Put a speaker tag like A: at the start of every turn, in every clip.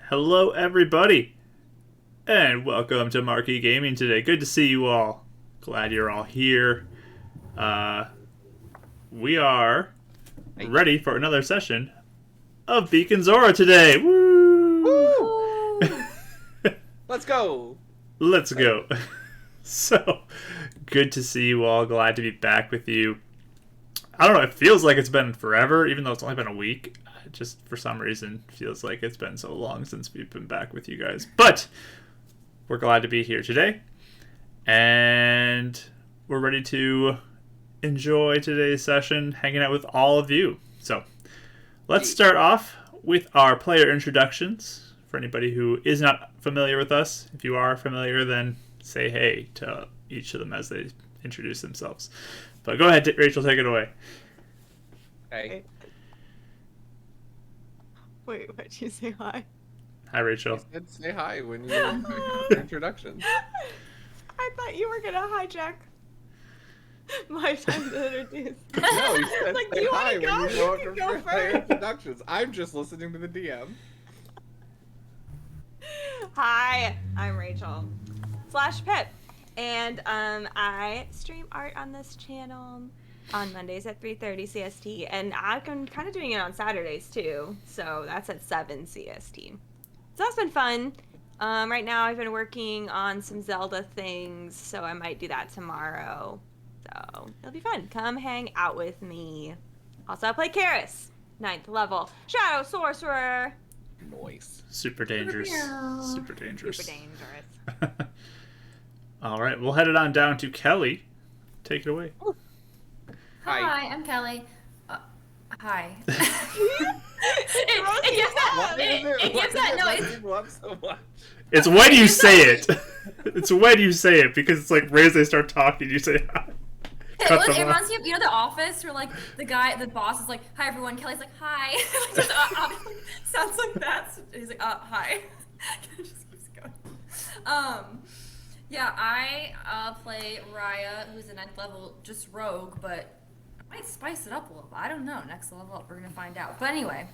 A: Hello, everybody, and welcome to Marquee Gaming today. Good to see you all. Glad you're all here. We are ready for another session of Beacon Zora today. Woo!
B: Woo! Let's go.
A: Let's go. So, good to see you all. Glad to be back with you. I don't know, it feels like it's been forever, even though it's only been a week. Just for some reason feels like it's been so long since we've been back with you guys. But we're glad to be here today. And we're ready to enjoy today's session, hanging out with all of you. So let's start off with our player introductions. For anybody who is not familiar with us, if you are familiar, then say hey to each of them as they introduce themselves. But go ahead, Rachel, take it away.
B: Hey.
C: Wait, what'd you say? Hi?
A: Hi, Rachel.
B: You said say hi when you your introductions.
C: I thought you were gonna hijack my time to introduce.
B: No, you said
C: Like,
B: say
C: do you
B: hi
C: wanna go?
B: when you
C: You
B: go
C: can
B: up
C: go
B: for player
C: first.
B: introductions. I'm just listening to the DM.
C: Hi, I'm Rachel /Pip, and I stream art on this channel on Mondays at 3:30 CST, and I'm kind of doing it on Saturdays too, so that's at 7 CST. So that's been fun. Right now I've been working on some Zelda things, so I might do that tomorrow. So it'll be fun. Come hang out with me. Also, I play Karis, 9th level Shadow Sorcerer.
B: Noise.
A: Super dangerous. Super dangerous.
C: Super dangerous.
A: All right, we'll head it on down to Kelly. Take it away.
B: Hi.
D: Hi, I'm Kelly. Hi.
C: It
D: gives that.
B: Why
D: It gives that. No, it's
B: people up so much?
A: It's when you say it. It's when you say it, because it's like right as they start talking, you say hi.
D: it
A: Cut them off.
D: reminds me of The Office, where like the boss is like, "Hi everyone." Kelly's like, "Hi." Just, sounds like that. He's like, "Hi." It just keeps going. Yeah, I play Raya, who's a 9th level, just rogue, but I might spice it up a little bit. I don't know. Next level up, we're gonna find out. But anyway,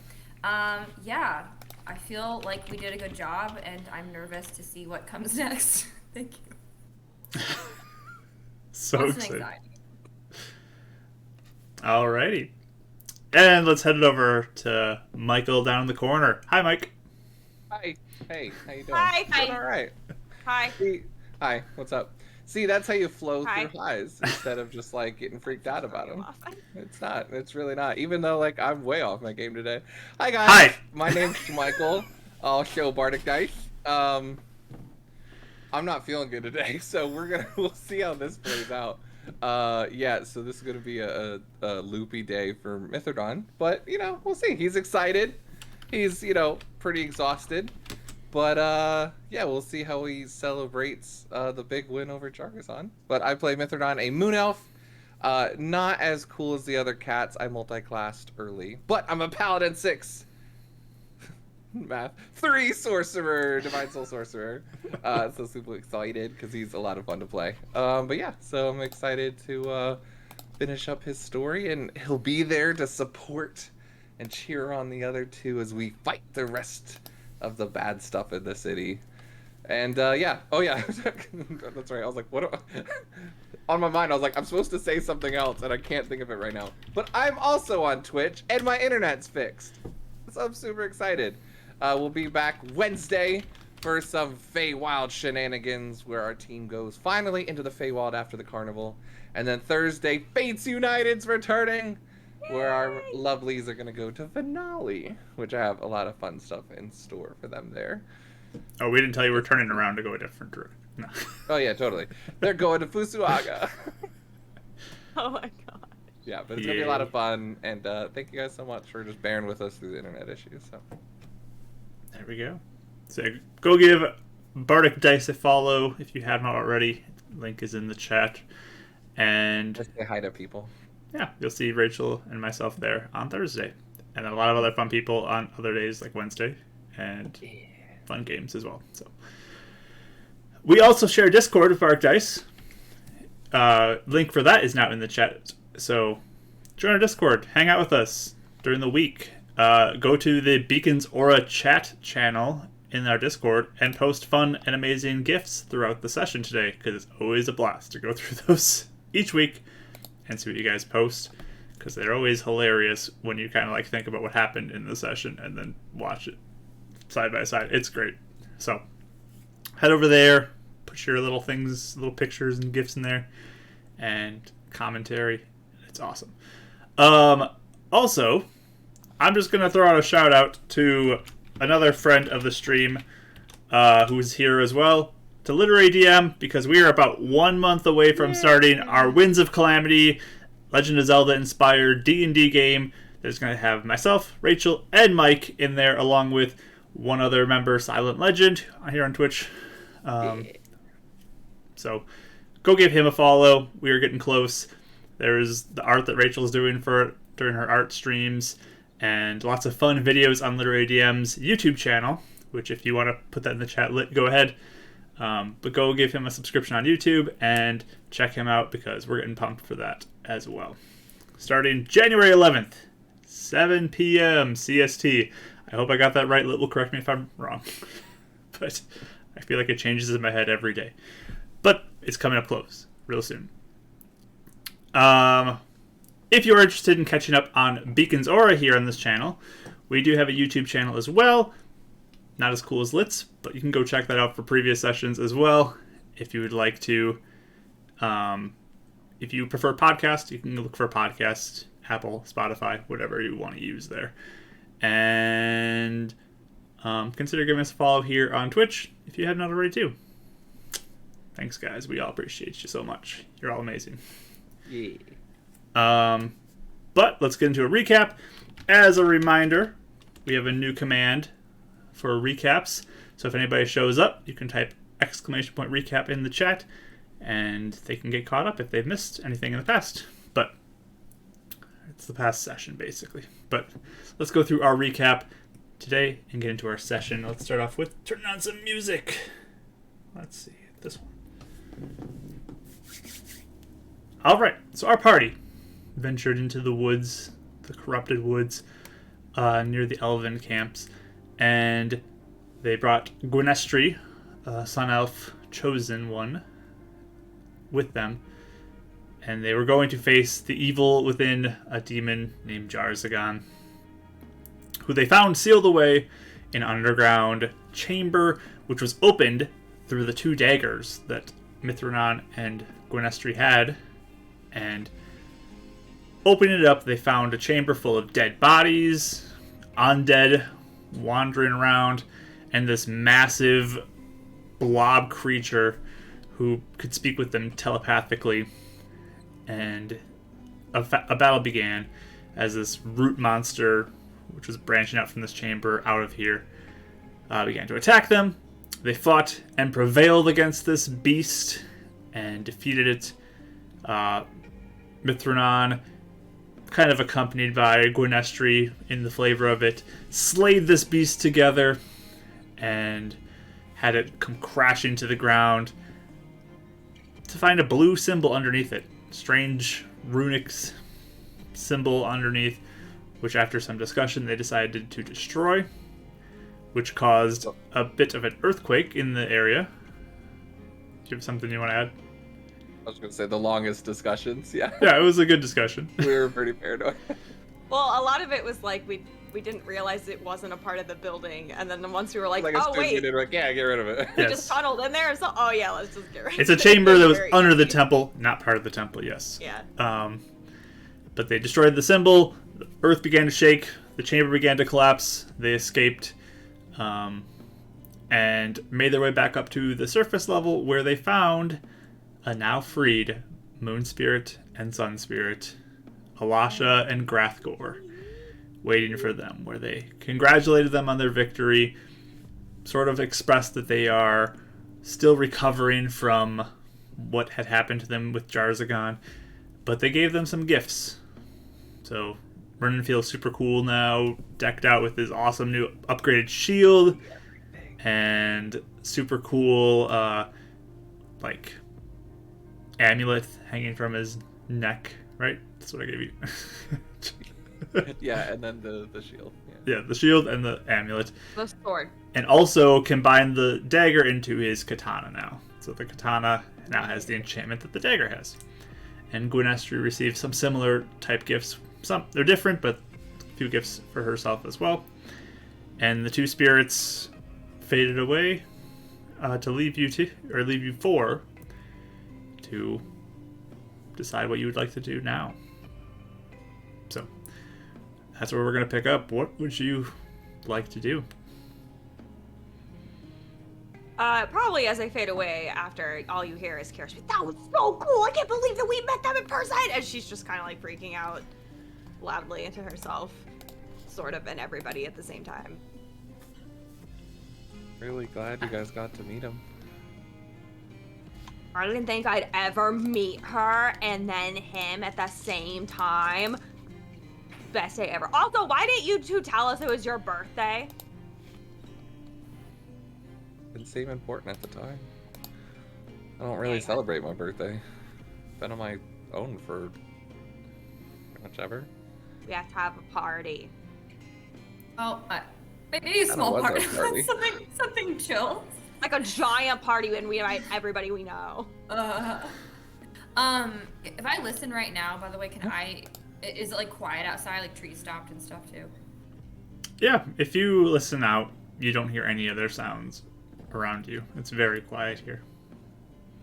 D: yeah, I feel like we did a good job, and I'm nervous to see what comes next. Thank you.
A: So
D: Lots of
A: excited.
D: anxiety.
A: Alrighty. And let's head it over to Michael down in the corner. Hi, Mike.
B: Hi. Hey, how you doing?
C: Hi.
B: Doing all right.
C: Hi.
B: See, hi. What's up? See, that's how you flow
C: Hi.
B: through highs instead of just like getting freaked out about them.
C: Off.
B: It's not. It's really not. Even though, like, I'm way off my game today. Hi, guys.
A: Hi.
B: My name's Michael. I'll show Bardic Dice. I'm not feeling good today, so we'll see how this plays out. Yeah, so this is gonna be a loopy day for Mithridon, but, you know, we'll see. He's excited. He's, you know, pretty exhausted. But, yeah, we'll see how he celebrates the big win over Jargazon. But I play Mithridon, a Moon Elf. Not as cool as the other cats. I multi-classed early. But I'm a Paladin 6. Math. 3 Sorcerer. Divine Soul Sorcerer. So super excited because he's a lot of fun to play. But yeah, so I'm excited to finish up his story. And he'll be there to support and cheer on the other two as we fight the rest of the bad stuff in the city. And yeah, oh yeah, that's right. I was like, what? On my mind, I was like, I'm supposed to say something else, and I can't think of it right now. But I'm also on Twitch, and my internet's fixed, so I'm super excited. We'll be back Wednesday for some Feywild shenanigans, where our team goes finally into the Feywild after the carnival, and then Thursday, Fates United's returning, where our lovelies are gonna go to Finale, which I have a lot of fun stuff in store for them there.
A: Oh, we didn't tell you we're turning around to go a different direction. No.
B: Oh yeah, totally. They're going to Fusuaga.
C: Oh my god.
B: Yeah, but it's gonna be a lot of fun, and thank you guys so much for just bearing with us through the internet issues. So
A: There we go. So go give Bardic Dice a follow if you haven't already. Link is in the chat. And
B: just say hi to people.
A: yeah, you'll see Rachel and myself there on Thursday. And a lot of other fun people on other days like Wednesday. And fun games as well. So we also share Discord with Bardic Dice. Link for that is now in the chat. So join our Discord. Hang out with us during the week. Go to the Beacon's Aura chat channel in our Discord and post fun and amazing GIFs throughout the session today, because it's always a blast to go through those each week and see what you guys post, because they're always hilarious when you kind of like think about what happened in the session and then watch it side by side. It's great. So head over there, put your little things, little pictures and GIFs in there, and commentary. It's awesome. Also, I'm just going to throw out a shout out to another friend of the stream who's here as well, to Literary DM, because we are about 1 month away from starting our Winds of Calamity Legend of Zelda inspired D&D game. There's going to have myself, Rachel, and Mike in there, along with one other member, Silent Legend, here on Twitch. So go give him a follow. We are getting close. There's the art that Rachel's doing during her art streams, and lots of fun videos on Literary DM's YouTube channel, which if you want to put that in the chat, go ahead. But go give him a subscription on YouTube and check him out, because we're getting pumped for that as well. Starting January 11th, 7 p.m. CST. I hope I got that right. Lit will correct me if I'm wrong. But I feel like it changes in my head every day. But it's coming up close, real soon. If you're interested in catching up on Beacon's Aura here on this channel, we do have a YouTube channel as well. Not as cool as Lit's, but you can go check that out for previous sessions as well. If you would like to, if you prefer podcast, you can look for a podcast, Apple, Spotify, whatever you want to use there. And consider giving us a follow here on Twitch if you have not already too. Thanks, guys. We all appreciate you so much. You're all amazing.
B: Yeah.
A: But let's get into a recap. As a reminder, we have a new command for recaps. So if anybody shows up, you can type !recap in the chat, and they can get caught up if they've missed anything in the past. But it's the past session, basically. But let's go through our recap today and get into our session. Let's start off with turning on some music. Let's see, this one. Alright, so our party ventured into the woods, the corrupted woods, near the elven camps, and they brought Gwynestri, Sun Elf chosen one, with them, and they were going to face the evil within, a demon named Jarzagan, who they found sealed away in an underground chamber, which was opened through the 2 daggers that Mithranon and Gwynestri had. And opening it up, they found a chamber full of dead bodies, undead wandering around, and this massive blob creature who could speak with them telepathically. And a battle began as this root monster, which was branching out from this chamber out of here, began to attack them. They fought and prevailed against this beast and defeated it. Mithranon, kind of accompanied by Gwynestri in the flavor of it, slayed this beast together and had it come crashing to the ground to find a blue symbol underneath it. Strange runic symbol underneath, which after some discussion they decided to destroy, which caused a bit of an earthquake in the area. Do you have something you want to add?
B: I was going to say the longest discussions, yeah.
A: Yeah, it was a good discussion.
B: We were pretty paranoid.
C: Well, a lot of it was like we didn't realize it wasn't a part of the building, and then once we were like,
B: Like
C: oh wait,
B: like, yeah, get rid of it.
C: we
A: Yes.
C: just tunneled in there, so oh yeah, let's just get rid of it.
A: It's a chamber that was
C: Very
A: under the
C: easy.
A: temple, not part of the temple, yes.
C: Yeah.
A: But they destroyed the symbol, the earth began to shake, the chamber began to collapse, they escaped, and made their way back up to the surface level, where they found a now freed Moon Spirit and Sun Spirit, Alasha and Grathgore, waiting for them, where they congratulated them on their victory, sort of expressed that they are still recovering from what had happened to them with Jarzagan, but they gave them some gifts. So Vernon feels super cool now, decked out with his awesome new upgraded shield, and super cool, like, amulet hanging from his neck, right? That's what I gave you.
B: Yeah, and then the shield. Yeah.
A: Yeah, the shield and the amulet.
C: The sword.
A: And also combine the dagger into his katana now. So the katana now has the enchantment that the dagger has. And Gwynestri received some similar type gifts. Some they're different, but a few gifts for herself as well. And the two spirits faded away to leave you four to decide what you would like to do now. So that's where we're going to pick up. What would you like to do?
C: Probably as I fade away after all you hear is Kira speak, that was so cool, I can't believe that we met them in person! And she's just kind of like freaking out loudly into herself, sort of, and everybody at the same time.
B: Really glad you guys got to meet him.
C: I didn't think I'd ever meet her and then him at the same time. Best day ever. Also, why didn't you two tell us it was your birthday?
B: Didn't seem important at the time. I don't really celebrate my birthday. Been on my own for pretty much ever.
C: We have to have a party.
D: Oh, maybe a small
B: was
D: party.
B: a party.
D: something chill.
C: Like a giant party and we invite everybody we know.
D: If I listen right now, by the way, is it like quiet outside, like trees stopped and stuff too?
A: Yeah, if you listen out, you don't hear any other sounds around you. It's very quiet here.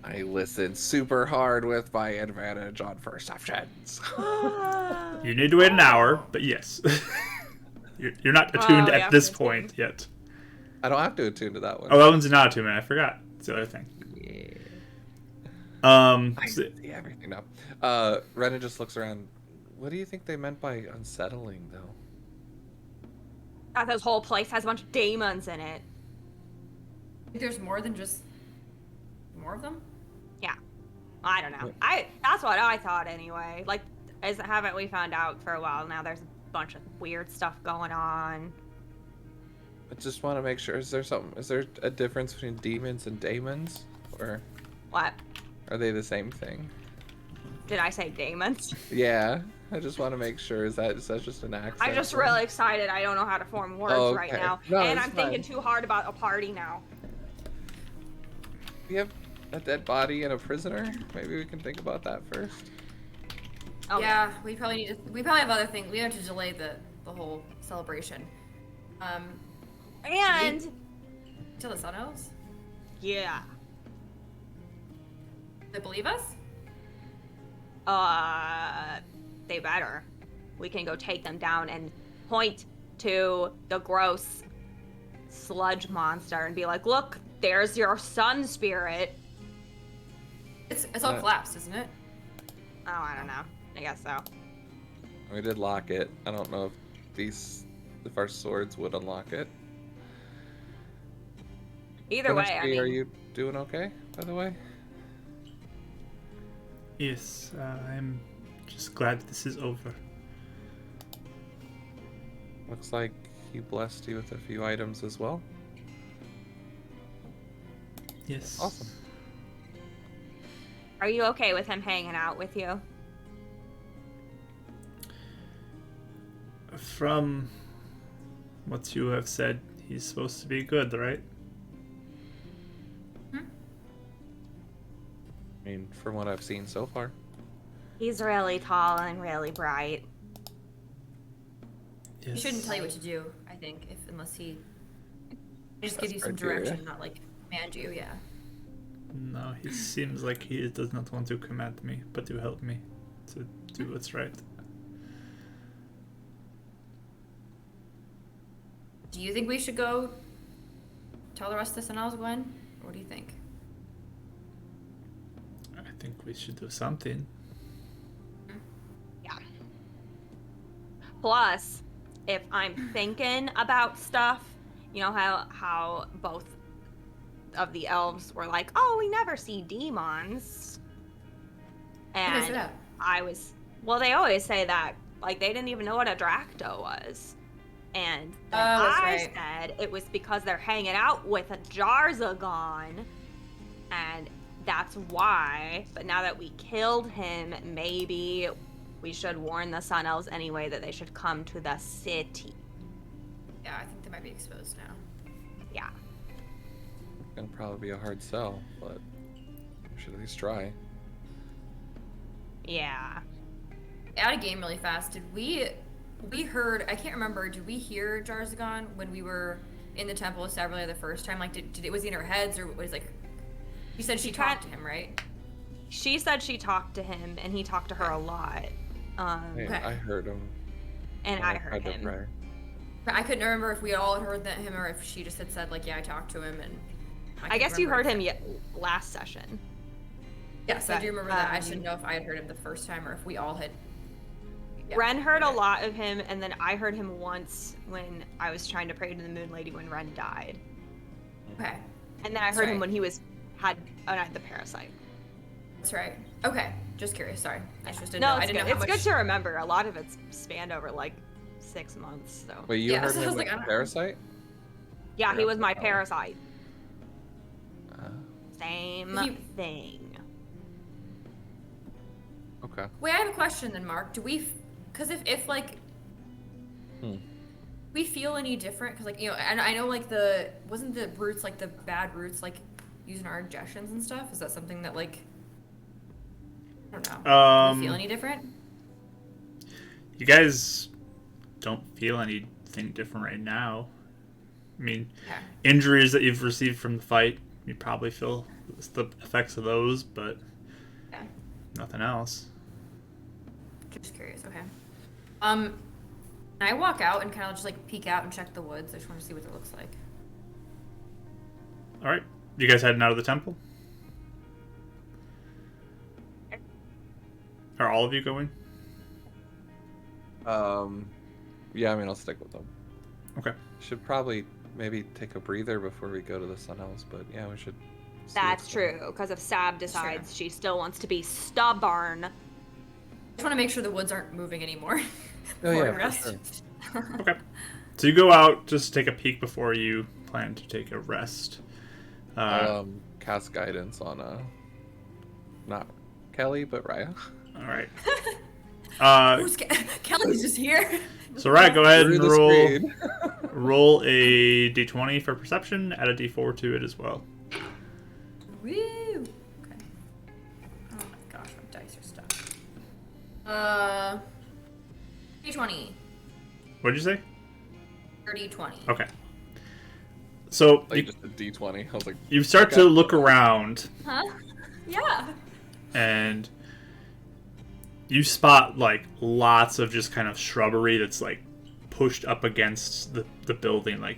B: I listened super hard with my advantage on perceptions.
A: You need to wait an hour, but yes. You're not attuned
C: yeah,
A: at this
C: for
A: point yet.
B: I don't have to attune to that one.
A: Oh, that one's not attunement. I forgot. It's the other thing.
B: Yeah. I
A: So-
B: see everything now. Renan just looks around. What do you think they meant by unsettling, though?
C: That this whole place has a bunch of demons in it.
D: Think there's more than just more of them?
C: Yeah. I don't know. That's what I thought anyway. Like, haven't we found out for a while now there's a bunch of weird stuff going on.
B: I just want to make sure, is there a difference between demons and daemons? Or
C: What?
B: are they the same thing?
C: Did I say demons?
B: Yeah, I just want to make sure, is that just an accent?
C: I'm just really excited. I don't know how to form words
B: Oh,
C: right
B: okay.
C: now.
B: No,
C: and
B: it's
C: I'm thinking
B: fine.
C: too hard about a party now.
B: We have a dead body and a prisoner. Maybe we can think about that first.
C: Oh,
D: Yeah, we probably have other things. We have to delay the whole celebration.
C: And
D: Till the Sun Elves?
C: yeah.
D: They believe us?
C: They better. We can go take them down and point to the gross sludge monster and be like, look, there's your sun spirit.
D: It's all collapsed, isn't it?
C: Oh, I don't know. I guess so.
B: We did lock it. I don't know if our swords would unlock it.
C: Either way, I mean,
B: Are you doing okay, by the way?
A: Yes, I'm just glad this is over.
B: Looks like he blessed you with a few items as well.
A: Yes.
B: Awesome.
C: are you okay with him hanging out with you?
A: From what you have said, he's supposed to be good, right?
B: I mean, from what I've seen so far.
C: He's really tall and really bright.
A: Yes.
D: He shouldn't tell you what to do, I think, unless he just gives you some
B: criteria.
D: direction, not like command you, yeah.
A: No, he seems like he does not want to command me, but to help me to do what's right.
D: Do you think we should go tell the rest of the Sun Elves, Gwen? Or what do you think?
A: I think we should do something.
C: Yeah. Plus, if I'm thinking about stuff, you know how both of the elves were like, oh, we never see demons.
D: Why is
C: And
D: that?
C: well, they always say that. Like, they didn't even know what a Dracto was. And then
D: that's
C: I
D: right.
C: said it was because they're hanging out with a Jarzagon. And that's why. But now that we killed him, maybe we should warn the Sun Elves anyway that they should come to the city.
D: Yeah, I think they might be exposed now.
C: Yeah.
B: Gonna probably be a hard sell, but we should at least try.
C: Yeah.
D: Out of game really fast. Did we heard, I can't remember, did we hear Jarzagon when we were in the temple with Sabrina the first time? Like, was he in our heads, or was like, you said she talked to him, right?
C: She said she talked to him, and he talked to her a lot.
B: Hey,
D: Okay.
B: I heard him.
C: And I heard
B: to
C: him.
B: pray.
D: But I couldn't remember if we all heard him or if she just had said, like, yeah, I talked to him, and
C: I guess you heard him last session.
D: Yes, I do remember that. I just
C: Um,
D: didn't know if I had heard him the first time or if we all had. Yeah.
C: Ren heard a lot of him, and then I heard him once when I was trying to pray to the Moon Lady when Ren died.
D: Okay.
C: And then I
D: That's
C: heard him
D: right.
C: when he had the parasite.
D: That's right. Okay. Just curious. Sorry. I just didn't
C: No,
D: know. I
C: it's
D: didn't
C: good.
D: know how
C: It's
D: much.
C: good to remember. A lot of it's spanned over like 6 months. So
B: Wait, you
D: Yeah,
B: heard
D: so I
B: him
D: was
B: with
D: like, I don't know.
B: Parasite?
C: yeah, he
B: Yeah.
C: was my parasite.
B: Uh,
C: Same
D: He-
C: thing.
B: okay.
D: Wait, I have a question then, Mark. Do we, because if like, we feel any different? Because like, you know, and I know like wasn't the roots, like the bad roots, like using our injections and stuff? Is that something that like, I don't know. Do we feel any different?
A: You guys don't feel anything different right now. I mean,
D: Okay.
A: injuries that you've received from the fight, you probably feel the effects of those, but
D: Yeah.
A: nothing else.
D: Just curious. Okay. Can I walk out and kind of just like peek out and check the woods? I just want to see what it looks like.
A: All right, you guys heading out of the temple? Are all of you going?
B: Yeah, I mean, I'll stick with them.
A: Okay.
B: Should probably maybe take a breather before we go to the Sun Elves, but yeah, we should. see
C: That's
B: what's going
C: true. Because if Sab decides
D: Sure.
C: she still wants to be stubborn,
D: I just want to make sure the woods aren't moving anymore.
B: Oh,
D: before
B: yeah,
D: we
B: for
D: rest.
B: sure.
A: Okay. So you go out, just take a peek before you plan to take a rest.
B: I'll cast guidance on not Kelly, but Raya.
A: All right.
D: Who's Kelly's just here.
A: So Ryan, go ahead
B: Through
A: and
B: the
A: roll
B: screen.
A: roll a d20 for perception. Add a d4 to it as well.
D: Woo! Okay. Oh my gosh, my dice are stuck. D20.
A: What did you say?
D: 30-20.
A: Okay. So
B: Like
A: you,
B: just a D20. I was like,
A: you start to look around
D: Huh? Yeah.
A: and you spot like lots of just kind of shrubbery that's like pushed up against the building. Like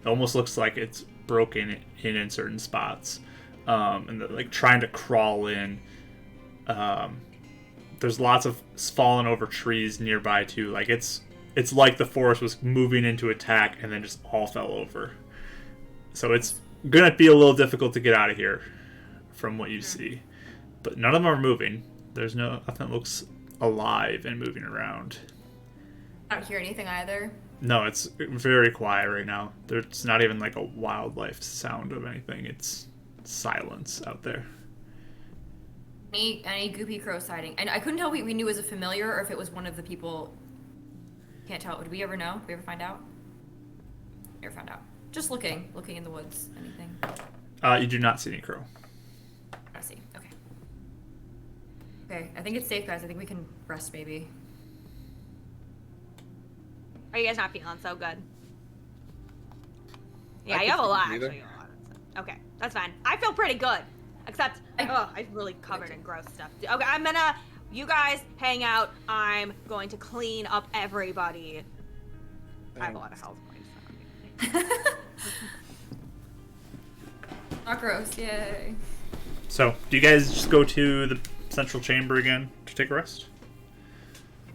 A: it almost looks like it's broken in certain spots, and they're like trying to crawl in. There's lots of fallen over trees nearby too. Like it's like the forest was moving into attack and then just all fell over. So it's gonna be a little difficult to get out of here from what you see. But none of them are moving. There's nothing that looks alive and moving around.
D: I don't hear anything either.
A: No, it's very quiet right now. There's not even like a wildlife sound of anything. It's silence out there.
D: Any goopy crow sighting? And I couldn't tell if we knew it was a familiar or if it was one of the people. Can't tell. Did we ever know? Did we ever find out? Never found out. Just looking in the woods. Anything?
A: You do not see any crow.
D: I see. Okay. Okay. I think it's safe, guys. I think we can rest, maybe.
C: are you guys not feeling so good? Yeah,
B: I
C: you
B: can
C: have a lot.
B: either.
C: Actually, a lot of stuff. Okay, that's fine. I feel pretty good, except I'm really covered in gross stuff. Okay, you guys hang out. I'm going to clean up everybody. I have a lot of health points.
D: Not gross. Yay.
A: So, do you guys just go to the central chamber again to take a rest?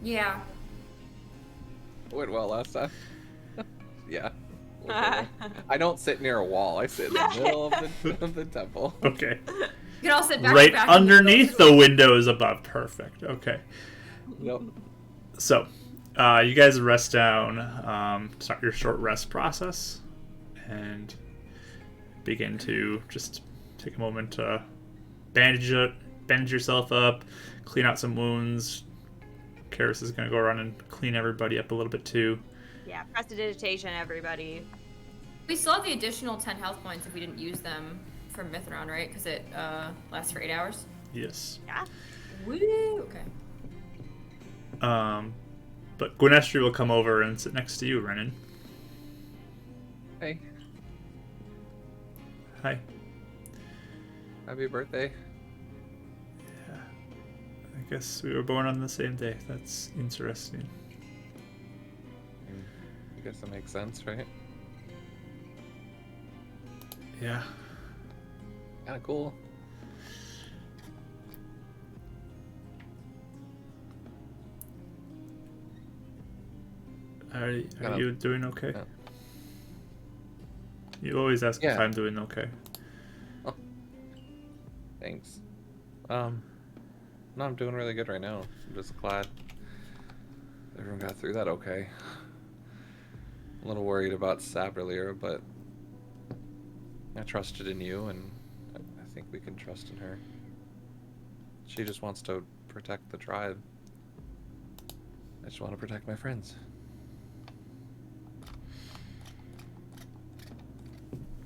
D: Yeah.
B: went well last time. Yeah. I don't sit near a wall. I sit in the middle of the temple.
A: Okay.
D: You can all sit back
A: Right
D: back
A: underneath the windows above. Perfect. Okay.
B: Yep.
A: So, you guys rest down, start your short rest process, and begin to just take a moment to bandage yourself up, clean out some wounds. Karis is going to go around and clean everybody up a little bit too.
C: Yeah, prestidigitation, everybody.
D: We still have the additional 10 health points if we didn't use them for Mithron, right? Because it lasts for 8 hours.
A: Yes.
C: Yeah.
D: Woo! Okay.
A: But Gwynestri will come over and sit next to you, Renan.
B: Hey,
A: Hi.
B: happy birthday.
A: Yeah. I guess we were born on the same day. That's interesting.
B: I guess that makes sense, right?
A: Yeah.
B: Kind of cool.
A: Are
B: Kinda-
A: you doing okay?
B: Yeah.
A: You always ask if
B: Yeah.
A: I'm doing okay.
B: Thanks. No, I'm doing really good right now. I'm just glad everyone got through that okay. A little worried about Sab earlier, but I trusted in you, and I think we can trust in her. She just wants to protect the tribe. I just want to protect my friends.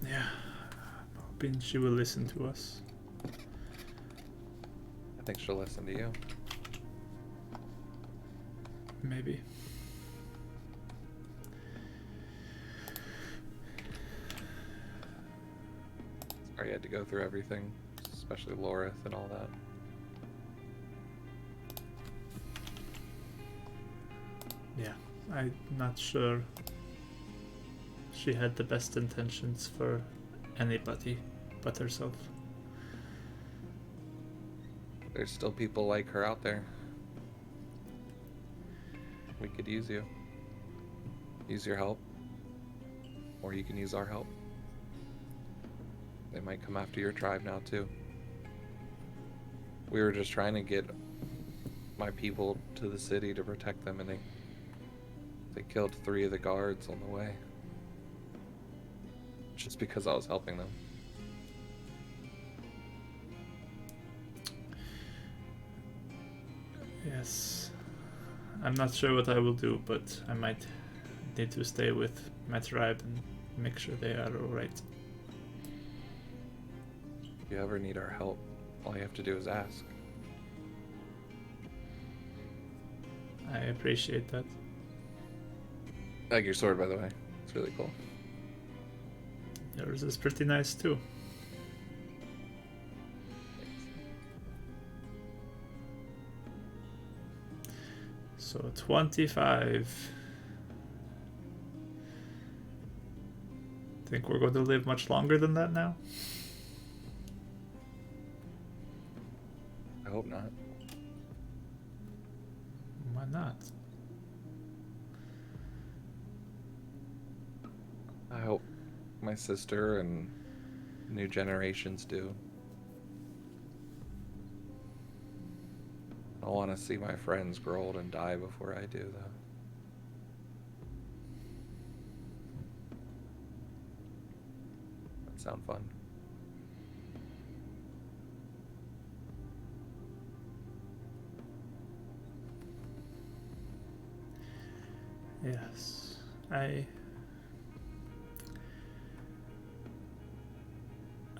A: Yeah. I'm hoping she will listen to us.
B: I think she'll listen to you.
A: Maybe.
B: Sorry you had to go through everything, especially Lorith and all that.
A: Yeah. I'm not sure she had the best intentions for anybody but herself.
B: There's still people like her out there. We could use you. Use your help. Or you can use our help. They might come after your tribe now too. We were just trying to get my people to the city to protect them, and they killed 3 of the guards on the way. Just because I was helping them.
A: Yes. I'm not sure what I will do, but I might need to stay with my tribe and make sure they are alright.
B: If you ever need our help, all you have to do is ask.
A: I appreciate that.
B: I like your sword, by the way. It's really cool.
A: Yours is pretty nice too. So 25. Think we're going to live much longer than that now?
B: I hope not.
A: Why not?
B: I hope my sister and new generations do. I want to see my friends grow old and die before I do, though. That sound fun?
A: Yes. I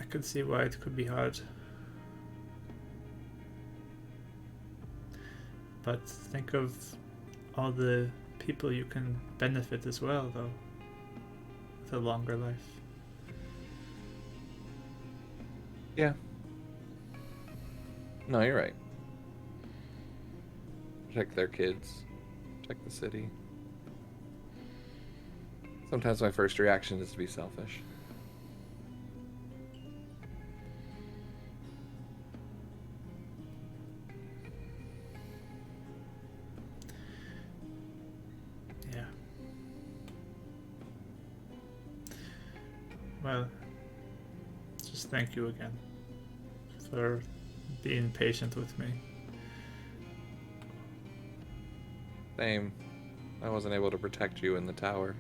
A: could see why it could be hard. But think of all the people you can benefit as well, though, with a longer life.
B: Yeah. No, you're right. Protect their kids. Protect the city. Sometimes my first reaction is to be selfish.
A: Yeah. Well, just thank you again for being patient with me.
B: Same. I wasn't able to protect you in the tower.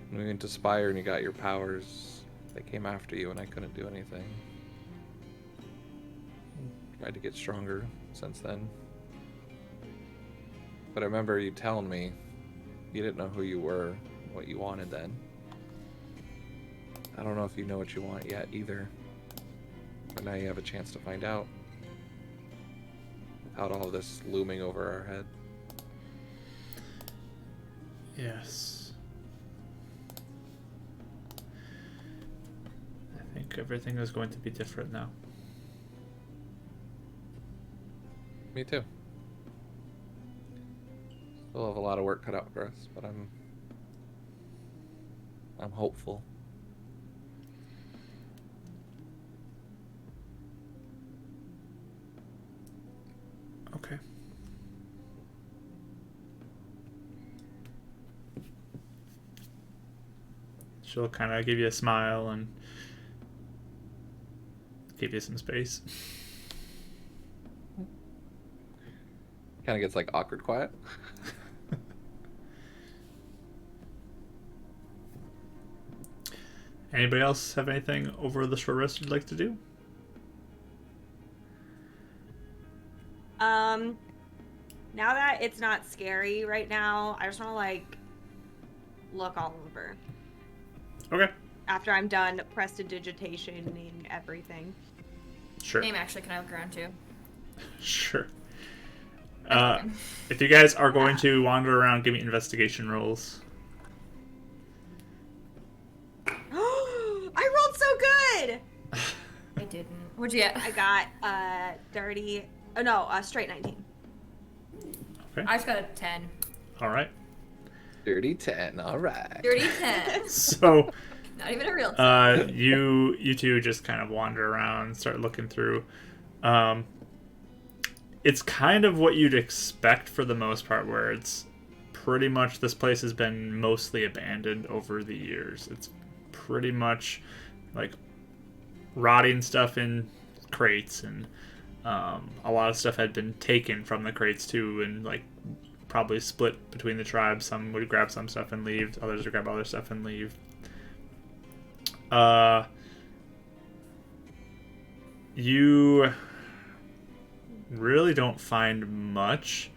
B: When we went to Spire and you got your powers, they came after you and I couldn't do anything. Tried to get stronger since then. But I remember you telling me You didn't know who you were, what you wanted then. I don't know if you know what you want yet either. But now you have a chance to find out. Without all of this looming over our head.
A: Yes. I think everything is going to be different now.
B: Me too. Still have a lot of work cut out for us, but I'm hopeful.
A: Okay. She'll kind of give you a smile and give you some space.
B: Kind of gets like awkward quiet.
A: Anybody else have anything over the short rest you'd like to do?
C: Now that it's not scary right now, I just want to like look all over.
A: Okay.
C: After I'm done prestidigitationing everything.
A: Sure.
D: Name actually, can I look around too?
A: Sure. If you guys are going to wander around, give me investigation rolls.
C: I rolled so good!
D: I didn't. What'd you get?
C: I got dirty. Oh no, straight 19.
A: Okay.
D: I just got a 10.
A: All right.
B: Dirty 10, alright.
D: Dirty 10.
A: So,
D: Not even a real 10.
A: you two just kind of wander around, start looking through. It's kind of what you'd expect for the most part, where it's pretty much this place has been mostly abandoned over the years. It's pretty much like rotting stuff in crates, and a lot of stuff had been taken from the crates too, and like probably split between the tribes. Some would grab some stuff and leave, others would grab other stuff and leave. You really don't find much,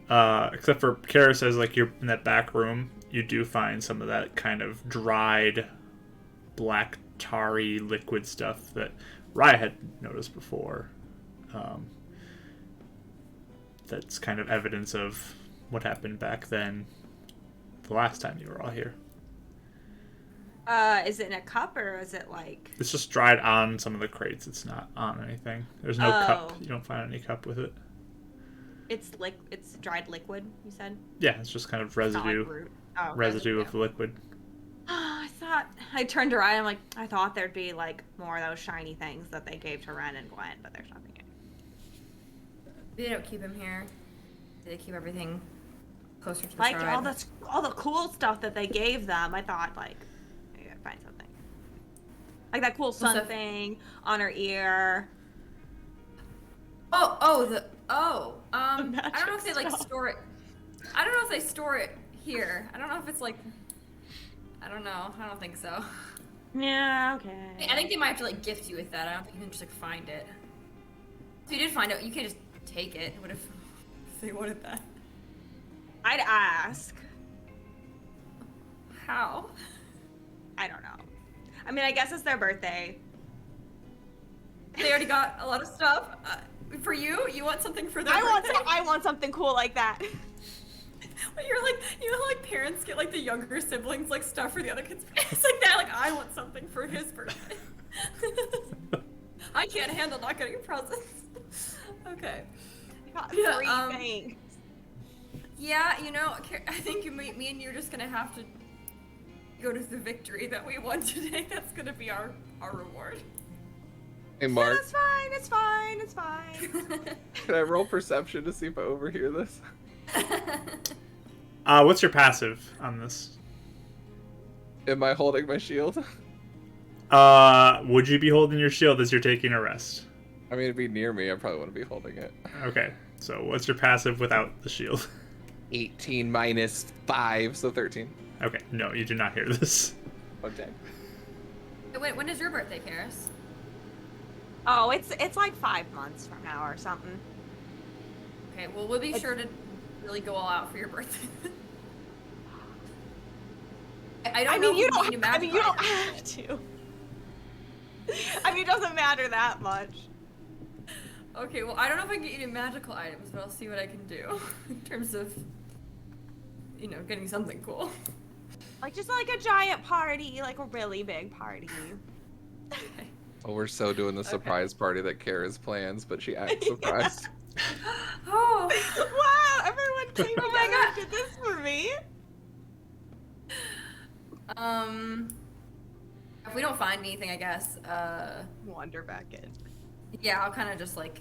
A: except for Kara says, like, you're in that back room, you do find some of that kind of dried black tarry liquid stuff that Raya had noticed before. That's kind of evidence of what happened back then, the last time you were all here.
C: Is it in a cup or is it like...
A: It's just dried on some of the crates. It's not on anything. There's no cup. You don't find any cup with it.
C: It's dried liquid, you said?
A: Yeah, it's just kind of residue. Residue of the liquid.
C: I turned to Ryan, I'm like, I thought there'd be like more of those shiny things that they gave to Ren and Gwen, but there's nothing here.
D: They don't keep him here. They keep everything closer to the
C: Like
D: shrine.
C: all the cool stuff that they gave them, I thought like maybe I'd find something. Like that cool sun thing on her ear.
D: I don't know if they like store it. I don't know if they store it here. I don't know if it's like, I don't know. I don't think so.
C: Yeah, okay.
D: I think they might have to like gift you with that. I don't think you can just like find it. So you did find it. You can't just take it. What if they wanted that?
C: I'd ask.
D: How?
C: I don't know. I mean, I guess it's their birthday.
D: They already got a lot of stuff. For you? You want something for their birthday?
C: I want something cool like that.
D: You're like, you know how like parents get like the younger siblings like stuff for the other kids. It's like that. Like I want something for his birthday. I can't handle not getting presents. Okay.
C: I got three things.
D: Yeah, you know, I think me and you are just gonna have to go to the victory that we won today. That's gonna be our reward.
B: Hey, Mark.
C: That's fine. It's fine. It's fine.
B: Can I roll perception to see if I overhear this?
A: What's your passive on this?
B: Am I holding my shield?
A: Would you be holding your shield as you're taking a rest?
B: I mean, it'd be near me. I probably wouldn't be holding it.
A: Okay, so what's your passive without the shield?
B: 18 minus 5, so 13.
A: Okay, no, you do not hear this.
B: Okay.
D: Wait, when is your birthday, Karis?
C: Oh, it's like 5 months from now or something.
D: Okay, well, we'll be sure to really go all out for your birthday. I don't
C: I
D: know
C: mean, you
D: if we need
C: don't.
D: a
C: I mean, you don't
D: magical
C: have to. I mean, it doesn't matter that much.
D: Okay, well, I don't know if I can get you to magical items, but I'll see what I can do in terms of, getting something cool.
C: Like just like a giant party, like a really big party.
D: Okay.
B: Oh, we're so doing the surprise party that Kara's plans, but she acts surprised.
D: Oh,
C: Wow! Everyone came
D: Oh my
C: together and
D: God.
C: did this for me.
D: if we don't find anything, I guess,
C: Wander back in.
D: yeah, I'll kind of just like,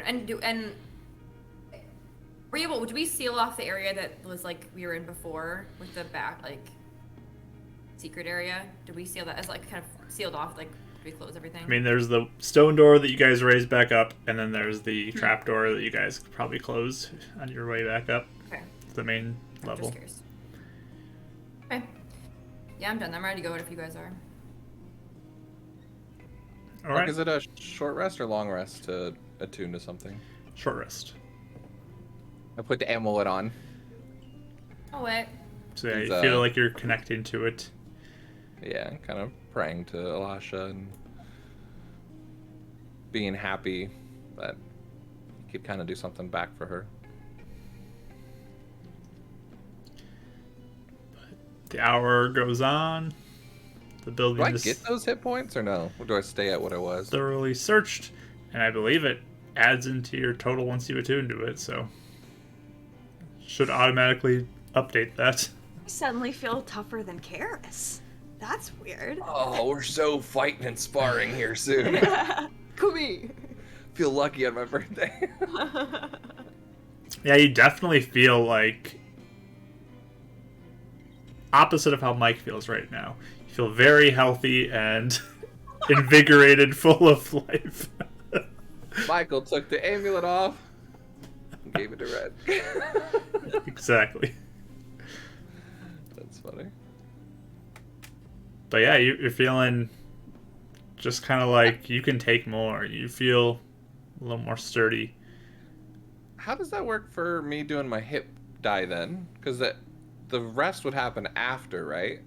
D: and did we seal off the area that was like we were in before with the back like secret area? Did we seal that as like kind of sealed off? Like, did we close everything?
A: I mean, there's the stone door that you guys raised back up, and then there's the trap door that you guys probably closed on your way back up
D: Okay.
A: to the main level.
D: Just curious. Okay. Yeah, I'm done. I'm ready to go if you guys are.
A: All right,
B: Is it a short rest or long rest to attune to something?
A: short rest.
B: I put the amulet on.
D: Oh wait.
A: So yeah,
B: Is,
A: you feel like you're connecting to it.
B: Yeah, kind of praying to Elisha and being happy that he could kind of do something back for her.
A: The hour goes on. The building
B: Do I
A: is
B: get those hit points or no? Or do I stay at what I was?
A: thoroughly searched, and I believe it adds into your total once you attune to it, so should automatically update that.
C: I suddenly feel tougher than Karis. That's weird.
B: Oh, we're so fighting and sparring here soon.
C: Come here.
B: Feel lucky on my birthday.
A: Yeah, you definitely feel like opposite of how Mike feels right now. You feel very healthy and invigorated, full of life.
B: Michael took the amulet off and gave it to Red.
A: Exactly.
B: That's funny.
A: But yeah, you're feeling just kind of like you can take more. You feel a little more sturdy.
B: How does that work for me doing my hip die then? Because the rest would happen after, right?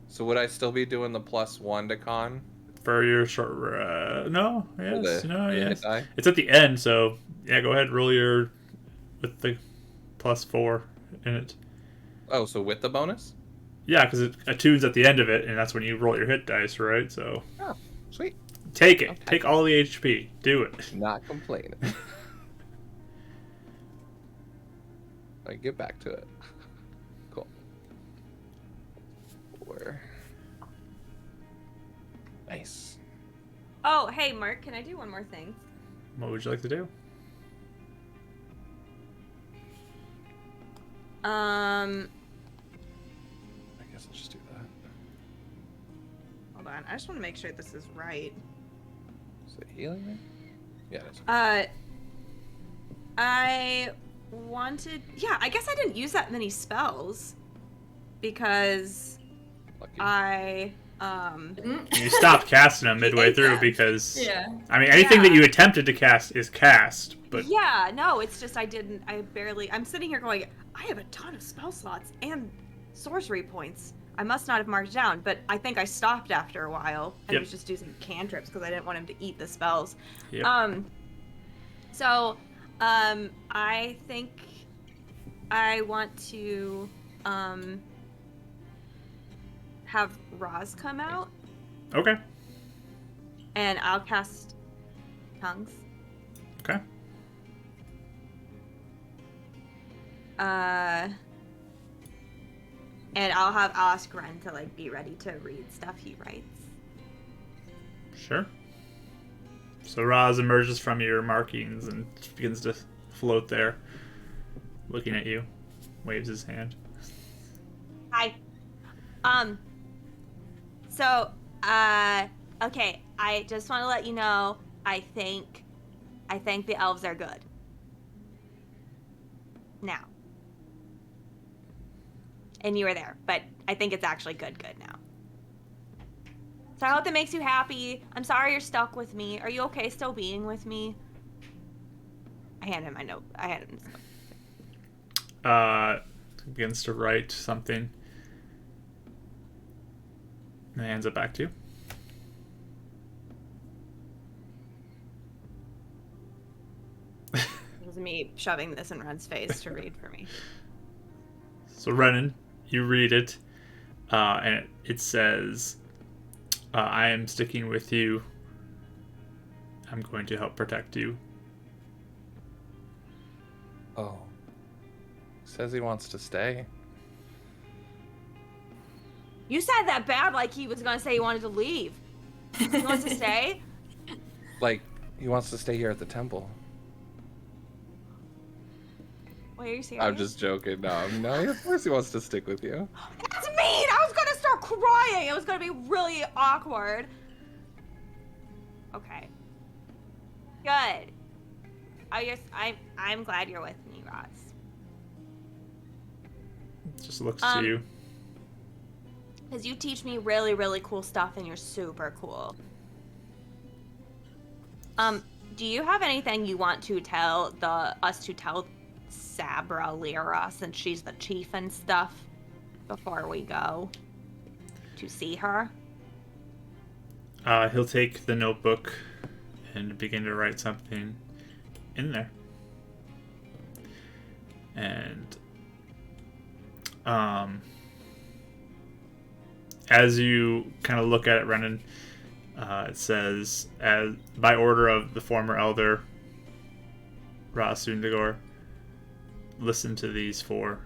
B: So would I still be doing the +1 to con?
A: For your short, no, yes,
B: the
A: no,
B: hit
A: yes.
B: die?
A: It's at the end, so yeah, go ahead, roll your with the +4 in it.
B: Oh, so with the bonus?
A: Yeah, because it attunes at the end of it, and that's when you roll your hit dice, right? So
B: Oh, sweet.
A: take it,
B: Okay.
A: take all the HP, do it.
B: Not complaining. I get back to it. Cool. 4. Nice.
C: Oh, hey, Mark, can I do one more thing?
A: What would you like to do?
B: I guess I'll just do that.
C: Hold on. I just want to make sure this is right.
B: Is it healing me? Yeah, it is.
C: I wanted... Yeah, I guess I didn't use that many spells. Because
B: Lucky.
A: You stopped casting them midway through because
D: Yeah.
A: I mean anything
C: Yeah.
A: that you attempted to cast is cast, but
C: Yeah, no, it's just I barely... I'm sitting here going, I have a ton of spell slots and sorcery points. I must not have marked down, but I think I stopped after a while and
A: Yep.
C: was just using cantrips because I didn't want him to eat the spells.
A: Yep.
C: I think I want to have Roz come out
A: okay.
C: and I'll cast tongues.
A: Okay.
C: And I'll ask Ren to like be ready to read stuff he writes.
A: Sure. So Roz emerges from your markings and begins to float there, looking at you. Waves his hand.
C: Hi. Okay, I just want to let you know, I think the elves are good. Now. And you were there, but I think it's actually good now. So I hope that makes you happy. I'm sorry you're stuck with me. Are you okay still being with me? I hand him my note. I hand him his note.
A: Begins to write something. And hands it back to you.
C: It was me shoving this in Ren's face to read for me.
A: So Renan, you read it, and it says, I am sticking with you. I'm going to help protect you.
B: Oh. Says he wants to stay.
C: You said that bad like he was gonna say he wanted to leave. He wants to stay?
B: Like, he wants to stay here at the temple.
C: Wait, are you serious?
B: I'm just joking. No, of course he wants to stick with you.
C: That's mean! I was gonna start crying! It was gonna be really awkward. Okay. Good. I'm glad you're with me, Ross.
A: It just looks to you.
C: Because you teach me really, really cool stuff and you're super cool. Do you have anything you want to tell us to tell Sabra Lyra, since she's the chief and stuff, before we go to see her?
A: He'll take the notebook and begin to write something in there. And as you kind of look at it, Renan, it says, as by order of the former elder Ra Sundagor, listen to these four.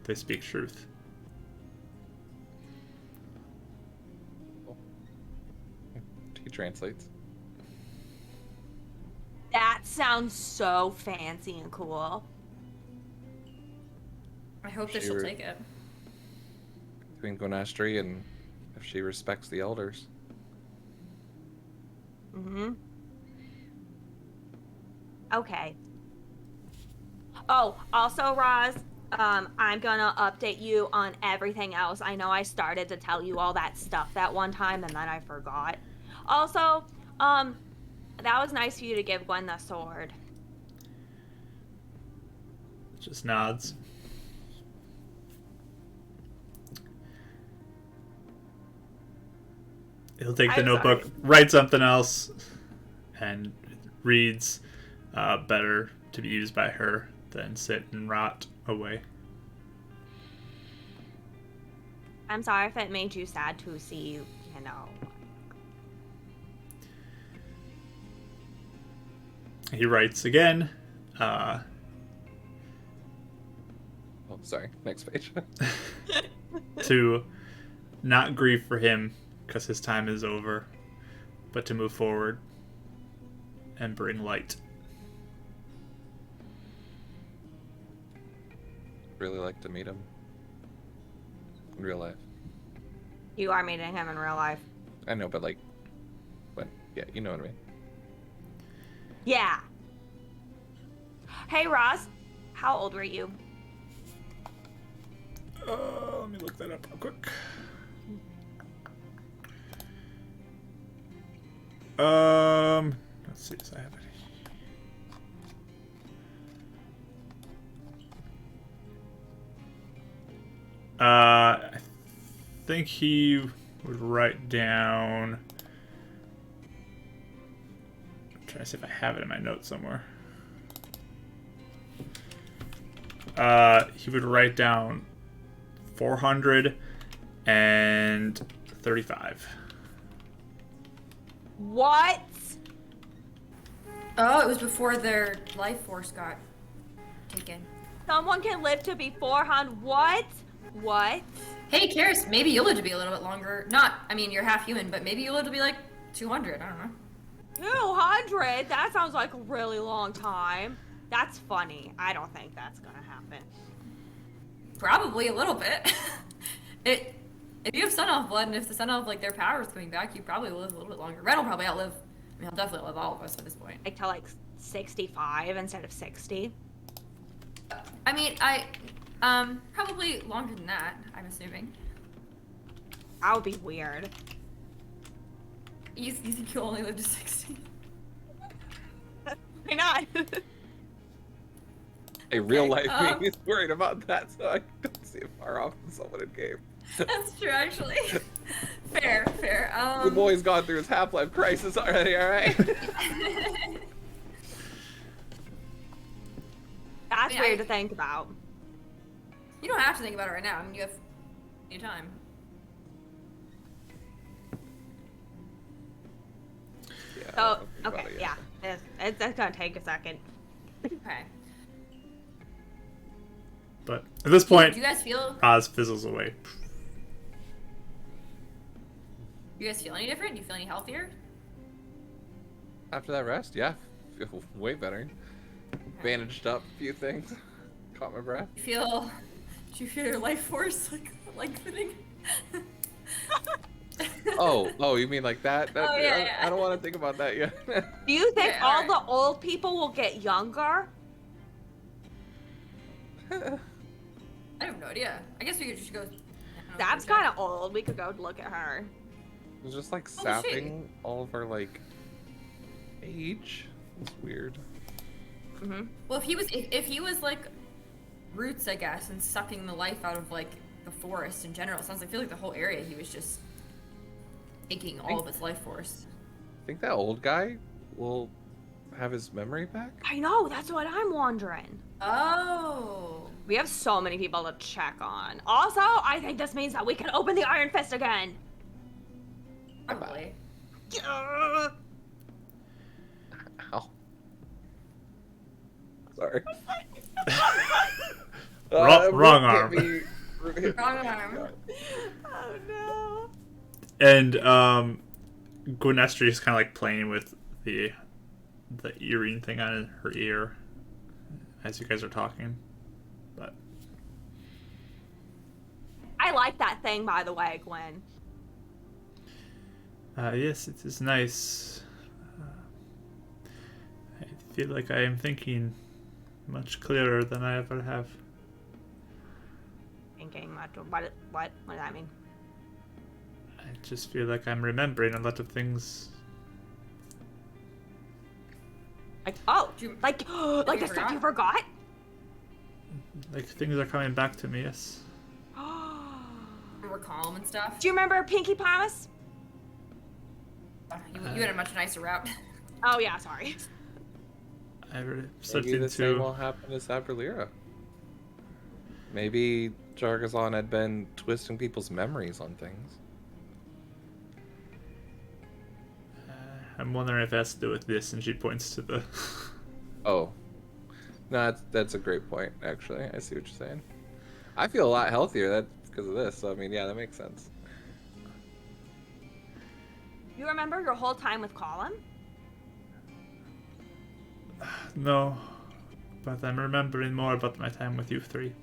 A: They speak truth.
B: He translates.
C: That sounds so fancy and cool.
D: I hope that she'll take it.
B: Between Gonastri and if she respects the elders.
C: Mm-hmm. Okay. Oh, also, Roz, I'm gonna update you on everything else. I know I started to tell you all that stuff that one time and then I forgot. Also, that was nice of you to give Gwen the sword.
A: Just nods. He'll take the notebook, write something else, and reads, better to be used by her than sit and rot away.
C: I'm sorry if it made you sad to see you know.
A: He writes again.
B: Oh, sorry. Next page.
A: To not grieve for him because his time is over, but to move forward and bring light.
B: Really like to meet him in real life.
C: You are meeting him in real life.
B: I know, but like, when? Yeah, you know what I mean.
C: Yeah. Hey, Roz, how old were you?
A: Let me look that up real quick. Let's see if I have it. I think he would write down. I'm trying to see if I have it in my notes somewhere. He would write down 435.
C: What?
D: Oh, it was before their life force got taken.
C: Someone can live to be 400. What? What?
D: Hey, Karis, maybe you'll live to be a little bit longer. I mean, you're half human, but maybe you'll live to be like 200. I don't know.
C: 200? That sounds like a really long time. That's funny. I don't think that's gonna happen.
D: Probably a little bit. If you have Sun Elf blood, and if the Sun Elf, like, their power is coming back, you probably will live a little bit longer. Red will probably outlive, he'll definitely outlive all of us at this point.
C: Like to like 65 instead of 60.
D: I mean, probably longer than that, I'm assuming.
C: That would be weird.
D: You think you'll only live to 60?
C: Why not?
B: A real life me is worried about that, so I don't see it far off from someone in game.
D: That's true, actually. Fair.
B: The boy's gone through his Half-Life crisis already, alright?
C: That's
D: Yeah,
C: weird to think about.
D: You don't have to think about it right now. I mean, you have any time.
B: Yeah,
C: So,
B: I'll think about
C: okay,
B: it,
C: yeah. It's gonna take a second.
D: Okay.
A: But at this point,
D: Do you guys feel?
A: Oz fizzles away.
D: Do you guys feel any different? Do you feel any healthier?
B: After that rest, yeah, feel way better. Bandaged up a few things. Caught my breath.
D: Do you feel your life force like lengthening?
B: Oh, you mean like that?
D: Oh, yeah.
B: I don't want to think about that yet.
C: Do you think
D: Okay,
C: all
D: alright.
C: the old people will get younger?
D: I have no idea. I guess we could just go.
C: Dab's kind of old. We could go look at her.
B: It's just like
D: Oh,
B: sapping all of our like age. It's weird.
D: Well, if he was like roots, I guess, and sucking the life out of like the forest in general, it sounds like I feel like the whole area he was just taking all of its life force.
B: Think that old guy will have his memory back?
C: I know. That's what I'm wondering.
D: Oh.
C: We have so many people to check on. Also, I think this means that we can open the Iron Fist again.
D: Probably.
C: Yeah.
B: Ow. Sorry.
A: Wrong arm.
D: Wrong arm.
C: Oh no.
A: And Gwynestri is kind of like playing with the earring thing on her ear as you guys are talking. But
C: I like that thing, by the way, Gwen.
A: yes, it is nice. I feel like I am thinking much clearer than I ever have.
C: Thinking much. What does that mean?
A: I just feel like I'm remembering a lot of things.
C: Like, oh,
D: Do you-
C: like
D: you
C: the stuff
D: forgot?
C: you forgot?
A: Like things are coming back to me, yes.
D: We're calm and stuff.
C: Do you remember Pinky Promise?
D: You had a much nicer route.
C: Oh yeah, sorry.
A: I slipped
B: Maybe the same
A: into.
B: will happen to Sabralira. Maybe Jargazon had been twisting people's memories on things.
A: I'm wondering if it has to do with this, and she points to the.
B: Oh. No, that's a great point, actually. I see what you're saying. I feel a lot healthier that's because of this, so I mean, yeah, that makes sense.
C: You remember your whole time with Colin?
A: No, but I'm remembering more about my time with you three.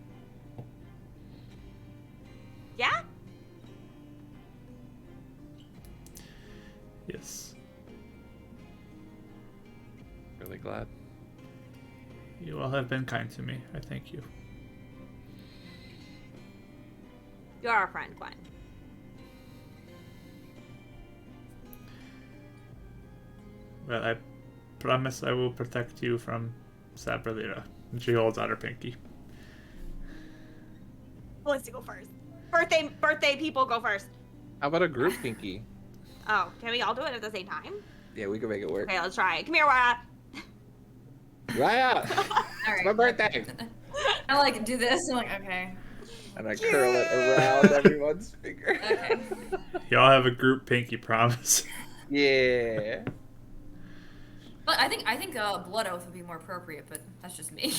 C: Yeah?
A: Yes.
B: Really glad.
A: You all have been kind to me. I thank you.
C: You're our friend, Gwen.
A: Well, I promise I will protect you from Sabralira. And she holds out her pinky.
C: Who wants to go first? Birthday people go first.
B: How about a group pinky?
C: Oh, can we all do it at the same time?
B: Yeah, we can make it work.
C: Okay, let's try it. Come here, Wara.
B: Raya!
D: All
B: It's my
D: right.
B: birthday!
D: I like do this. I'm like, okay.
B: And I curl it around everyone's finger.
D: Okay.
A: Y'all have a group pinky promise.
B: Yeah.
D: But I think blood oath would be more appropriate, but that's just me.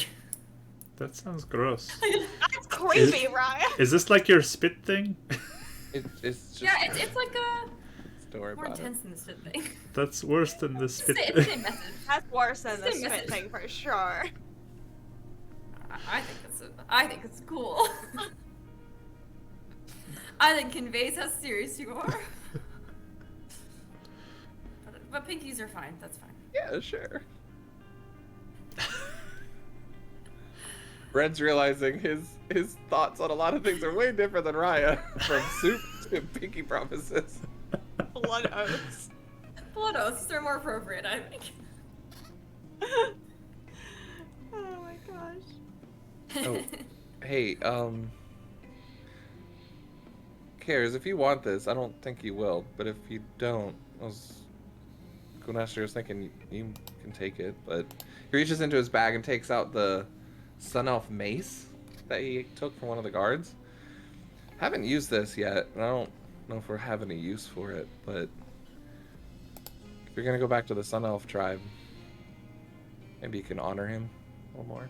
A: That sounds gross.
C: That's creepy, Ryan.
A: Is this like your spit thing?
B: It's just.
D: Yeah, it's like a
B: Don't worry
D: more
B: about it.
D: intense than the spit thing.
A: That's worse than the spit
D: It's the
A: thing.
D: same message.
C: That's worse than the
D: Same
C: spit
D: message.
C: thing for sure.
D: I think it's cool. I think conveys how serious you are. But pinkies are fine. That's fine.
B: Yeah, sure. Red's realizing his thoughts on a lot of things are way different than Raya. From soup to pinky promises.
C: Blood oaths.
D: Blood oaths are more appropriate, I think.
C: Oh my gosh.
B: Oh, hey, Cares, if you want this, I don't think you will, but if you don't, Gunasher was thinking you can take it, but he reaches into his bag and takes out the Sun Elf mace that he took from one of the guards. Haven't used this yet, and I don't know if we're having any use for it, but if you're gonna go back to the Sun Elf tribe, maybe you can honor him a little more.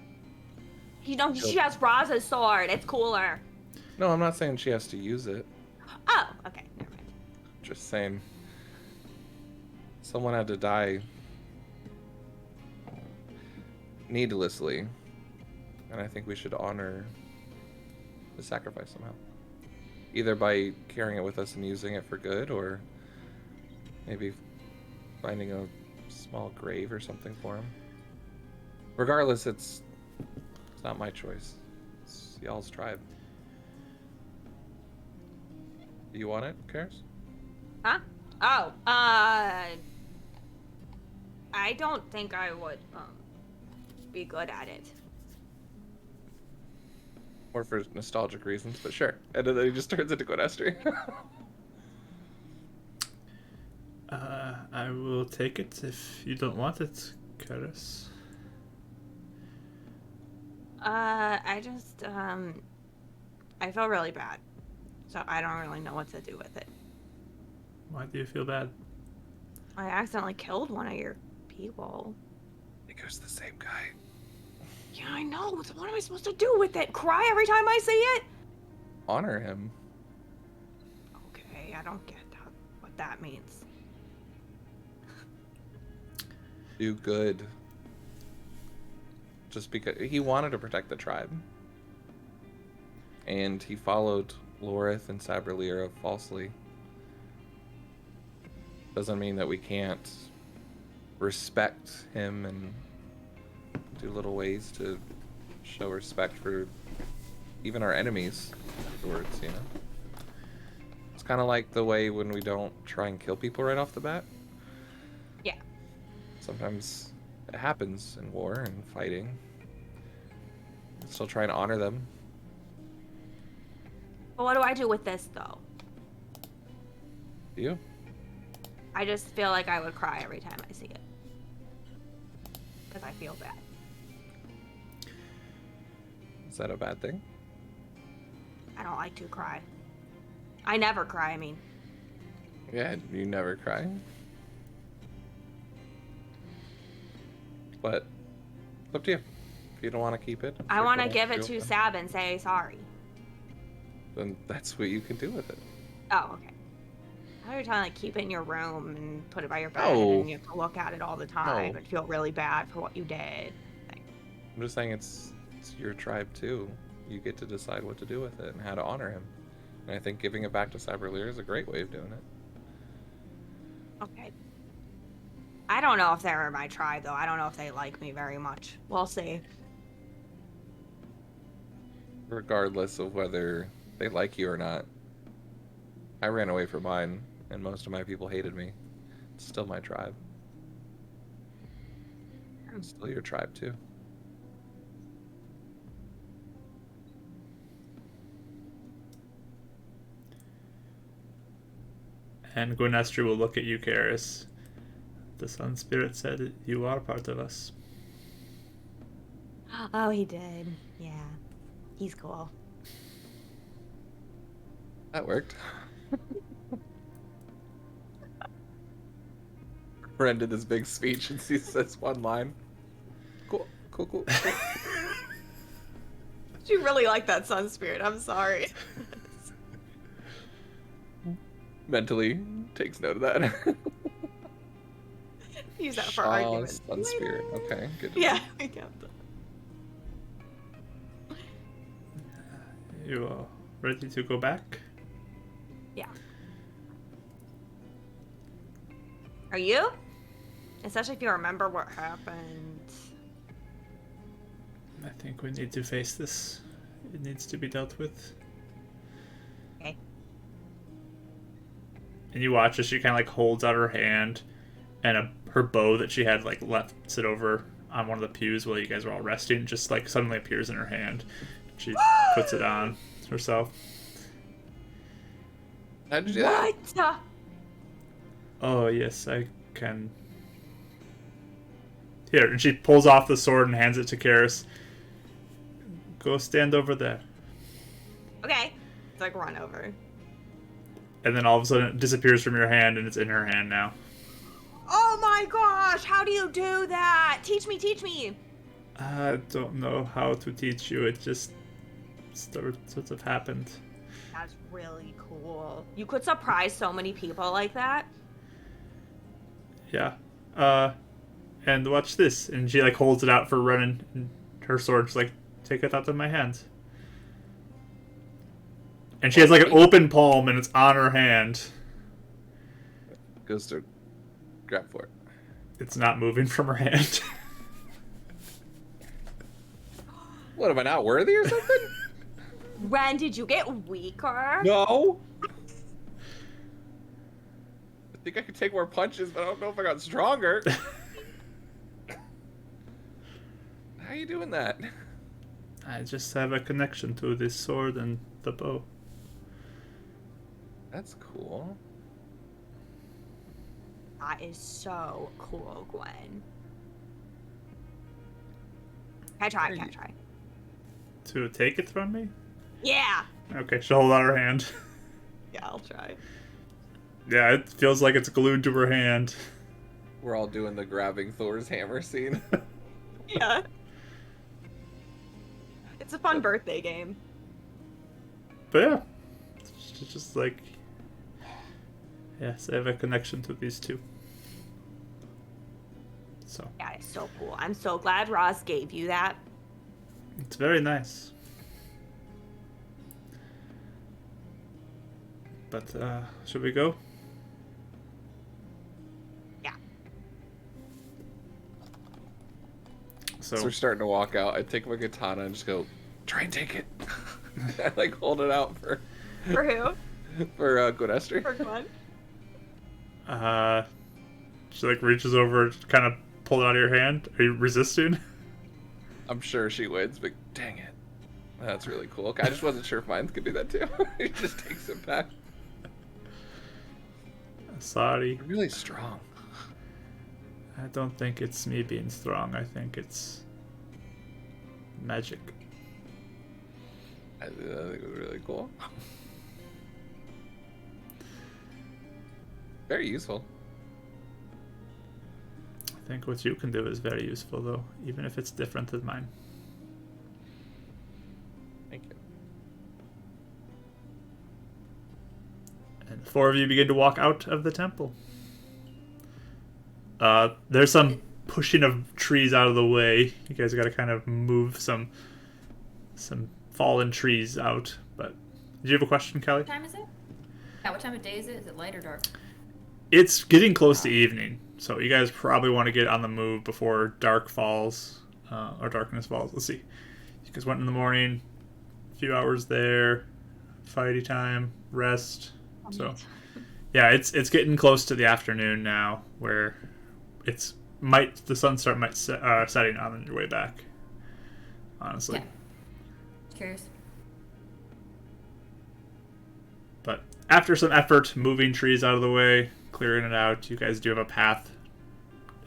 C: You know, she has Raza's sword. It's cooler.
B: No, I'm not saying she has to use it.
C: Oh, okay. Never mind.
B: Just saying someone had to die needlessly, and I think we should honor the sacrifice somehow. Either by carrying it with us and using it for good, or maybe finding a small grave or something for him. Regardless, it's not my choice. It's y'all's tribe. Do you want it, Karis?
C: Huh? Oh, I don't think I would, be good at it.
B: Or for nostalgic reasons, but sure. And then he just turns into Gwynestri.
A: I will take it if you don't want it, Karis.
C: I just, I feel really bad. So I don't really know what to do with it.
A: Why do you feel bad?
C: I accidentally killed one of your people.
B: It goes to the same guy.
C: Yeah, I know. So what am I supposed to do with it? Cry every time I see it?
B: Honor him.
C: Okay, I don't get what that means.
B: Do good. Just because he wanted to protect the tribe. And he followed Lorith and Sabralira falsely. Doesn't mean that we can't respect him and do little ways to show respect for even our enemies afterwards, you know? It's kind of like the way when we don't try and kill people right off the bat.
C: Yeah.
B: Sometimes it happens in war and fighting. Still try and honor them.
C: But what do I do with this, though?
B: You?
C: I just feel like I would cry every time I see it. Because I feel bad.
B: Is that a bad thing?
C: I don't like to cry. I never cry, I mean.
B: Yeah, you never cry. But, it's up to you. If you don't want to keep it.
C: I want to give it to Sab and say sorry.
B: Then that's what you can do with it.
C: Oh, okay. I thought you were telling like keep it in your room and put it by your bed
B: No.
C: and you have to look at it all the time
B: No.
C: and feel really bad for what you did.
B: I'm just saying it's your tribe too. You get to decide what to do with it and how to honor him. And I think giving it back to Sabralira is a great way of doing it.
C: Okay. I don't know if they're my tribe though. I don't know if they like me very much. We'll see.
B: Regardless of whether they like you or not. I ran away from mine, and most of my people hated me. It's still my tribe. It's still your tribe too.
A: And Gwynestri will look at you, Karis. The Sun Spirit said you are part of us.
C: Oh, he did. Yeah. He's cool.
B: That worked. Ren did this big speech and he says one line. Cool, cool, cool, cool.
C: You really like that Sun Spirit. I'm sorry.
B: Mentally takes note of that.
C: Use that for
B: Shaw
C: argument.
B: Sun Spirit. Okay, good.
C: Yeah, we kept it.
A: You are ready to go back?
C: Yeah. Are you? Especially if you remember what happened.
A: I think we need to face this. It needs to be dealt with.
C: Okay.
A: And you watch as she kind of like holds out her hand, and her bow that she had like left sit over on one of the pews while you guys were all resting just like suddenly appears in her hand. She puts it on herself.
B: How'd you do that?
C: What?
A: Oh, yes, I can. Here, and she pulls off the sword and hands it to Karis. Go stand over there.
C: Okay. It's like run over.
A: And then all of a sudden it disappears from your hand and it's in her hand now.
C: Oh my gosh! How do you do that? Teach me, teach me.
A: I don't know how to teach you. It just sort of happened.
C: That's really cool. You could surprise so many people like that.
A: Yeah. And watch this. And she like holds it out for running. And her sword's like, take it out of my hand. And she has like an open palm and it's on her hand.
B: Goes to grab for it.
A: It's not moving from her hand.
B: What, am I not worthy or something?
C: Ren, did you get weaker?
B: No. I think I could take more punches, but I don't know if I got stronger. How are you doing that?
A: I just have a connection to this sword and the bow.
B: That's cool.
C: That is so cool, Gwen. Can I try? Can I try?
A: To take it from me?
C: Yeah!
A: Okay, she'll hold out her hand.
C: Yeah, I'll try.
A: Yeah, it feels like it's glued to her hand.
B: We're all doing the grabbing Thor's hammer scene.
C: Yeah. It's a fun birthday game.
A: But yeah, it's just like, yes, I have a connection to these two. So
C: Yeah, it's so cool. I'm so glad Roz gave you that.
A: it's very nice. But should we go?
C: Yeah.
A: So
B: So we're starting to walk out. I take my katana and just go, try and take it. I like hold it out for
C: For who?
B: for Gwynestri.
C: For Gwen?
A: she like reaches over, kind of pull it out of your hand. Are you resisting?
B: I'm sure she wins, but dang it. That's really cool. Okay, I just wasn't sure if mine could do that too. He just takes it back.
A: Sorry.
B: You're really strong.
A: I don't think it's me being strong. I think it's magic.
B: I think it was really cool. Very useful.
A: I think what you can do is very useful, though, even if it's different than mine.
B: Thank you.
A: And the four of you begin to walk out of the temple. There's some pushing of trees out of the way. You guys got to kind of move some fallen trees out. But did you have a question, Kelly?
D: What time is it? Yeah, what time of day is it? Is it light or dark?
A: It's getting close to evening, so you guys probably want to get on the move before dark falls, or darkness falls. Let's see. You guys went in the morning, a few hours there, fighty time, rest. So, yeah, it's getting close to the afternoon now, where the sun might setting on your way back. Honestly,
D: Yeah. Curious.
A: but after some effort moving trees out of the way, clearing it out, you guys do have a path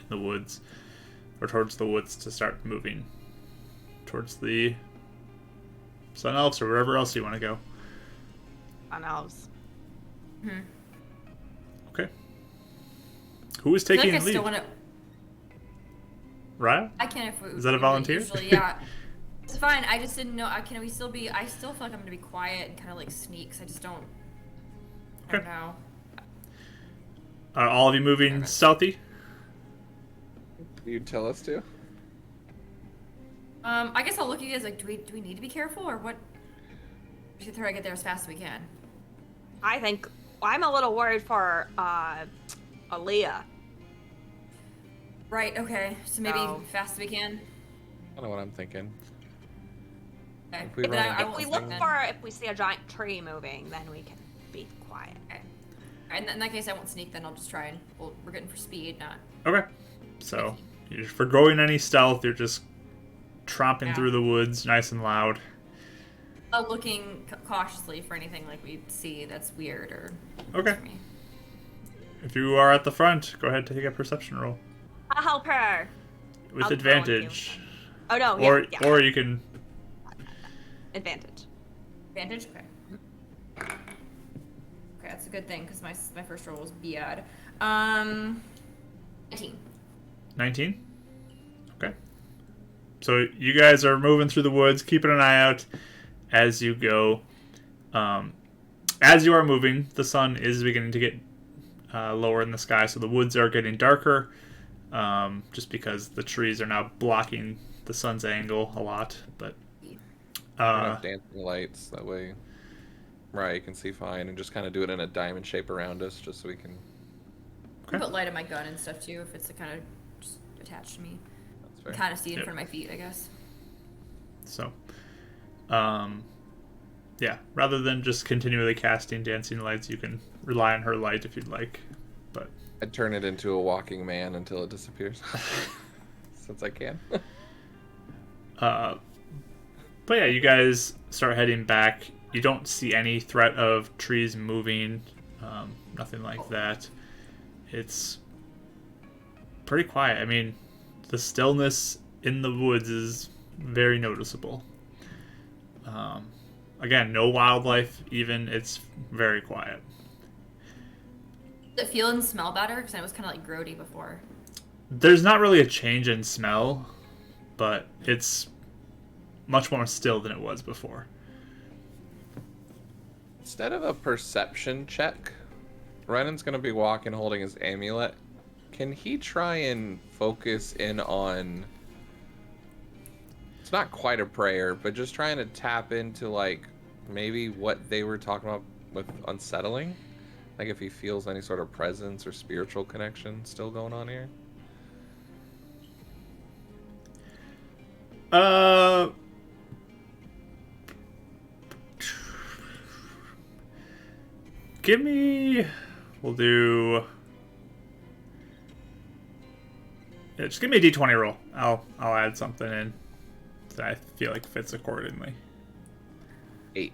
A: in the woods, or towards the woods, to start moving towards the Sun Elves or wherever else you want to go.
C: On elves.
D: Hmm.
A: Okay. Who is
D: I feel
A: taking
D: like I
A: lead?
D: still want to.
A: Raya?
D: I can if we.
A: Is that a volunteer?
D: Usually, yeah. It's fine. I just didn't know. Can we still be? I still feel like I'm gonna be quiet and kind of like sneak. 'Cause I just don't. I don't
A: Okay.
D: know.
A: Are all of you moving
D: Okay.
A: stealthy?
B: You'd tell us to?
D: I guess I'll look at you guys like, do we need to be careful or what? We should try to get there as fast as we can.
C: I think I'm a little worried for Aaliyah.
D: Right. Okay. So maybe
C: No.
D: fast as we can.
B: I don't know what I'm thinking.
D: Okay.
B: If we
D: Then
B: run
D: I
B: into
C: If
D: won't
C: we
D: sneak
C: look
D: then.
C: for, if we see a giant tree moving, then we can be quiet.
D: Okay. Alright, in that case, I won't sneak. Then I'll just try and we're getting for speed, not.
A: Okay. So, you're forgoing any stealth, you're just tromping
D: Yeah.
A: through the woods nice and loud.
D: looking cautiously for anything like we see that's weird or.
A: Okay.
D: for me.
A: If you are at the front, go ahead and take a perception roll
C: I'll help her.
A: with
C: I'll go on
A: advantage.
C: Oh no,
A: Or
C: yeah.
A: or you can.
C: Advantage.
D: Advantage? Okay. Okay, that's a good thing because my first roll was bad. 19.
A: 19? Okay. So you guys are moving through the woods, keeping an eye out as you go. As you are moving, the sun is beginning to get lower in the sky, so the woods are getting darker, just because the trees are now blocking the sun's angle a lot. But
B: Dancing lights, that way Raya can see fine, and just kind of do it in a diamond shape around us, just so we can.
A: Okay.
D: Put light on my gun and stuff too if it's kind of just attached to me.
B: That's fair.
D: Kind of see it in
A: Yep.
D: front of my feet, I guess.
A: So, yeah, rather than just continually casting dancing lights, you can rely on her light if you'd like. But
B: I'd turn it into a walking man until it disappears, since I can.
A: but yeah, you guys start heading back. You don't see any threat of trees moving, nothing like that. It's pretty quiet. I mean, the stillness in the woods is very noticeable. Again, no wildlife even. It's very quiet.
D: Does it feel and smell better? Because I was kind of like grody before.
A: There's not really a change in smell, but it's much more still than it was before.
B: Instead of a perception check, Renan's gonna be walking holding his amulet. Can he try and focus in on... It's not quite a prayer, but just trying to tap into, like, maybe what they were talking about with unsettling? Like, if he feels any sort of presence or spiritual connection still going on here?
A: Give me... We'll do... Yeah, just give me a d20 roll. I'll add something in that I feel like fits accordingly.
B: 8.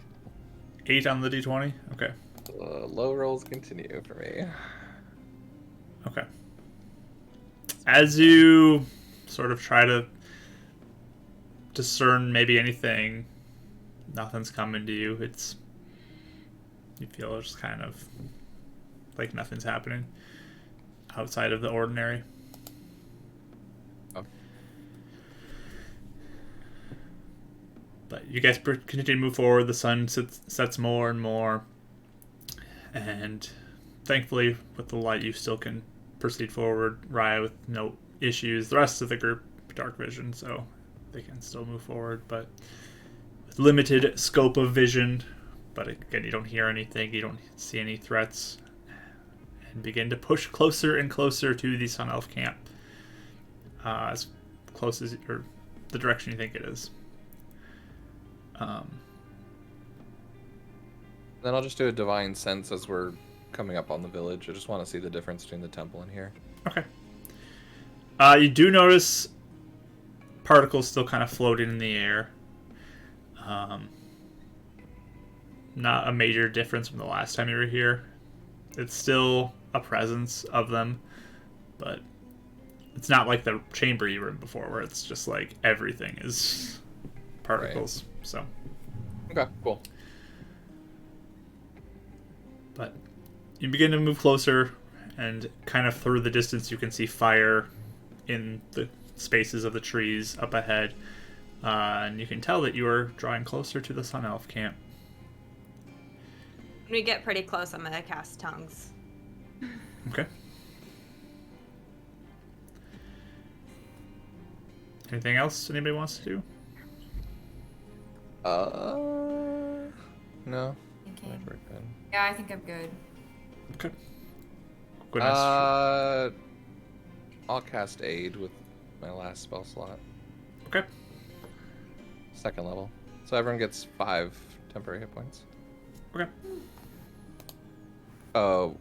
A: 8 on the d20? Okay.
B: Low rolls continue for me.
A: Okay. As you sort of try to discern maybe anything, nothing's coming to you. You feel just kind of like nothing's happening outside of the ordinary.
B: Oh.
A: But you guys continue to move forward. The sun sets more and more. And thankfully, with the light, you still can proceed forward. Raya with no issues. The rest of the group, dark vision, so they can still move forward. But with limited scope of vision. But again, you don't hear anything. You don't see any threats. And begin to push closer and closer to the Sun Elf camp. As close as, or the direction you think it is.
B: Then I'll just do a divine sense as we're coming up on the village. I just want to see the difference between the temple and here.
A: Okay. You do notice particles still kind of floating in the air. Not a major difference from the last time you were here. It's still a presence of them, but it's not like the chamber you were in before, where it's just like everything is particles. Right. So.
B: Okay, cool.
A: But you begin to move closer, and kind of through the distance you can see fire in the spaces of the trees up ahead. And you can tell that you are drawing closer to the Sun Elf camp.
C: When we get pretty close, I'm going to cast tongues.
A: Okay. Anything else anybody wants to do?
B: No.
D: Okay.
B: We're good.
D: Yeah, I think I'm good.
A: Okay. Go next.
B: I'll cast Aid with my last spell slot.
A: Okay.
B: 2nd level. So everyone gets 5 temporary hit points.
A: Okay.
B: Oh,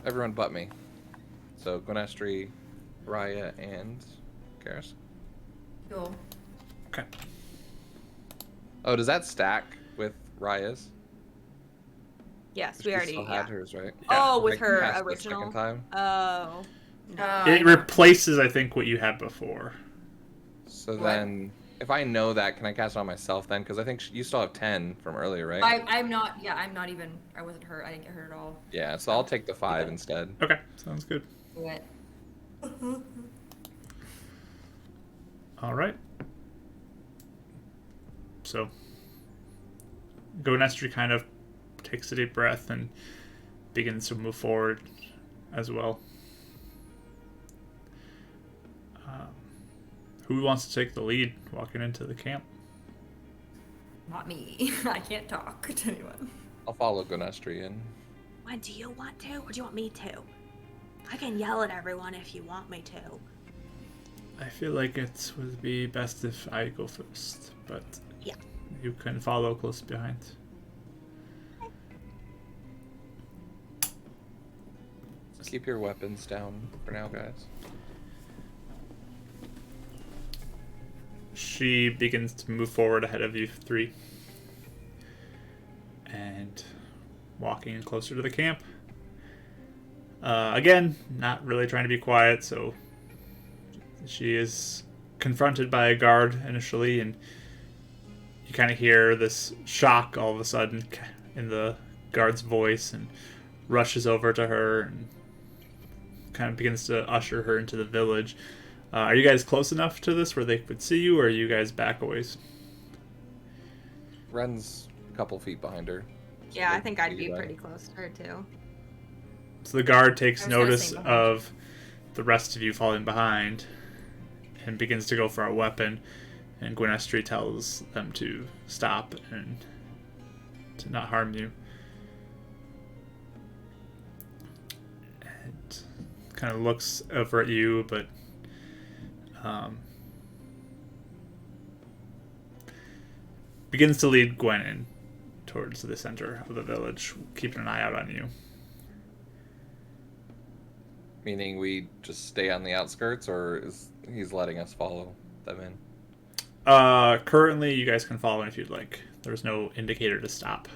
B: everyone but me. So Gwenestri, Raya, and Karis.
D: Cool.
A: Okay.
B: Oh, does that stack with Raya's?
C: Yes,
B: She
C: we already.
B: still
C: Yeah.
B: had hers, right?
C: Oh, with
B: Like,
C: her
B: cast the
C: original.
B: second time.
C: Oh. No.
D: I
A: It
D: know.
A: replaces, I think, what you had before.
B: So
D: What?
B: then, if I know that, can I cast it on myself then? Because I think you still have 10 from earlier, right?
D: I'm not. Yeah, I'm not even. I wasn't hurt. I didn't get hurt at all.
B: Yeah, so I'll take the 5 instead.
A: Okay, sounds good.
D: Do it.
A: All right. So, Gonestry kind of takes a deep breath and begins to move forward as well. Who wants to take the lead walking into the camp?
D: Not me. I can't talk to anyone.
B: I'll follow Gonestry in.
C: When do you want to, or do you want me to? I can yell at everyone if you want me to.
A: I feel like it would be best if I go first, but
C: Yeah.
A: you can follow close behind.
B: Keep your weapons down for now, guys.
A: She begins to move forward ahead of you three and walking closer to the camp. Again, not really trying to be quiet, so she is confronted by a guard initially, and you kind of hear this shock all of a sudden in the guard's voice, and rushes over to her and kind of begins to usher her into the village. Are you guys close enough to this where they could see you, or are you guys back a ways?
B: Ren's a couple feet behind her. So
C: Yeah, I
B: they
C: think
B: can
C: I'd
B: see
C: be
B: you
C: pretty
B: back.
C: close to her too.
A: So the guard takes
D: I was gonna
A: notice
D: say behind.
A: of the rest of you falling behind and begins to go for a weapon, and Gwenestry tells them to stop and to not harm you. And kind of looks over at you, but begins to lead Gwen in towards the center of the village, keeping an eye out on you.
B: Meaning we just stay on the outskirts, or is he's letting us follow them in?
A: Currently, you guys can follow if you'd like. There's no indicator to stop.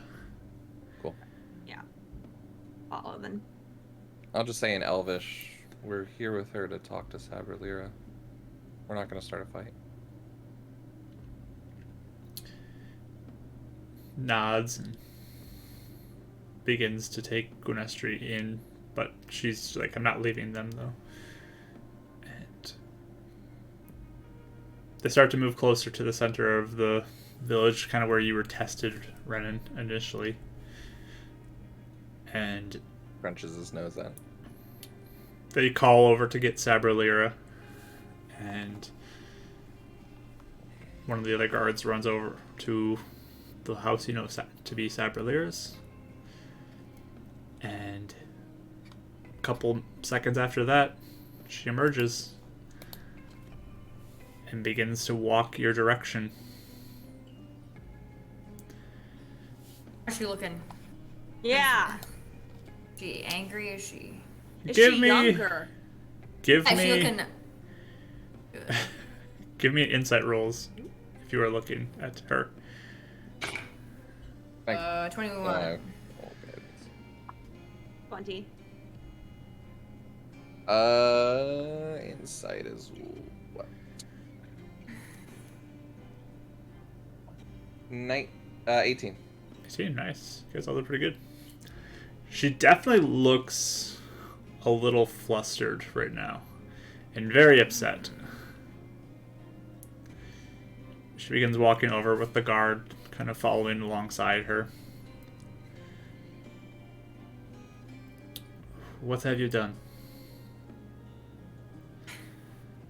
B: Cool.
C: Yeah. Follow them.
B: I'll just say in Elvish, we're here with her to talk to Sabralira. We're not going to start a fight.
A: Nods and begins to take Gunestri in, but she's like, I'm not leaving them though. And they start to move closer to the center of the village, kind of where you were tested, Renan, initially. And
B: Crunches his nose in.
A: they call over to get Sabralira, and one of the other guards runs over to the house you know to be Sabralira's, and a couple seconds after that, she emerges and begins to walk your direction.
D: How's she looking?
C: Yeah.
D: Is she angry? Is she?
C: Is
A: Give
C: she
A: me,
C: younger?
A: give
D: Is she
A: me,
D: looking?
A: give me insight rolls if you are looking at her.
D: 21.
B: Okay.
C: 20.
B: Insight is what? 18.
A: 18, nice. You guys all look pretty good. She definitely looks a little flustered right now and very upset. She begins walking over with the guard, kind of following alongside her. What have you done?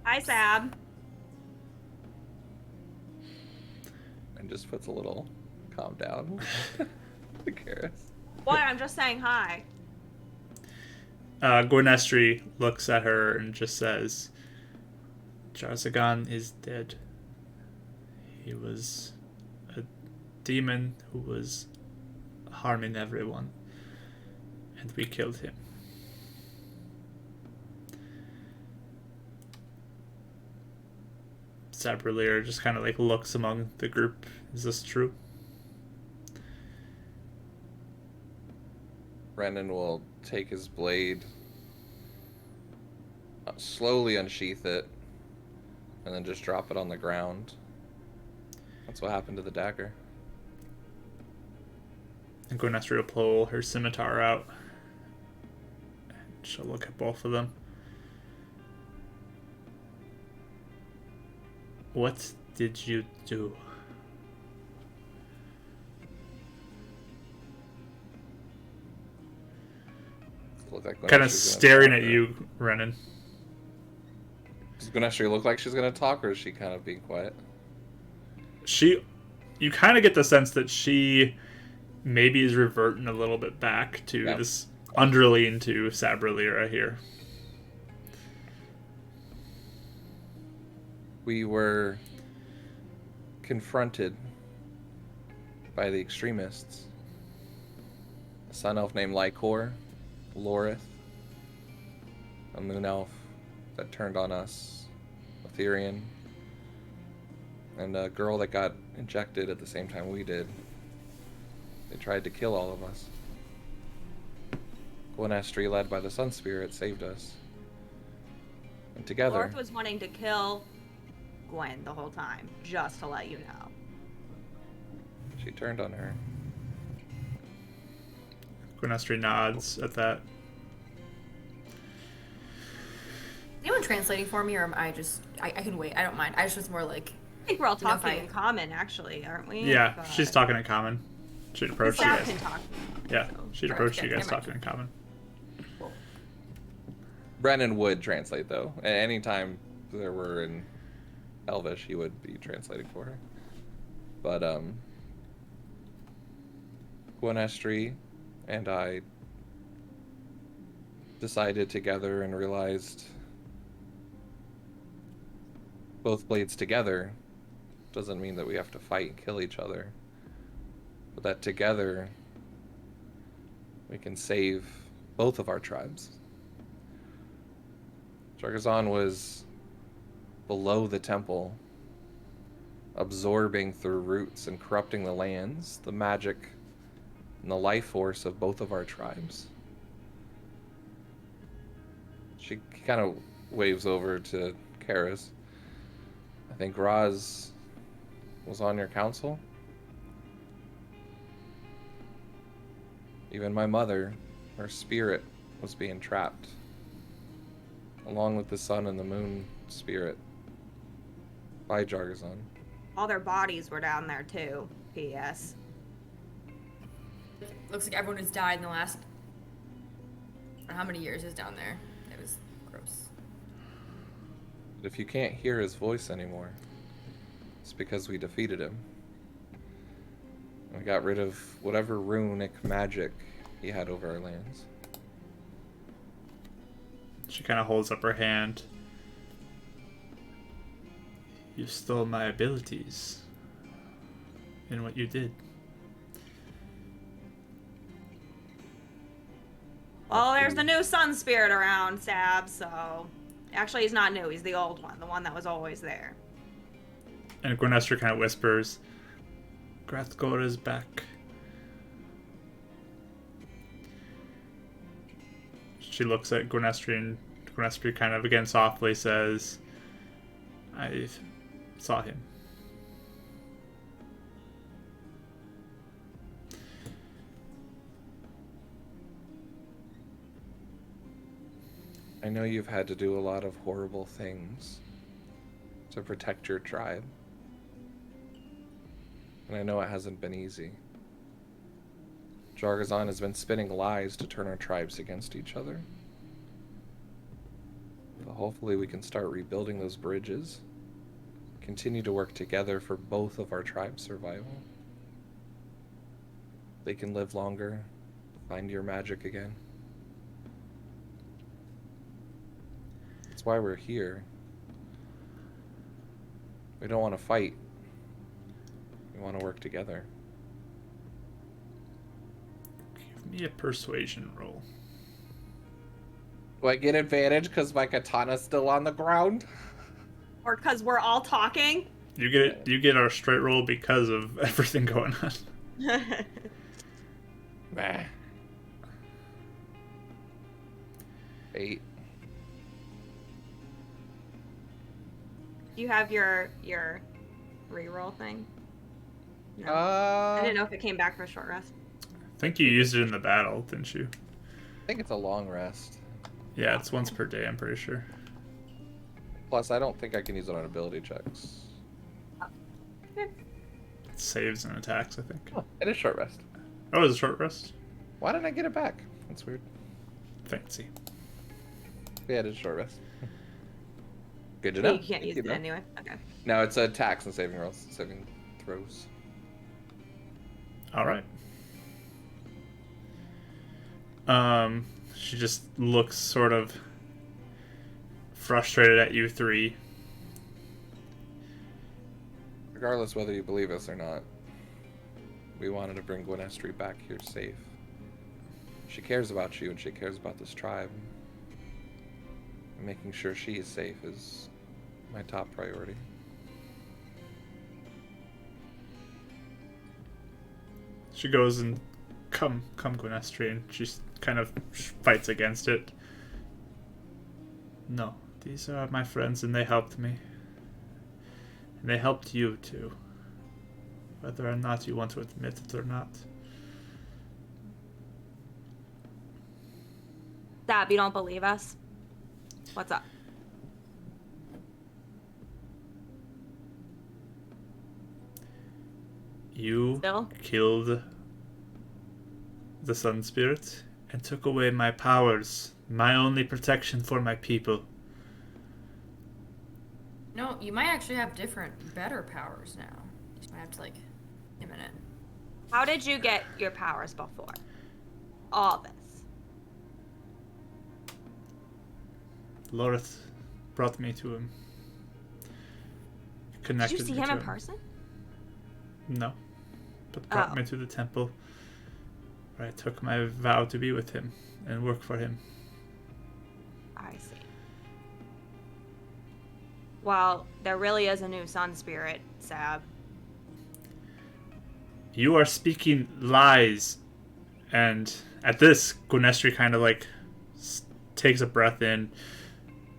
C: Hi, Sab.
B: And just puts a little calm down. The Karis.
C: What? I'm just saying hi.
A: Gwenestry looks at her and just says, Jarzagan is dead. He was a demon who was harming everyone, and we killed him. Sabrileer just kind of like looks among the group. Is this true?
B: Brennan will take his blade, slowly unsheath it, and then just drop it on the ground. That's what happened to the dagger.
A: And Gwynethra will pull her scimitar out. And she'll look at both of them. What did you do?
B: Look like
A: Kind of
B: Gwynethra's gonna
A: staring
B: talk,
A: at you, Renan.
B: Does Gwynethra look like she's gonna talk, or is she kind of being quiet?
A: You kind of get the sense that she maybe is reverting a little bit back to this underling to Sabrileer here.
B: We were confronted by the extremists. A sun elf named Lycor, Lorith, a moon elf that turned on us, Etherean, and a girl that got injected at the same time we did. They tried to kill all of us. Gwynestri, led by the Sun Spirit, saved us. And together...
C: Lorth was wanting to kill Gwen the whole time, just to let you know.
B: She turned on her.
A: Gwynestri nods at that.
D: Anyone translating for me, or am I just... I can wait, I don't mind. I just was more like...
C: I think we're all
D: You know,
C: talking
D: if I-
C: in common, actually, aren't we?
A: Yeah,
C: But
A: she's talking in common. She'd approach you
C: Sab
A: guys.
C: can talk.
A: Yeah,
C: So.
A: she'd
D: Right,
A: approach
D: okay,
A: you guys
D: never mind.
A: talking in common.
B: Brennan would translate, though. Anytime there were in Elvish, he would be translating for her. But, Gwynestri and I decided together and realized both blades together doesn't mean that we have to fight and kill each other, but that together we can save both of our tribes. Jargazan was below the temple, absorbing through roots and corrupting the lands, the magic and the life force of both of our tribes. She kind of waves over to Karis. I think Raz was on your council. Even my mother, her spirit, was being trapped, along with the sun and the moon spirit, by Jargazan.
C: All their bodies were down there, too. P.S.
D: Looks like everyone who's died in the last... how many years is down there? It was gross.
B: But if you can't hear his voice anymore, it's because we defeated him. We got rid of whatever runic magic he had over our lands.
A: She kind of holds up her hand. You stole my abilities in what you did.
C: Well, there's the new sun spirit around, Sab, so... Actually, he's not new. He's the old one. The one that was always there.
A: And Gwynethra kind of whispers, Grathgor is back. She looks at Gwynethra, and Gwynethra kind of again softly says, I saw him.
B: I know you've had to do a lot of horrible things to protect your tribe. And I know it hasn't been easy. Jargazan has been spinning lies to turn our tribes against each other. But hopefully we can start rebuilding those bridges. Continue to work together for both of our tribes' survival. They can live longer, find your magic again. That's why we're here. We don't want to fight. We want to work together.
A: Give me a persuasion roll.
B: Do I get advantage because my katana's still on the ground?
C: Or because we're all talking?
A: You get our straight roll because of everything going on.
B: Bah. 8.
C: Do you have your reroll thing? No.
B: I
C: I didn't know if it came back for a short rest.
A: I think you used it in the battle, didn't you?
B: think it's a long rest.
A: Yeah, it's once per day, I'm pretty sure.
B: Plus, I don't think I can use it on ability checks.
A: It saves and attacks, I think.
B: Oh, it is short rest.
A: Oh, it's a short rest?
B: Why didn't I get it back? That's weird.
A: Fancy.
B: Yeah, it is short rest. Good to
C: Yeah,
B: know.
C: you can't use
B: Thank
C: it
B: you,
C: anyway. Okay.
B: No, it's attacks and saving rolls, saving throws.
A: All right. She just looks sort of frustrated at you three.
B: Regardless whether you believe us or not, we wanted to bring Gwenestri back here safe. She cares about you and she cares about this tribe. And making sure she is safe is my top priority.
A: She goes and come Gwenestri, and she kind of fights against it. No, these are my friends and they helped me. And they helped you too. Whether or not you want to admit it or not.
C: Dab, you don't believe us? What's up?
A: You
C: Still?
A: killed the Sun Spirit and took away my powers, my only protection for my people.
D: No, you might actually have different, better powers now. You might have to, like, wait a minute.
C: How did you get your powers before? All this.
A: Loreth brought me to him. Connected
C: Did you see
A: me
C: him
A: to
C: in person?
A: No. But brought
C: Oh.
A: me to the temple where I took my vow to be with him and work for him.
C: I see. Well, there really is a new sun spirit, Sab.
A: You are speaking lies. And at this, Gwenestri kind of like takes a breath in.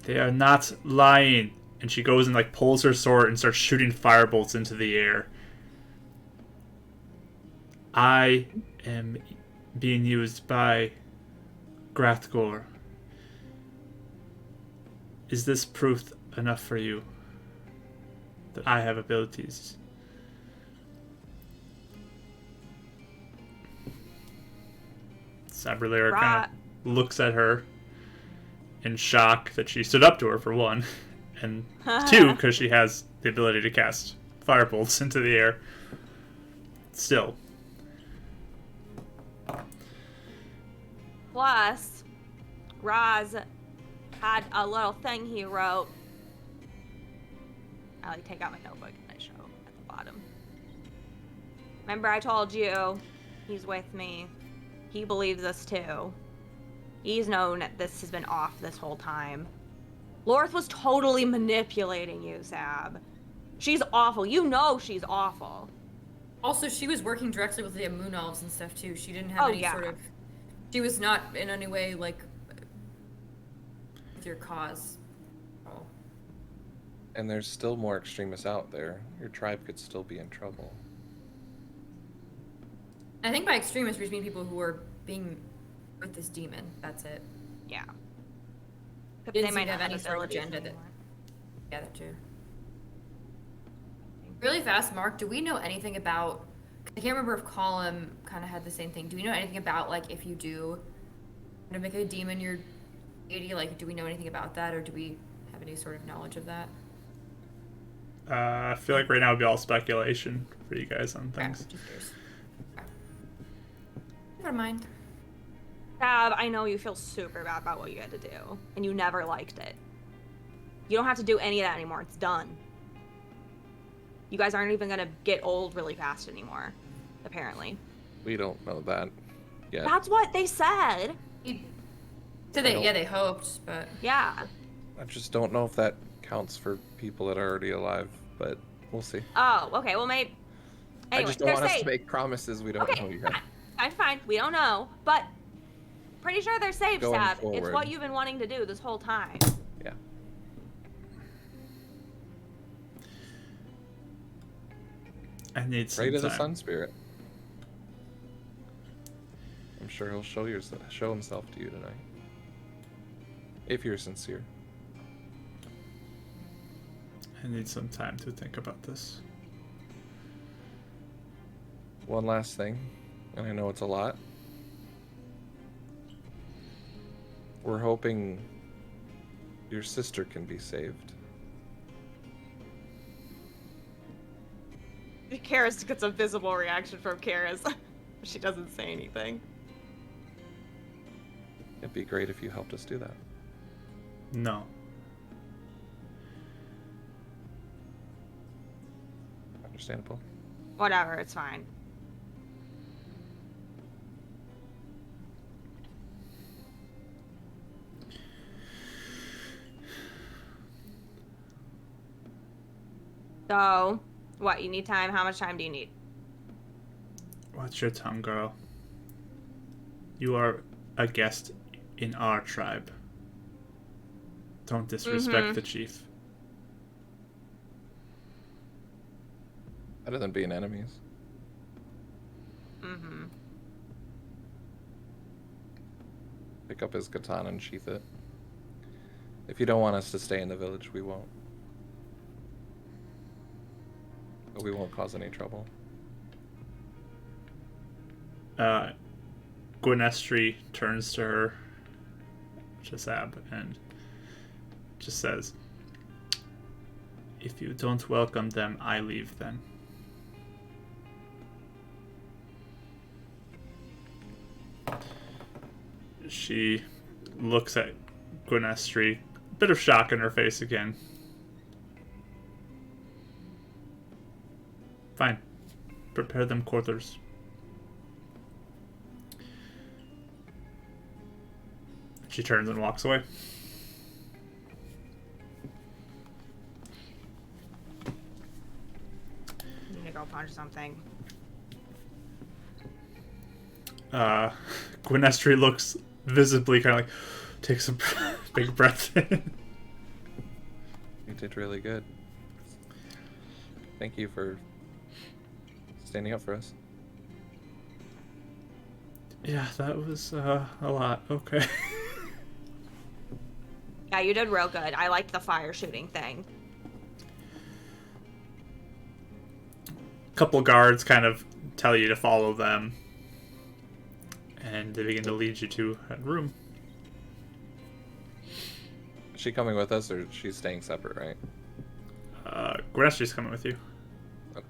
A: They are not lying. And she goes and like pulls her sword and starts shooting firebolts into the air. I am being used by Grathgor. Is this proof enough for you that I have abilities? Sabrelair kind of looks at her in shock that she stood up to her, for one, and two, because she has the ability to cast firebolts into the air. Still.
C: Plus, Roz had a little thing he wrote. I like take out my notebook and I show at the bottom. Remember I told you he's with me. He believes us too. He's known that this has been off this whole time. Lorth was totally manipulating you, Sab. She's awful. You know she's awful.
D: Also, she was working directly with the Moon Elves and stuff too. She didn't have any sort of... She was not in any way, like, with your cause. Oh.
B: And there's still more extremists out there. Your tribe could still be in trouble.
D: I think by extremists, we just mean people who are being with this demon. That's it.
C: Yeah.
D: They might have any sort of agenda that... Yeah, that too. Really fast, Mark, do we know anything about... I can't remember if Column kind of had the same thing. Do we know anything about, like, if you do to make a demon your deity, like, do we know anything about that, or do we have any sort of knowledge of that?
A: I feel like right now would be all speculation for you guys on things.
D: Okay, just curious. Okay. Never mind.
C: Sab, I know you feel super bad about what you had to do, and you never liked it. You don't have to do any of that anymore. It's done. You guys aren't even gonna get old really fast anymore, apparently.
B: We don't know that yet.
C: That's what they said.
D: So they hoped, but...
C: Yeah.
B: I just don't know if that counts for people that are already alive, but we'll see.
C: Oh, okay. Well, maybe. Anyway,
B: I just don't
C: they're
B: want us
C: safe.
B: to make promises we don't know
C: Okay,
B: yet.
C: fine. We don't know, but pretty sure they're safe,
B: Going
C: Sab. It's
B: forward.
C: what you've been wanting to do this whole time.
B: Yeah.
A: I need some
B: Pray to the
A: time.
B: Sun Spirit. I'm sure he'll show himself to you tonight. If you're sincere.
A: I need some time to think about this.
B: One last thing, and I know it's a lot. We're hoping your sister can be saved.
C: Karis gets a visible reaction from Karis. She doesn't say anything.
B: It'd be great if you helped us do that.
A: No.
B: Understandable.
C: Whatever, it's fine. So, what, you need time? How much time do you need?
A: Watch your tongue, girl. You are a guest in our tribe. Don't disrespect the chief.
B: Better than being enemies.
C: Mm-hmm.
B: Pick up his katana and sheath it. If you don't want us to stay in the village, we won't. But we won't cause any trouble.
A: Gwynestri turns to her, Chesab, and just says, "If you don't welcome them, I leave then." She looks at Gwynestri, a bit of shock in her face again. Fine. Prepare them quarters. She turns and walks away.
C: You need to go punch something.
A: Gwynestri looks visibly kind of like, takes a big breath in.
B: You did really good. Thank you for standing up for us.
A: Yeah, that was a lot. Okay.
C: Yeah, you did real good. I liked the fire shooting thing.
A: Couple guards kind of tell you to follow them, and they begin to lead you to a room.
B: Is she coming with us, or she's staying separate, right?
A: Gwenestri's coming with you.
B: Okay.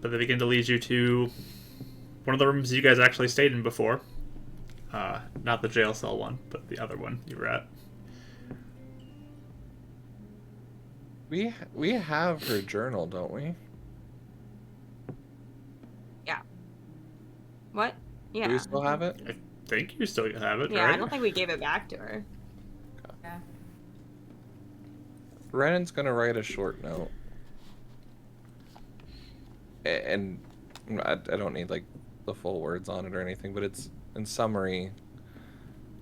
A: But they begin to lead you to one of the rooms you guys actually stayed in before. Not the jail cell one, but the other one you were at.
B: We have her journal, don't we?
C: Yeah. What? Yeah.
B: Do we still have it?
A: I think you still have it,
C: Yeah,
A: right?
C: I don't think we gave it back to her.
D: Yeah.
B: Brennan's gonna write a short note. And I don't need like the full words on it or anything, but it's in summary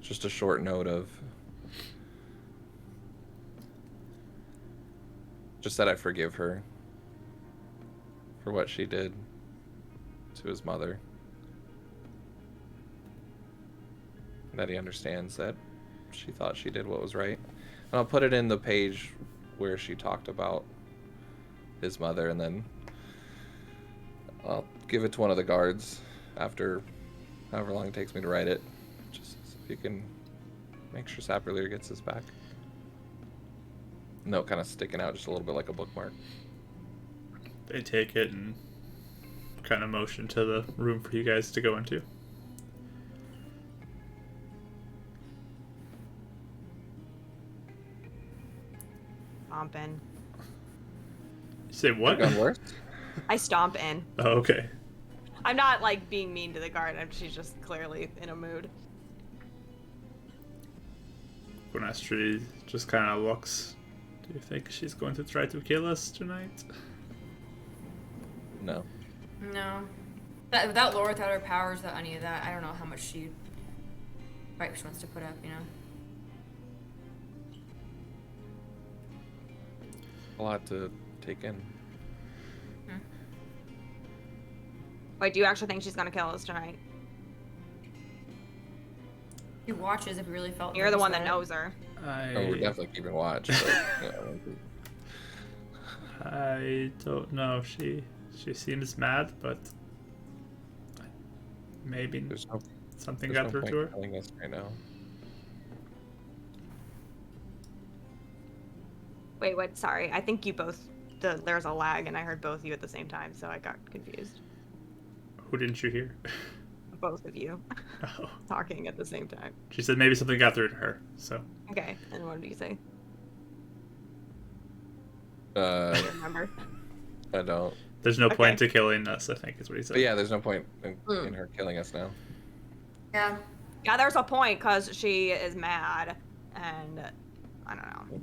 B: just a short note of just that I forgive her for what she did to his mother. That he understands that she thought she did what was right. And I'll put it in the page where she talked about his mother, and then I'll give it to one of the guards after however long it takes me to write it. Just if you can make sure Saperleer gets his back. Note kind of sticking out just a little bit like a bookmark.
A: They take it and kind of motion to the room for you guys to go into.
C: Stomp in.
A: You say what?
B: Gone worse?
C: I stomp in.
A: Oh, okay.
C: I'm not like being mean to the guard. She's just clearly in a mood.
A: when Astrid just kind of looks. Do you think she's going to try to kill us tonight?
B: No.
D: No. Without Laura, without her powers, without any of that, I don't know how much she wants to put up, you know?
B: A lot to take in.
C: Wait, do you actually think she's gonna kill us tonight?
D: He watches if he really felt.
C: You're the one that knows her.
B: Oh, we're definitely keeping watch. But,
A: I don't know. She seems mad, but maybe something got through to her.
B: Telling us right now.
C: Wait, what? Sorry. I think you both. There's a lag, and I heard both of you at the same time, so I got confused.
A: Who didn't you hear?
C: Both of you
A: Oh.
C: talking at the same time.
A: She said maybe something got through to her. So.
C: Okay. And what did you say?
B: I
C: Do you remember?
B: I don't.
A: There's no
C: Okay.
A: point to killing us, I think is what he said.
B: But yeah, there's no point in her killing us now.
D: Yeah.
C: Yeah, there's a point because she is mad, and I don't know.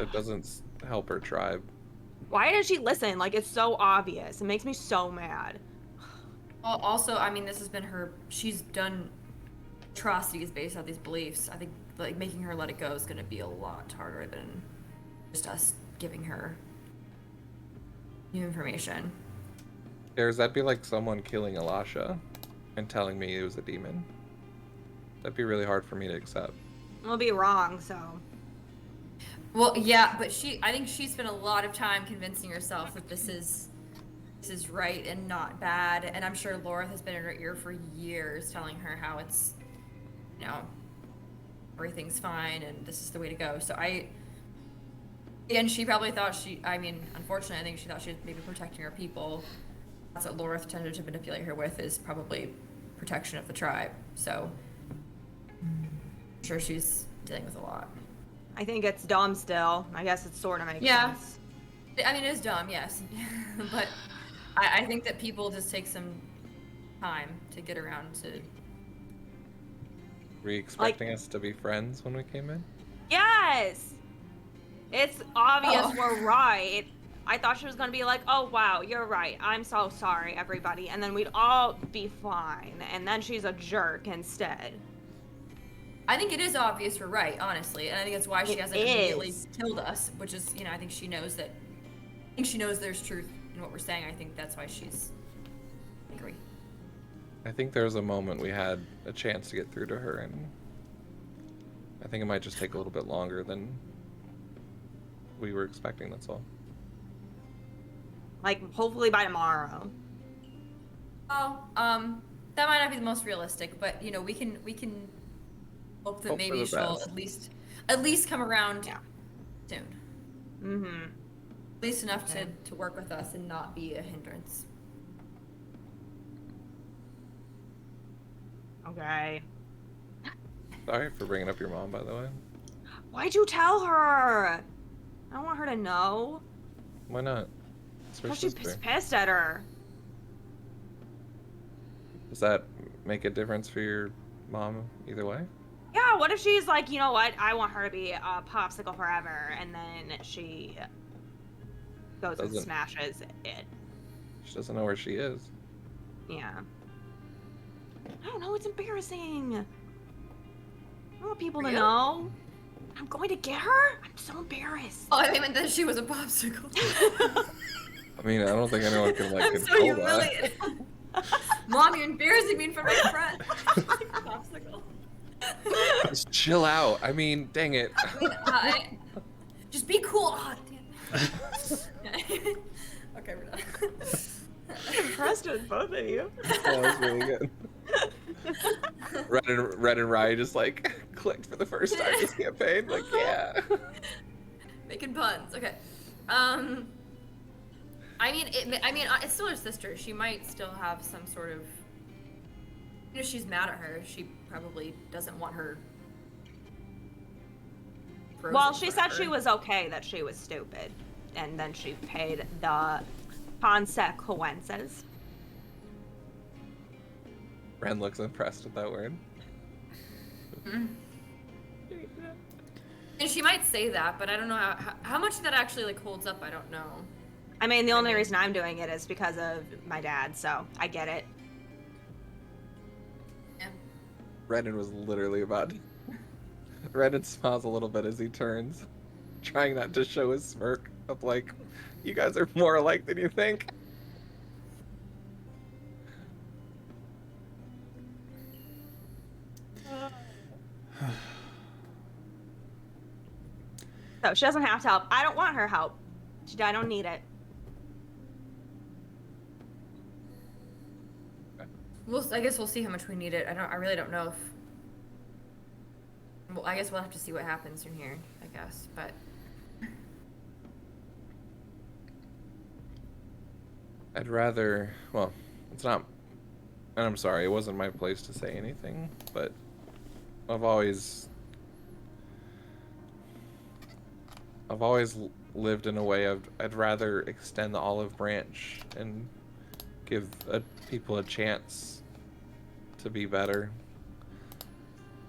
B: It doesn't help her tribe.
C: Why didn't she listen? Like, it's so obvious. It makes me so mad.
D: Well, also, I mean, this has been she's done atrocities based on these beliefs. I think, like, making her let it go is going to be a lot harder than just us giving her new information.
B: That'd be like someone killing Elisha and telling me it was a demon. That'd be really hard for me to accept.
C: I'll be wrong, so.
D: Well, yeah, but I think she spent a lot of time convincing herself that this is right and not bad, and I'm sure Laura has been in her ear for years telling her how it's, you know, everything's fine and this is the way to go. So and she probably thought unfortunately, I think she thought she was maybe protecting her people. That's what Laura tended to manipulate her with, is probably protection of the tribe. So I'm sure she's dealing with a lot.
C: I think it's dumb still. I guess it sort of makes sense.
D: I mean, it is dumb, yes. But I think that people just take some time to get around to...
B: Were you expecting us to be friends when we came in?
C: Yes! It's obvious
D: Oh.
C: we're right. I thought she was going to be like, oh, wow, you're right. I'm so sorry, everybody. And then we'd all be fine. And then she's a jerk instead.
D: I think it is obvious we're right, honestly. And I think that's why she hasn't immediately killed us, which is, you know, I think she knows there's truth in what we're saying. I think that's why she's angry.
B: I think there was a moment we had a chance to get through to her, and I think it might just take a little bit longer than we were expecting, that's all.
C: Like, hopefully by tomorrow.
D: Oh, that might not be the most realistic, but, you know, we can hope that
B: Hope for
D: maybe
B: the
D: she'll
B: best.
D: at least come around soon.
C: Mm-hmm.
D: At least enough to work with us and not be a hindrance.
C: Okay.
B: Sorry for bringing up your mom, by the way.
C: Why'd you tell her? I don't want her to know.
B: Why not? It's her
C: Because she's
B: sister.
C: pissed at her.
B: Does that make a difference for your mom either way?
C: Yeah, what if she's like, you know what? I want her to be a popsicle forever, and then she goes and
B: Doesn't.
C: smashes it.
B: She doesn't know where she is.
C: Yeah. I don't know, it's embarrassing. I don't want people to
D: Really?
C: know. I'm going to get her? I'm so embarrassed.
D: Oh, I meant that she was a popsicle.
B: I mean, I don't think anyone can like
D: I'm so
B: control that.
D: humiliated. Mom, you're embarrassing me in front of my friend. Popsicle.
B: Just chill out. I mean, dang it.
D: Just be cool. Oh, damn. Okay, we're done.
C: I'm impressed with both of you.
B: That was really good. Red and Rye just like clicked for the first time this campaign. Like, yeah.
D: Making puns. Okay. It's still her sister. She might still have some sort of. You know, she's mad at her. She probably doesn't want her.
C: Well, she said
D: forever.
C: she was okay that she was stupid. And then she paid the consequences.
B: Ren looks impressed with that word.
D: And she might say that, but I don't know how much that actually like holds up. I don't know.
C: I mean, the only reason I'm doing it is because of my dad, so I get it.
D: Yeah.
B: Brendan was literally about to... Brendan smiles a little bit as he turns, trying not to show his smirk of like, you guys are more alike than you think.
C: So she doesn't have to help. I don't want her help. I don't need it.
D: I guess we'll see how much we need it. I really don't know if. Well, I guess we'll have to see what happens from here. I guess, but.
B: I'd rather. Well, it's not. And I'm sorry, it wasn't my place to say anything, but I've always lived in a way of I'd rather extend the olive branch and give people a chance to be better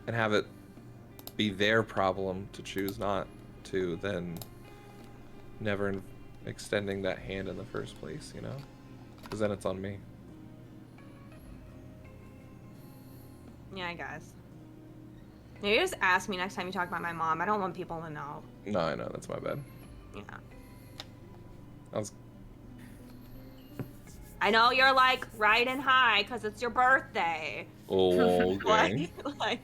B: and have it be their problem to choose not to than never extending that hand in the first place, you know? Because then it's on me.
C: Yeah, I guess. Maybe just ask me next time you talk about my mom. I don't want people to know.
B: No, I know, that's my bad.
C: Yeah.
B: I
C: know you're like riding high because it's your birthday.
B: Oh, okay.
C: like,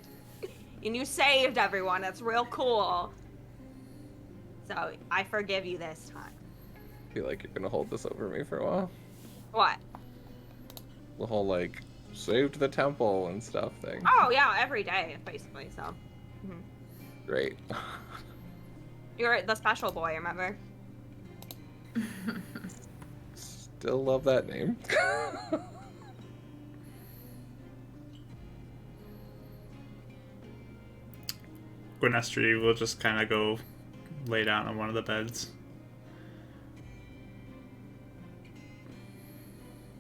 C: and you saved everyone. That's real cool. So I forgive you this time.
B: I feel like you're gonna hold this over me for a while.
C: What?
B: The whole like saved the temple and stuff thing.
C: Oh yeah, every day basically. So. Mm-hmm.
B: Great.
C: You're the special boy, remember?
B: Still love that name.
A: Gwynestri will just kind of go lay down on one of the beds.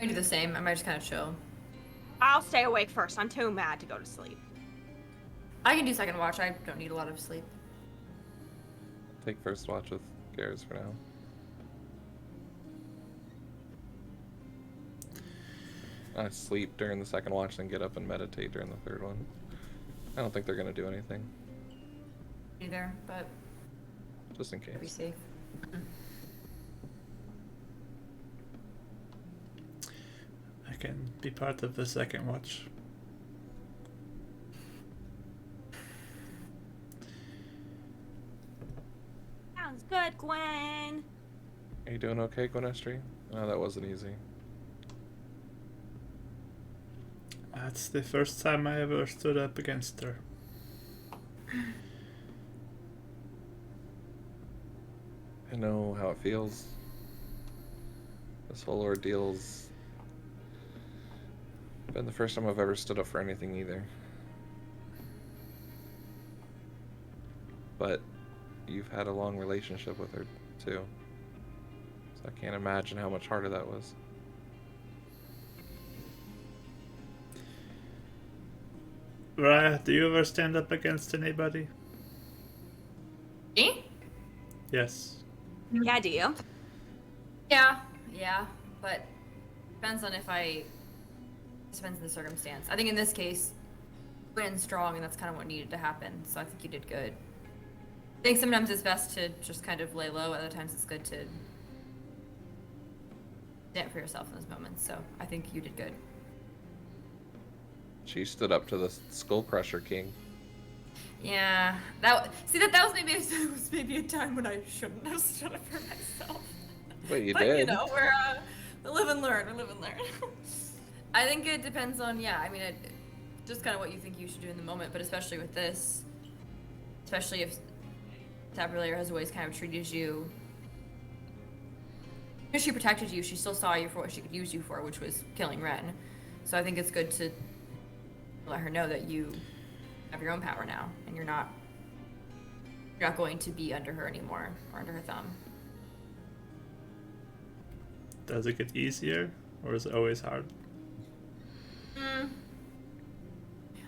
D: I do the same. I might just kind of chill.
C: I'll stay awake first. I'm too mad to go to sleep.
D: I can do second watch. I don't need a lot of sleep.
B: Take first watch with Garrus for now. I sleep during the second watch, then get up and meditate during the third one. I don't think they're gonna do anything.
D: Either, but
B: Just in
D: be
B: case.
D: safe.
A: I can be part of the second watch.
C: Sounds good, Gwen.
B: Are you doing okay, Gwynestri? No, that wasn't easy.
A: That's the first time I ever stood up against her.
B: I know how it feels. This whole ordeal's been the first time I've ever stood up for anything either. But you've had a long relationship with her too. So I can't imagine how much harder that was.
A: Raya, do you ever stand up against anybody?
D: Me?
A: Yes.
C: Yeah, do you?
D: Yeah, but depends on if I. Depends on the circumstance. I think in this case, you went in strong, and that's kind of what needed to happen. So I think you did good. I think sometimes it's best to just kind of lay low. Other times it's good to stand for yourself in those moments. So I think you did good.
B: She stood up to the Skull Crusher King.
D: Yeah, that was maybe a time when I shouldn't have stood up for myself.
B: But you
D: but
B: did.
D: you know, we live and learn. We live and learn. I think it depends on just kind of what you think you should do in the moment. But especially with this, especially if Taberlayer has always kind of treated you. If she protected you, she still saw you for what she could use you for, which was killing Ren. So I think it's good to let her know that you have your own power now, and you're not going to be under her anymore or under her thumb.
A: Does it get easier, or is it always hard?
D: I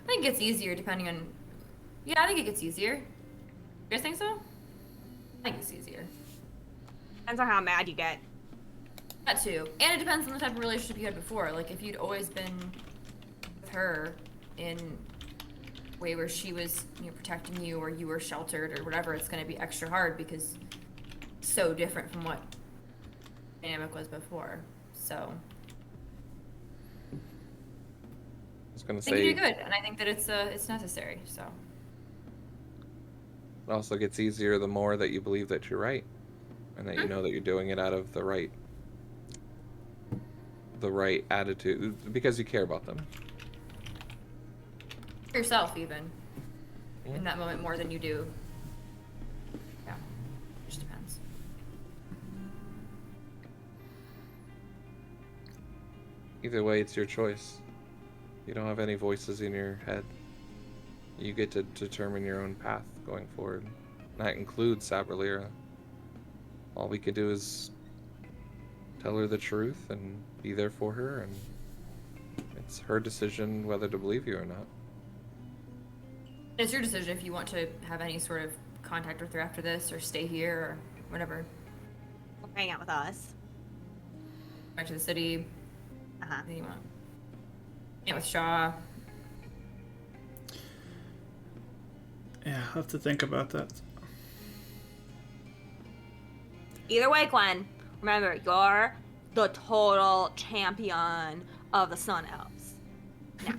D: think it gets easier depending on. Yeah, I think it gets easier. You guys think so? I think it's easier.
C: Depends on how mad you get.
D: That too. And it depends on the type of relationship you had before. Like, if you'd always been with her in a way where she was, protecting you, or you were sheltered or whatever, it's going to be extra hard because it's so different from what dynamic was before. So
B: I was gonna
D: I think
B: say
D: you do good, and I think that it's necessary. So
B: it also gets easier the more that you believe that you're right, and that you know that you're doing it out of the right attitude because you care about them.
D: yourself, even in that moment, more than you do. Yeah, just depends.
B: Either way, it's your choice. You don't have any voices in your head. You get to determine your own path going forward. That includes Saberlira. All we can do is tell her the truth and be there for her, and it's her decision whether to believe you or not.
D: It's your decision if you want to have any sort of contact with her after this, or stay here, or whatever.
C: Hang out with us.
D: Back to the city.
C: Uh-huh.
D: What do you want? Yeah, with Shaw.
A: Yeah, I'll have to think about that.
C: Either way, Glenn, remember, you're the total champion of the Sun Elves. Yeah.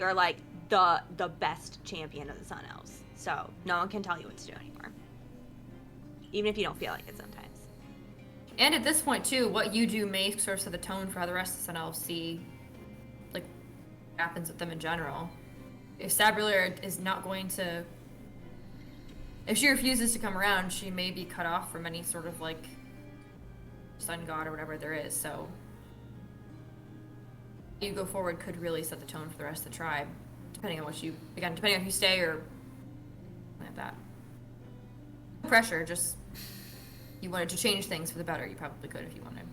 C: You're like the best champion of the Sun Elves. So no one can tell you what to do anymore. Even if you don't feel like it sometimes.
D: And at this point, too, what you do may sort of set the tone for how the rest of the Sun Elves see, like, what happens with them in general. If Sabrilla is not going to... If she refuses to come around, she may be cut off from any sort of, like, sun god or whatever there is, so... You go forward could really set the tone for the rest of the tribe, depending on what you... Again, depending on if you stay or... like that. No pressure, just... You wanted to change things for the better, you probably could if you wanted.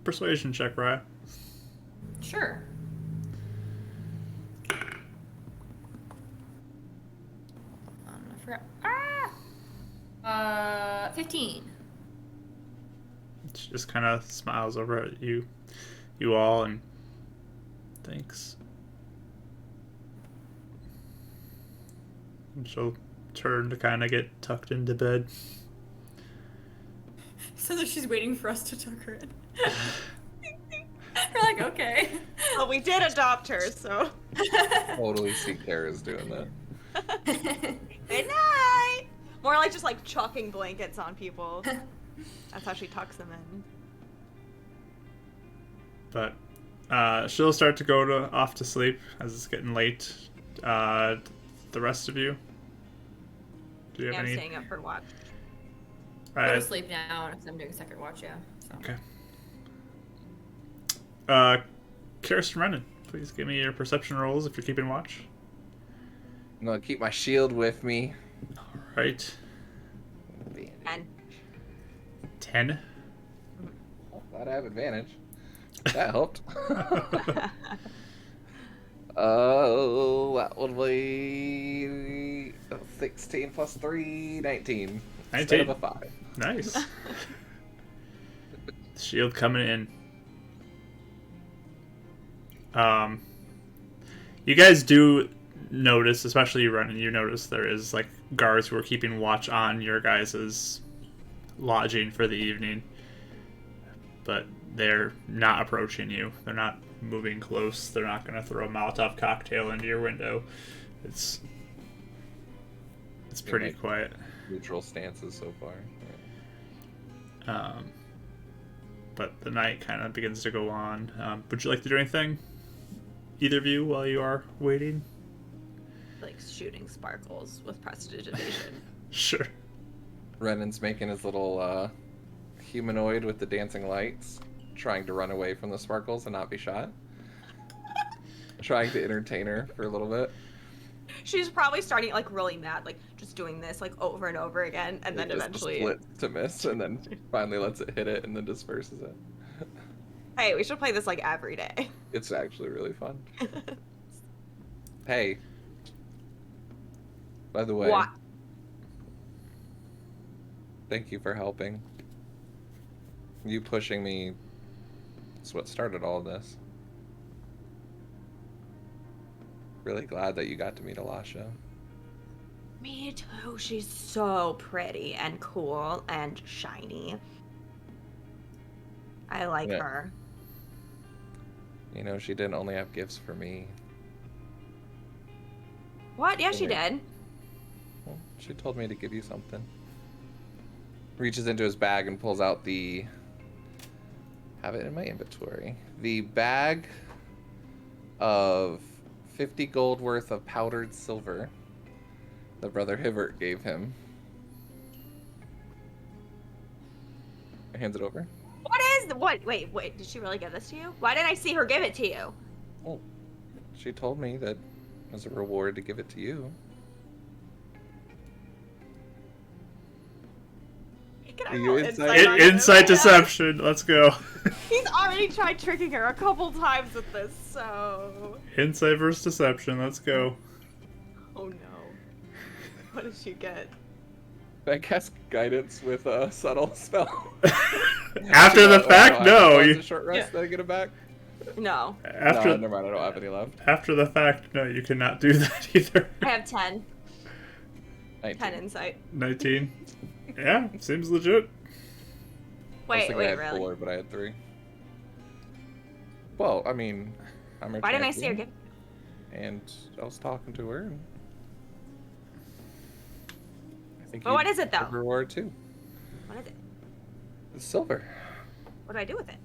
A: Persuasion check, Raya.
D: Sure. I forgot. 15.
A: She just kind of smiles over at you all, and thanks. And she'll turn to kind of get tucked into bed.
D: Sounds like she's waiting for us to tuck her in. We're like, okay.
C: Well, we did adopt her, so.
B: Totally see Kara's doing that.
C: Good night! More like just like chucking blankets on people. That's how she tucks them in.
A: But she'll start to go off to sleep as it's getting late. The rest of you? Do you have
C: I'm
A: any?
C: staying up for watch.
D: I go to sleep now because I'm doing second watch, yeah. So.
A: Okay. Kirsten Rennan, please give me your perception rolls if you're keeping watch.
B: I'm gonna keep my shield with me.
A: All right.
C: And
A: 10.
B: Glad I have advantage. That helped. Oh, that would be 16 plus 3, 19.
A: 19.
B: Instead of a 5.
A: Nice. Shield coming in. You guys do notice, especially you Rennan, you notice there is like guards who are keeping watch on your guys' lodging for the evening, but they're not approaching you. They're not moving close. They're not going to throw a Molotov cocktail into your window. It's pretty quiet.
B: Neutral stances so far.
A: Yeah. But the night kind of begins to go on. Would you like to do anything, either of you, while you are waiting?
C: like shooting sparkles with prestidigitation.
A: Sure.
B: Rennan's making his little humanoid with the dancing lights, trying to run away from the sparkles and not be shot. Trying to entertain her for a little bit.
C: She's probably starting like really mad, like just doing this like over and over again, and then eventually
B: split to miss, and then finally lets it hit it and then disperses it.
C: Hey, we should play this like every day.
B: It's actually really fun. Hey, By the way.
C: What?
B: Thank you for helping. You pushing me is what started all of this. Really glad that you got to meet Alasha.
C: Me too. She's so pretty and cool and shiny. I like
B: Yeah.
C: her.
B: You know, she didn't only have gifts for me.
C: What? Yeah, she
B: Okay.
C: did.
B: Well, she told me to give you something. Reaches into his bag and pulls out the... Have it in my inventory. The bag of 50 gold worth of powdered silver that Brother Hibbert gave him. Hands it over.
C: What is the what? Wait. Did she really give this to you? Why didn't I see her give it to you?
B: Well, she told me that as a reward to give it to you.
C: Can I
B: Are you
C: roll
B: inside-
C: on him?
A: Insight deception. Let's go.
C: He's already tried tricking her a couple times with this, so.
A: Insight versus deception. Let's go.
C: Oh no. What did she get?
B: I cast guidance with a subtle spell.
A: After the fact, no.
B: It's
A: You,
B: a short rest.
C: Yeah.
B: Did I get it back?
C: No.
A: after
B: No, never mind. I don't have any left.
A: after the fact, no, you cannot do that either.
C: I have 10.
B: 19.
C: 10 insight.
A: 19. Yeah, seems legit.
B: I was
C: Wait,
B: thinking I had
C: really?
B: 4, but I had 3. Well, I mean, I'm her
C: Why didn't I see her
B: champion,
C: give?
B: And I was talking to her. And I think
C: But
B: you
C: what is it, though?
B: have a reward too.
C: What is it?
B: It's silver.
C: What do I do with it?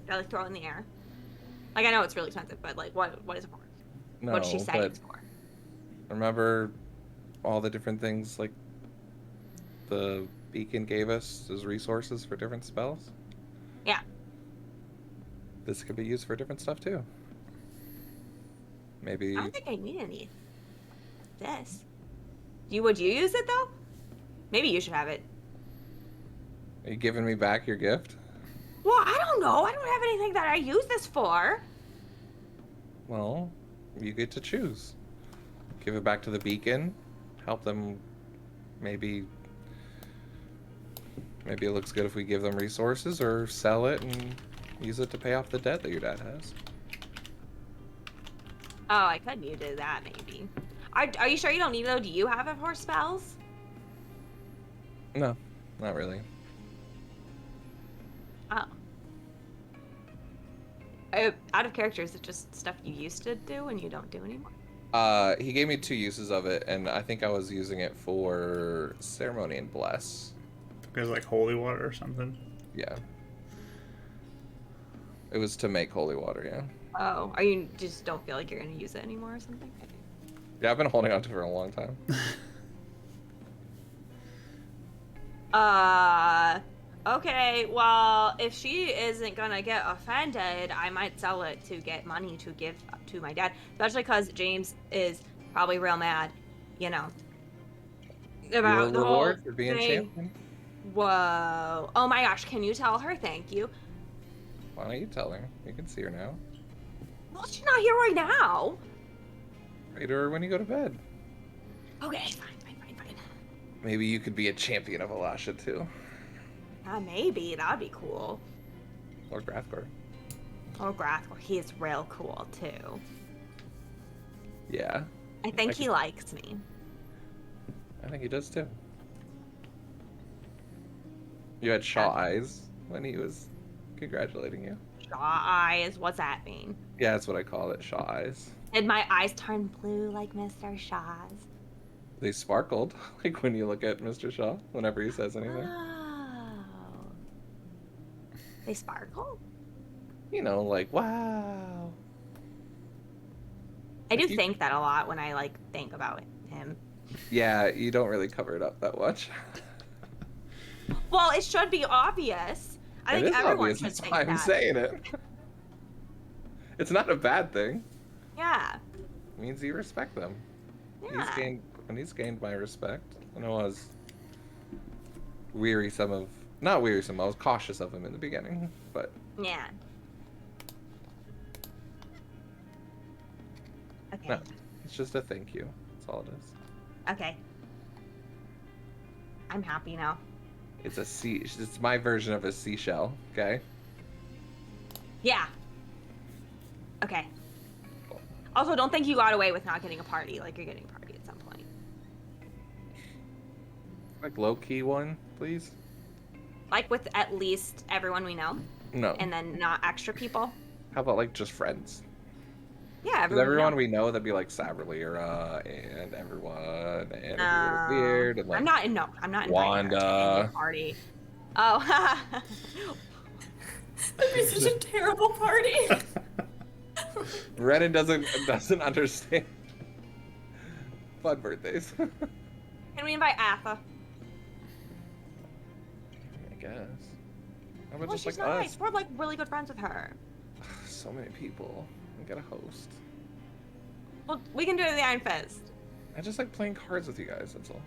C: Do I like throw it in the air? Like I know it's really expensive, but like what is it for?
B: No,
C: what did she say
B: but
C: it's for?
B: remember all the different things like the beacon gave us as resources for different spells?
C: Yeah.
B: This could be used for different stuff too. Maybe
C: I don't think I need any. This. Would you use it though? Maybe you should have it.
B: are you giving me back your gift?
C: Well, I don't know. I don't have anything that I use this for.
B: Well, you get to choose. Give it back to the beacon. Help them. Maybe it looks good if we give them resources, or sell it and use it to pay off the debt that your dad has.
C: Oh, I could do that maybe. Are you sure you don't need it though? Do you have it for spells?
B: No, not really.
C: Oh. Out of character, is it just stuff you used to do and you don't do anymore?
B: He gave me 2 uses of it, and I think I was using it for ceremony and bless.
A: Because like holy water or something.
B: Yeah. It was to make holy water, yeah.
C: Oh, are you just don't feel like you're gonna use it anymore or something?
B: Yeah, I've been holding on to it for a long time.
C: Okay, well, if she isn't gonna get offended, I might sell it to get money to give to my dad. Especially because James is probably real mad, you know. About
B: Your
C: the whole
B: reward for being
C: thing.
B: champion?
C: Whoa. Oh my gosh, can you tell her thank you?
B: Why don't you tell her? You can see her now.
C: Well, she's not here right now.
B: Read her when you go to bed.
C: Okay, fine.
B: Maybe you could be a champion of Alasha too.
C: Maybe. That'd be cool.
B: Or Grathgor.
C: Or Grathgor. He's real cool, too.
B: Yeah,
C: I think
B: I
C: he
B: could-
C: likes me.
B: I think he does too. You had Shaw eyes when he was congratulating you.
C: Shaw eyes. What's that mean?
B: Yeah, that's what I call it, Shaw eyes.
C: Did my eyes turn blue like Mr. Shaw's?
B: They sparkled, like when you look at Mr. Shaw, whenever he says anything.
C: Oh. They sparkle?
B: You know, like, wow.
C: I do
B: Like you-
C: think that a lot when I, like, think about him.
B: Yeah, you don't really cover it up that much.
C: Well, it should be obvious. I
B: It
C: think
B: is
C: everyone
B: obvious,
C: should
B: that's
C: think
B: why I'm
C: that.
B: saying it. It's not a bad thing.
C: Yeah.
B: It means you respect them.
C: Yeah.
B: He's gained my respect. I know I was not wearisome, I was cautious of him in the beginning, but
C: Yeah. Okay.
B: no, it's just a thank you. That's all it is.
C: Okay. I'm happy now.
B: It's a sea. It's my version of a seashell. Okay.
C: Yeah. Okay. Also, don't think you got away with not getting a party. Like, you're getting a party at some point.
B: Like low key one, please.
C: Like, with at least everyone we know.
B: No.
C: And then not extra people.
B: How about like just friends?
C: Yeah,
B: With
C: everyone,
B: everyone
C: we
B: we know, that'd be like Sabrina and everyone, and it'd be really
C: know.
B: weird. And like
C: I'm not inviting her to
B: Wanda.
C: any party. Oh.
D: That'd be such a terrible party.
B: Renan doesn't understand fun birthdays.
C: Can we invite Atha?
B: I guess. How about
C: Well,
B: just
C: she's
B: like
C: nice.
B: us?
C: We're like really good friends with her.
B: So many people. We gotta host.
C: Well, we can do it at the Iron Fist.
B: I just like playing cards with you guys. That's all.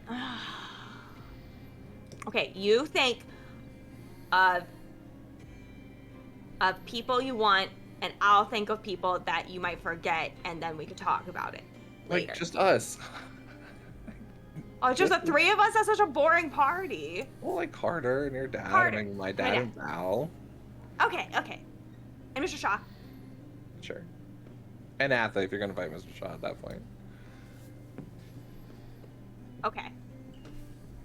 C: Okay, you think of people you want, and I'll think of people that you might forget, and then we could talk about it later.
B: Like just us.
C: Oh, just the three of us? That's such a boring party.
B: Well, like Carter and your dad,
C: Carter.
B: and my dad and Val.
C: Okay. And Mr. Shaw.
B: Sure. And Atha, if you're gonna fight Mr. Shaw at that point.
C: Okay.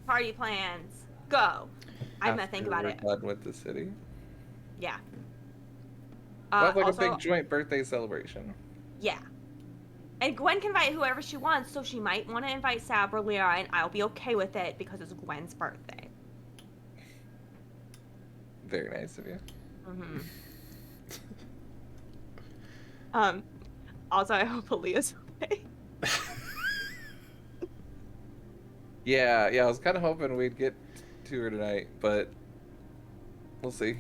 C: Party plans. Go. I'm gonna think about it.
B: Done with the city.
C: Yeah.
B: We'll have like
C: also,
B: a big joint birthday celebration.
C: yeah. And Gwen can invite whoever she wants, so she might want to invite Sab or Leah, and I'll be okay with it because it's Gwen's birthday.
B: Very nice of you.
C: Also, I hope Aaliyah's okay.
B: Yeah, I was kind of hoping we'd get to her tonight, but we'll see.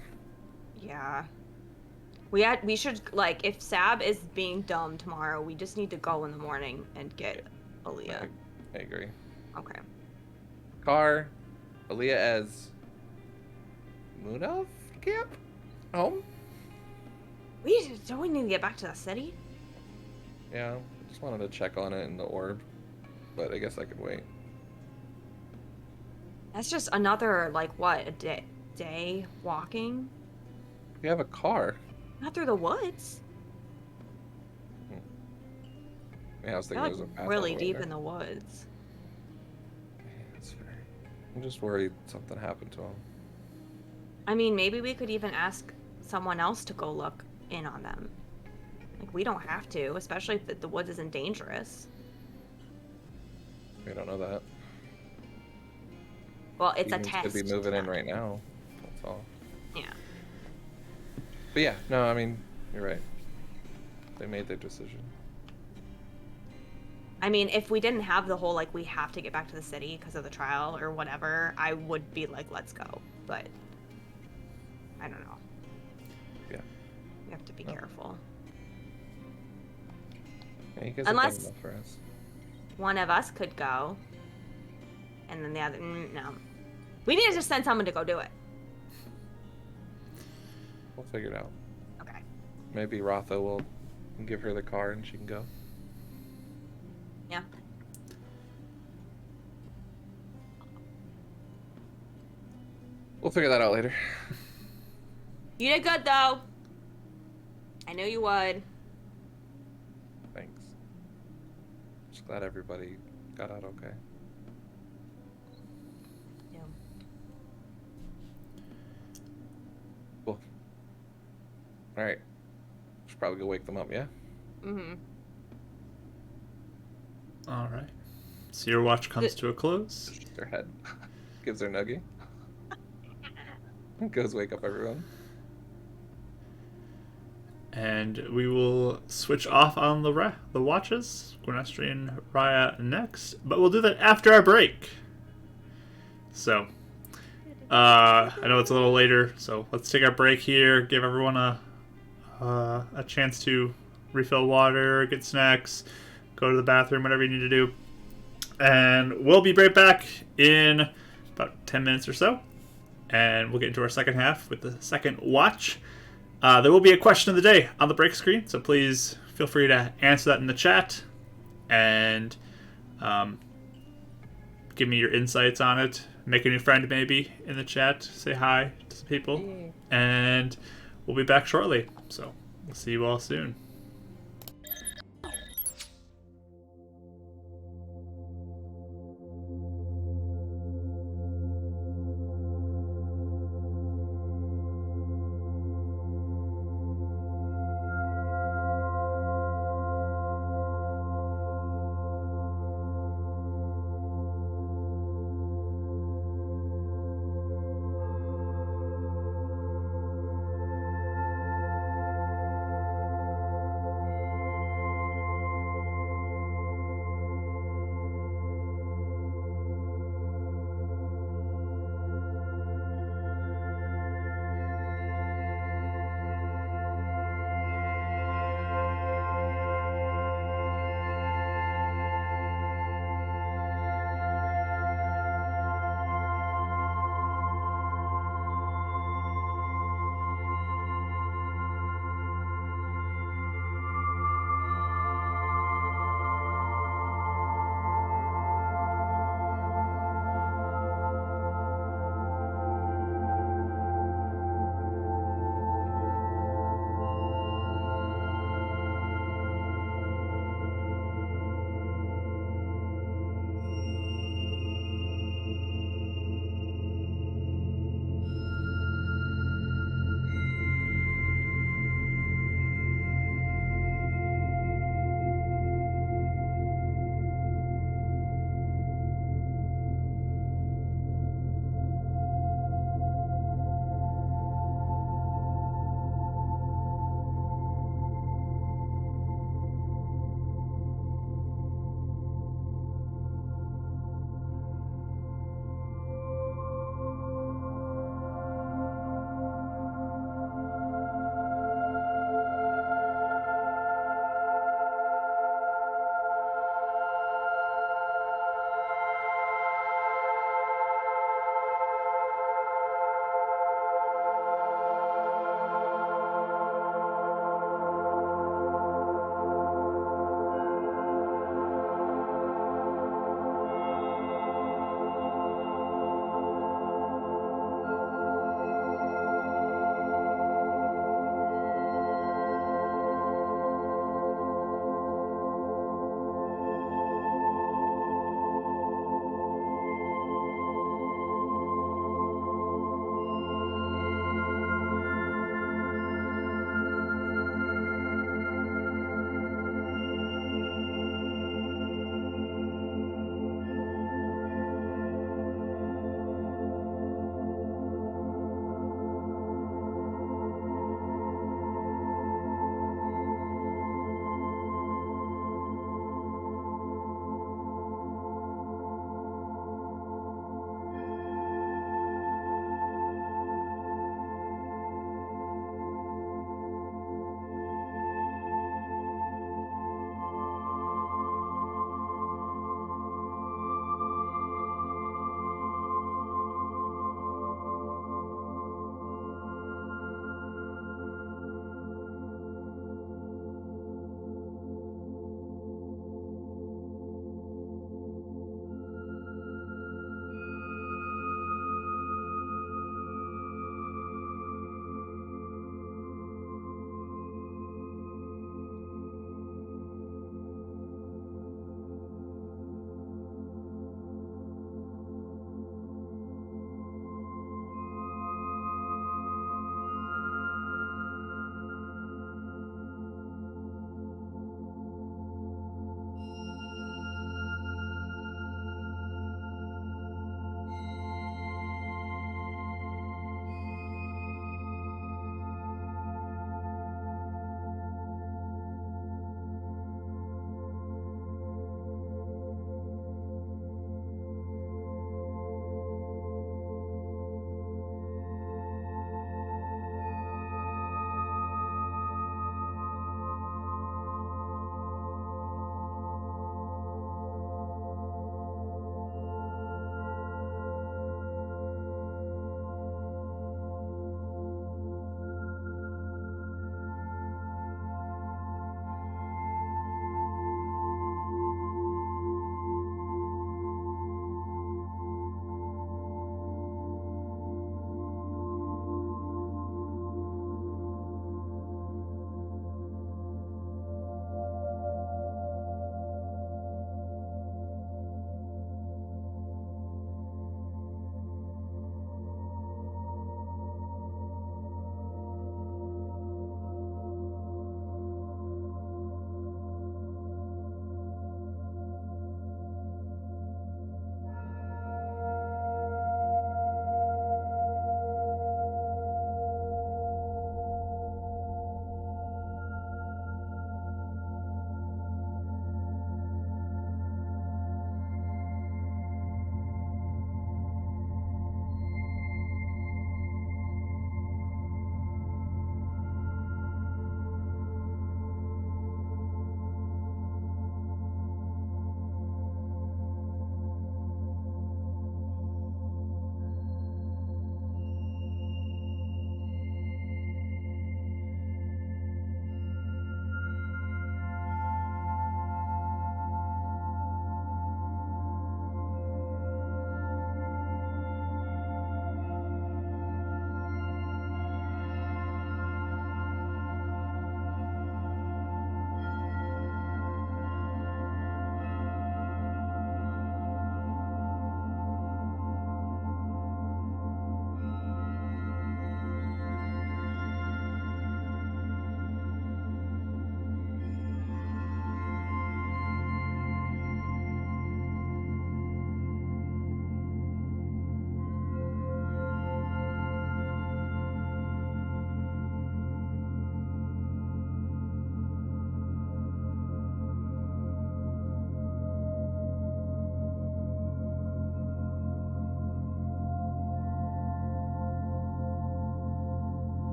C: Yeah. We should, like, if Sab is being dumb tomorrow, we just need to go in the morning and get Aaliyah.
B: I agree.
C: Okay.
B: Car, Aaliyah as Moon Elf camp? Home?
C: Don't we need to get back to the city?
B: Yeah, I just wanted to check on it in the orb, but I guess I could wait.
C: That's just another, like, what, a day walking?
B: We have a car.
C: Not through the woods.
B: Yeah, I was
C: They're,
B: thinking
C: like,
B: it was a path
C: really
B: all the way
C: deep
B: there.
C: in the woods.
B: Yeah, that's fair. I'm just worried something happened to him.
C: I mean, maybe we could even ask someone else to go look in on them. Like, we don't have to, especially if the woods isn't dangerous.
B: We don't know that.
C: Well, it's
B: Humans
C: a test.
B: could be moving in right now. That's all.
C: Yeah.
B: But yeah, no, I mean, you're right. They made their decision.
C: I mean, if we didn't have the whole, like, we have to get back to the city because of the trial or whatever, I would be like, let's go. But I don't know.
B: Yeah.
C: We have to be careful.
B: Yeah, you guys
C: Unless-
B: have done enough for us.
C: One of us could go, and then the other, no. We need to just send someone to go do it.
B: We'll figure it out.
C: Okay.
B: Maybe Ratha will give her the car and she can go.
C: Yeah.
B: We'll figure that out later.
C: You did good, though. I knew you would.
B: Thanks. Just glad everybody got out okay.
C: Yeah.
B: Cool. Alright. Should probably go wake them up, yeah?
C: Mm-hmm.
A: All right. So your watch comes to a close.
B: Their head. Gives her nuggie. Goes wake up everyone.
A: And we will switch off on the watches. Gwynestri and Raya next. But we'll do that after our break. So, I know it's a little later, so let's take our break here. Give everyone a chance to refill water, get snacks, go to the bathroom, whatever you need to do. And we'll be right back in about 10 minutes or so. And we'll get into our second half with the second watch. There will be a question of the day on the break screen, so please feel free to answer that in the chat. And give me your insights on it. Make a new friend maybe in the chat. Say hi to some people. And we'll be back shortly. So we'll see you all soon.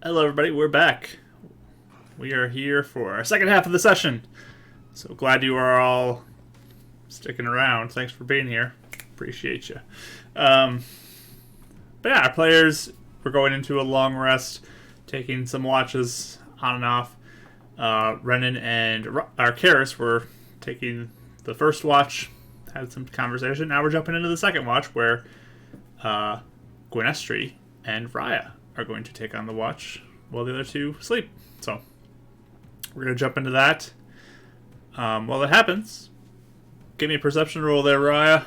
A: Hello, everybody. We're back. We are here for our second half of the session. So glad you are all sticking around. Thanks for being here. Appreciate you. But yeah, our players were going into a long rest, taking some watches on and off. Renan and our Karis were taking the first watch, had some conversation. Now we're jumping into the second watch where Gwynestri and Raya are going to take on the watch while the other two sleep. So we're going to jump into that. While that happens, give me a perception roll there, Raya.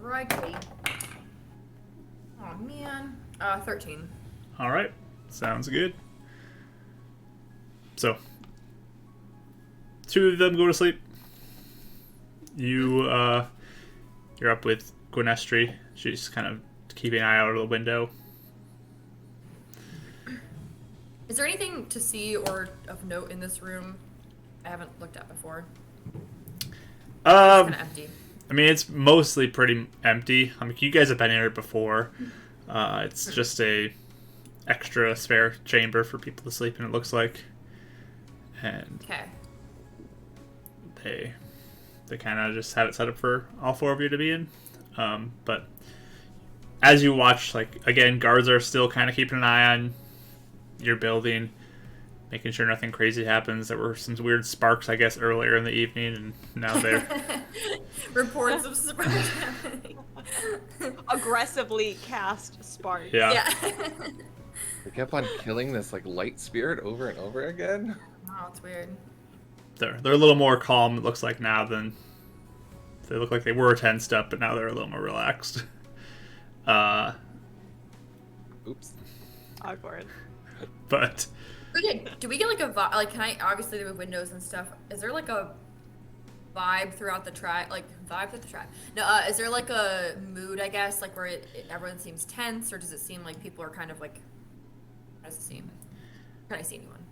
D: Alrighty. Oh man. 13.
A: All right, sounds good. So, two of them go to sleep. You're up with Gwynestri. She's kind of keeping an eye out of the window.
D: Is there anything to see or of note in this room I haven't looked at before? It's kind of empty.
A: I mean, it's mostly pretty empty. I mean, you guys have been here before. It's just a extra spare chamber for people to sleep in, it looks like. And
D: Okay.
A: they kind of just have it set up for all four of you to be in. But as you watch, like, again, guards are still kind of keeping an eye on your building, making sure nothing crazy happens. There were some weird sparks, I guess, earlier in the evening, and now they're...
D: Reports of sparks happening.
C: Aggressively cast sparks.
A: Yeah.
B: They kept on killing this like light spirit over and over again.
D: Oh, it's weird.
A: They're a little more calm, it looks like, now than... They look like they were tensed up, but now they're a little more relaxed.
B: Oops.
C: Awkward.
A: But...
D: Okay, do we get like a vibe? Like, can I obviously there were windows and stuff? Is there like a vibe throughout the tribe? Like vibe through the tribe? No, is there like a mood? I guess like where everyone seems tense, or does it seem like people are kind of like? How does it seem? Can I see anyone?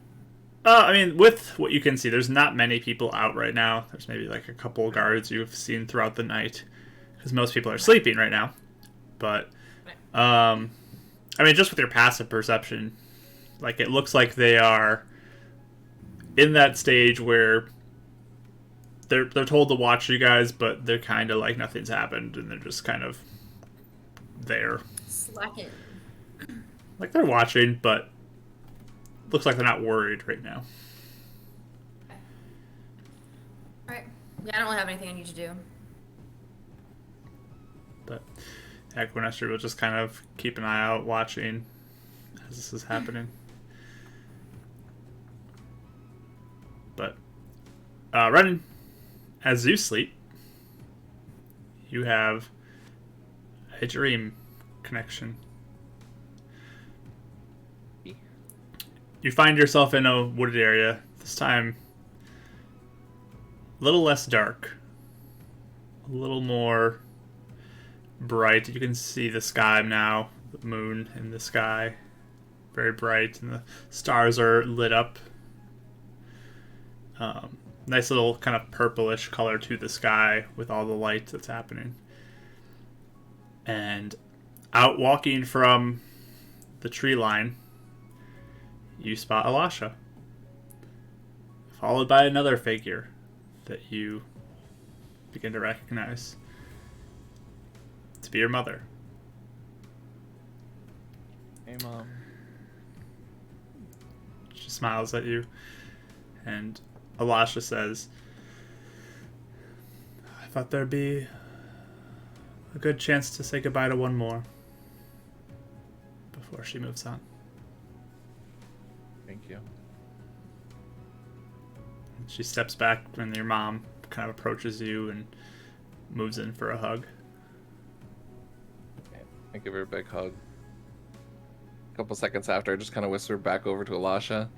A: I mean, with what you can see, there's not many people out right now. There's maybe like a couple guards you've seen throughout the night, because most people are sleeping right now. But, I mean, just with your passive perception, like, it looks like they are in that stage where they're told to watch you guys, but they're kind of like nothing's happened, and they're just kind of there.
D: Slacking.
A: Like, they're watching, but looks like they're not worried right now.
D: Okay. Alright. Yeah, I don't really have anything I need to do.
A: But Gwynestri will just kind of keep an eye out, watching as this is happening. But Renan, as you sleep, you have a dream connection. You find yourself in a wooded area, this time a little less dark, a little more bright. You can see the sky now, the moon in the sky, very bright, and the stars are lit up. Nice little kind of purplish color to the sky with all the light that's happening. And out walking from the tree line, you spot Alasha, followed by another figure that you begin to recognize to be your mother.
B: Hey, Mom.
A: She smiles at you, and Alasha says, I thought there'd be a good chance to say goodbye to one more before she moves on.
B: Thank you.
A: She steps back when your mom kind of approaches you and moves in for a hug.
B: I give her a big hug. A couple seconds after, I just kind of whisper back over to Alasha.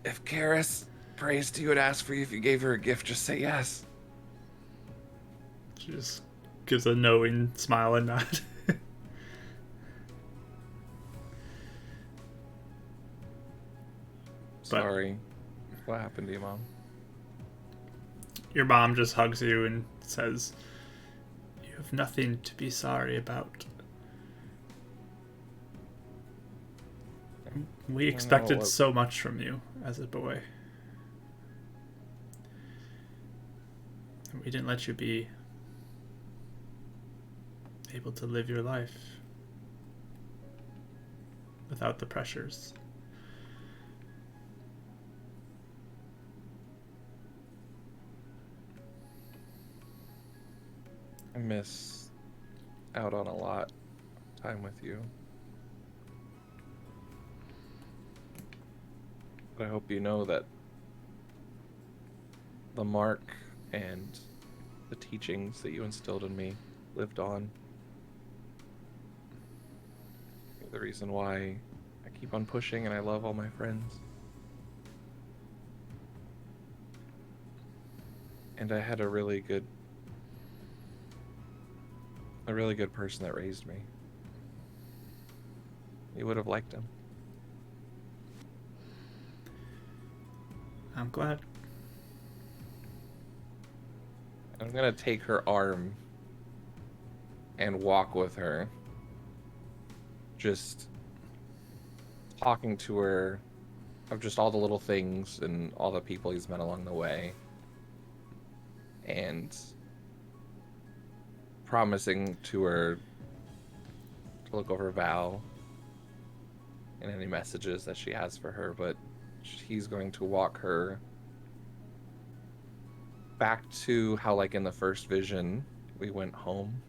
B: If Karis prays to you and asks for you if you gave her a gift, just say yes.
A: She just gives a knowing smile and nod.
B: Sorry. What happened to you, Mom?
A: Your mom just hugs you and says, you have nothing to be sorry about. We expected so much from you as a boy. And we didn't let you be able to live your life without the pressures.
B: I miss out on a lot of time with you. But I hope you know that the mark and the teachings that you instilled in me lived on. The reason why I keep on pushing and I love all my friends. And I had a really good person that raised me. You would have liked him.
A: I'm glad.
B: I'm gonna take her arm and walk with her. Just talking to her of just all the little things and all the people he's met along the way. And promising to her to look over Val and any messages that she has for her, but he's going to walk her back to how, like in the first vision, we went home.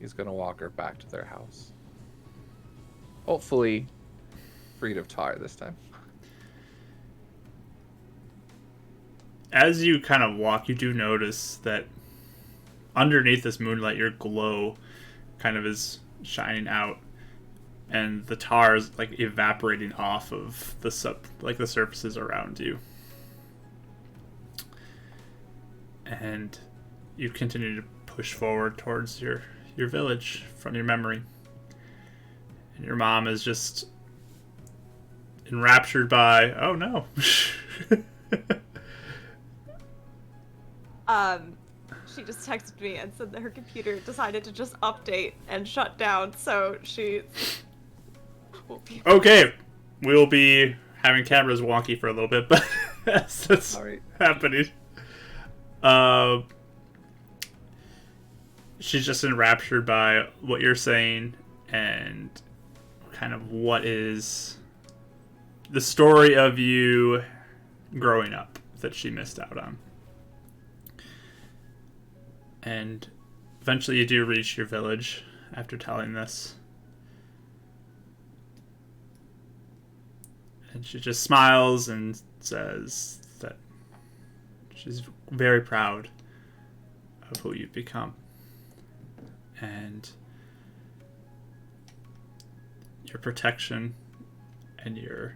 B: He's gonna walk her back to their house. Hopefully freed of tar this time.
A: As you kind of walk, you do notice that underneath this moonlight, your glow kind of is shining out, and the tar is like evaporating off of the the surfaces around you. And you continue to push forward towards your village from your memory. And your mom is just enraptured by, oh no.
C: She just texted me and said that her computer decided to just update and shut down, so she will be...
A: Okay, we'll be having cameras wonky for a little bit, but that's
B: Right.
A: happening. She's just enraptured by what you're saying and kind of what is the story of you growing up that she missed out on. And eventually you do reach your village after telling this. And she just smiles and says that she's very proud of who you've become. And your protection and your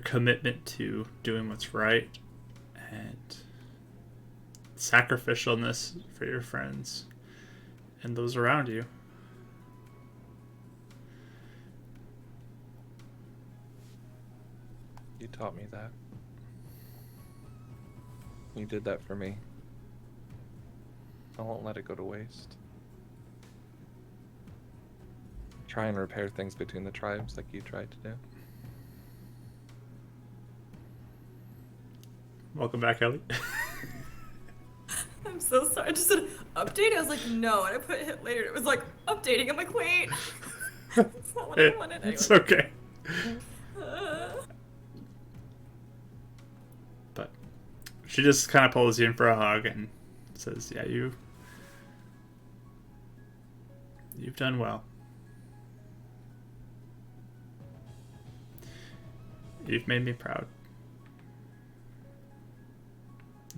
A: commitment to doing what's right and sacrificialness for your friends and those around you.
B: You taught me that. You did that for me. I won't let it go to waste. Try and repair things between the tribes like you tried to do.
A: Welcome back, Ellie.
D: I'm so sorry. I just said update. I was like, no, and I put hit later. It was like updating. I'm like, wait, that's not what I wanted.
A: It's
D: Anyway.
A: okay. But she just kind of pulls you in for a hug and says, yeah, you've done well. You've made me proud.